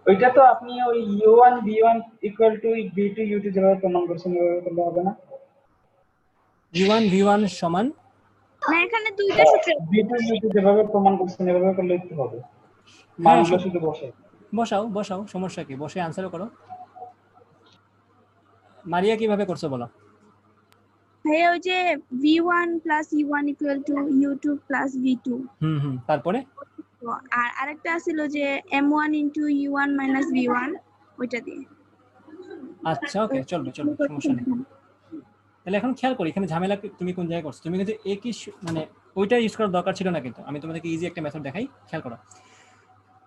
ওইটা তো আপনি ওই U1 V1 equal to V2 U2 যেভাবে প্রমাণ করছেন ওইভাবে করলে হবে না? V1 V1 সমান, না, এখানে দুইটা সূত্র। V2 U2 যেভাবে প্রমাণ করছেন এভাবে করলে একটু হবে, হ্যাঁ, মানগুলো শুধু বসাই। বসাও বসাও, সমস্যা কি, বসে আনসারও করো। মারিয়া কিভাবে করছো বলো। ভাইয়া ওই যে V1 plus U1 equal to U2 plus V2। তারপরে আর আরেকটা ছিল যে M1 into U1 minus V1, ওইটা দিয়ে। আচ্ছা ওকে, চলবে চলবে, সমস্যা নেই। তাহলে এখন খেয়াল করি এখানে ঝামেলা তুমি কোন জায়গায় করছো। তুমি কিন্তু একই মানে ওইটা ইউজ করার দরকার ছিল না, কিন্তু আমি তোমাদেরকে ইজি একটা মেথড দেখাই, খেয়াল করো।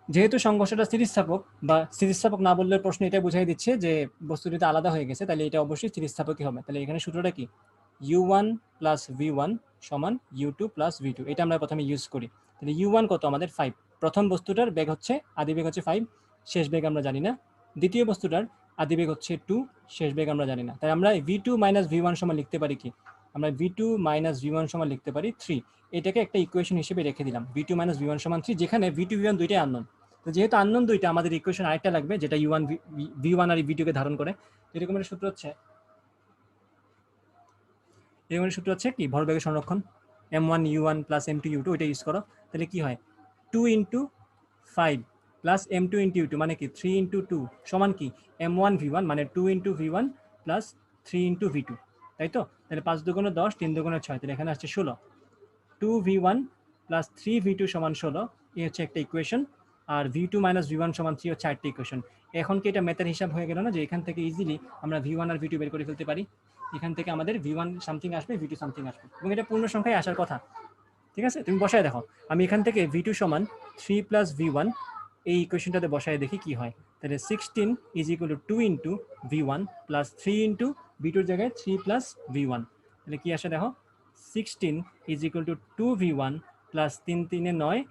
যেহেতু সংঘর্ষটা স্থিতিস্থাপক বা স্থিতিস্থাপক না বললে প্রশ্ন এটা বুঝাই দিচ্ছে যে বস্তুটি তো আলাদা হয়ে গেছে, তাহলে এটা অবশ্যই স্থিতিস্থাপকই হবে। তাহলে এখানে সূত্রটা কি, u1 প্লাস v1 সমান u2 প্লাস v2, এটা আমরা প্রথমে ইউজ করি। তাহলে u1 কত আমাদের 5, প্রথম বস্তুটার বেগ হচ্ছে আদি বেগ হচ্ছে 5, শেষ বেগ আমরা জানি না। দ্বিতীয় বস্তুটার আদি বেগ হচ্ছে 2, শেষ বেগ আমরা জানি না। তাই আমরা v2 মাইনাস v1 সমান লিখতে পারি কি, আমরা v2 মাইনাস v1 সমান লিখতে পারি 3। এটাকে একটা ইকুয়েশন হিসেবে রেখে দিলাম, v2 মাইনাস v1 সমান 3, যেখানে v2 v1 দুইটাই আননোন। তো যেহেতু আননোন দুইটা, আমাদের ইকুয়েশন আরেকটা লাগবে যেটা u1 v1 আর v2 কে ধারণ করে। এরকম একটা সূত্র হচ্ছে, এরকম সূত্র হচ্ছে কি, ভরবেগের সংরক্ষণ m1 u1 plus m2 u2, ওইটা ইউজ করো। তাহলে কি হয়, 2 into 5 plus m2 into u2 মানে কি 3 ইন্টু 2 সমান কি m1 v1 মানে 2 into v1 plus 3 into v2, তাই তো? তাহলে 5 দুগুণে 10, 3 দুগুণে 6, তাহলে এখানে আসছে 16। 2v1 প্লাস 3v2 সমান 16, এই হচ্ছে একটা ইকুয়েশন। আর v2 মাইনাস v1 সমান 3 হচ্ছে আরেকটা ইকুয়েশন। এখন কি এটা ম্যাথের হিসাব হয়ে গেল না, যে এখান থেকে ইজিলি আমরা v1 আর v2 বের করে ফেলতে পারি। এখান থেকে আমাদের v1 সামথিং আসবে, v2 সামথিং আসবে, এবং এটা পূর্ণ সংখ্যায় আসার কথা। ঠিক আছে, তুমি বসায় দেখো। আমি এখান থেকে v2 সমান 3 প্লাস v1 এই ইকুয়েশনটাতে বসায় দেখি কি হয়। তাহলে 16 is equal two 2 into v1 plus 3 into v2 জায়গায় 3 প্লাস v1, তাহলে কি আসে দেখো, 16 is equal two 2v1 plus 3 3 A 9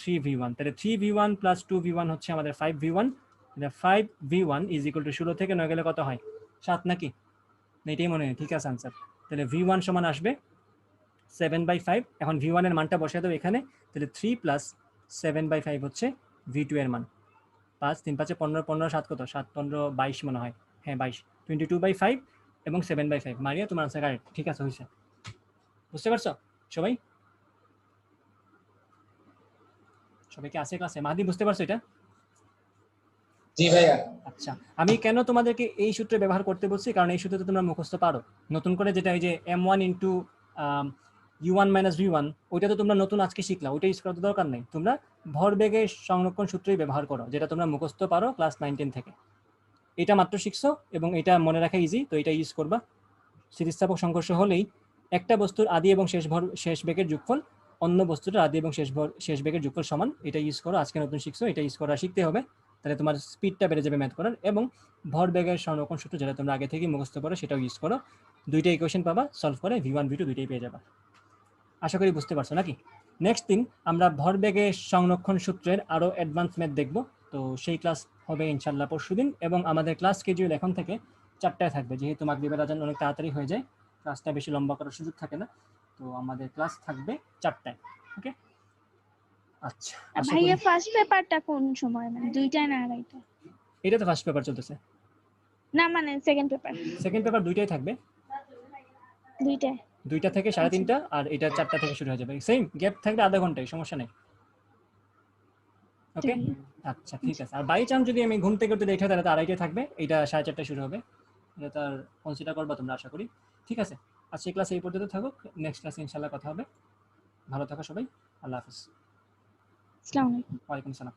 3v1, তাহলে 3v1 প্লাস 2v1 হচ্ছে আমাদের 5v1। তাহলে 5v1 ইজ ইকুয়াল টু 16 থেকে 9 গেলে কত হয়, 7 নাকি? না এটাই মনে হয়, ঠিক আছে আনসার। তাহলে v1 সমান আসবে 7/5। এখন v1 এর মানটা বসায় দাও এখানে, তাহলে 3 প্লাস 7/5 হচ্ছে v2 এর মান। 5 3 5 15 15 7 কত, 7 15 22 মনে হয়, হ্যাঁ 22, 22/5 এবং 7/5। মারিয়া তোমার আনসার কারেক্ট, ঠিক আছে হয়েছে। বুঝতে পারছো সবাই? সবাই কি আছে ক্লাসে? মাহাদি বুঝতে পারছো এটা? জি ভাইয়া। আচ্ছা, আমি কেন তোমাদেরকে এই সূত্র ব্যবহার করতে বলছি, কারণ এই সূত্রটা তোমরা মুখস্থ পারো। নতুন করে যেটা এই যে m1 into u1 minus v1, ওইটা তো তোমরা নতুন আজকে শিখলা, ওইটা ইউজ করার দরকার নেই। তোমরা ভরবেগের সংরক্ষণ সূত্রই ব্যবহার করো, যেটা তোমরা মুখস্থ পারো ক্লাস 9-10 থেকে। এটা মাত্র শিখছো এবং এটা মনে রাখা ইজি, তো এটা ইউজ করবা। স্থিতিস্থাপক সংঘর্ষ হলেই একটা বস্তুর আদি এবং শেষ বেগের যোগফল অন্য বস্তুটার আদি এবং শেষ বেগের যোগফল সমান, এটা ইউজ করো। আজকে নতুন শিখছো, এটা ইউজ করা শিখতে হবে, তাহলে তোমার স্পিডটা বেড়ে যাবে ম্যাথ করার। এবং ভরবেগের সংরক্ষণ সূত্র যেটা তোমরা আগে থেকেই মুখস্থ করো, সেটাও ইউজ করো। দুইটা ইকুয়েশন পাবা, সলভ করে v1 v2 দুইটাই পেয়ে যাবা। আশা করি বুঝতে পারছো নাকি? নেক্সট দিন আমরা ভরবেগের সংরক্ষণ সূত্রের আরো অ্যাডভান্স ম্যাথ দেখবো। তো সেই ক্লাস হবে ইনশাল্লাহ পরশুদিন, এবং আমাদের ক্লাস স্কেডিউল এখন থেকে 4টায় থাকবে, যেহেতু মাগরিবের আজান অনেক তাড়াতাড়ি হয়ে যায়, ক্লাসটা বেশি লম্বা করার সুযোগ থাকে না। তো আমাদের ক্লাস থাকবে 4টায়। ওকে, আচ্ছা। ভাইয়া ফার্স্ট পেপারটা কোন সময়, মানে 2টায় না 2:30টায়? এটা তো ফার্স্ট পেপার চলতেছে। না মানে সেকেন্ড পেপার। সেকেন্ড পেপার 2টায় থাকবে, 2টায়। 2টা থেকে 3:30, আর এটা 4টা থেকে শুরু হয়ে যাবে। সেম গ্যাপ থাকবে আধা ঘন্টায়, সমস্যা নেই। ওকে, আচ্ছা ঠিক আছে। আর বাই চান্স যদি আমি ঘুম থেকে উঠতে দেখে, তাহলে তো 2:30টায় থাকবে, এটা 4:30টায় শুরু হবে। এটা তার কনসিডার করবা তোমরা, আশা করি। ঠিক আছে, আজকে ক্লাস এই পর্যন্ত থাকুক, নেক্সট ক্লাসে ইনশাআল্লাহ কথা হবে। ভালো থাকো সবাই, আল্লাহ হাফেজ। আসসালামু আলাইকুম। ওয়ালাইকুম আসসালাম।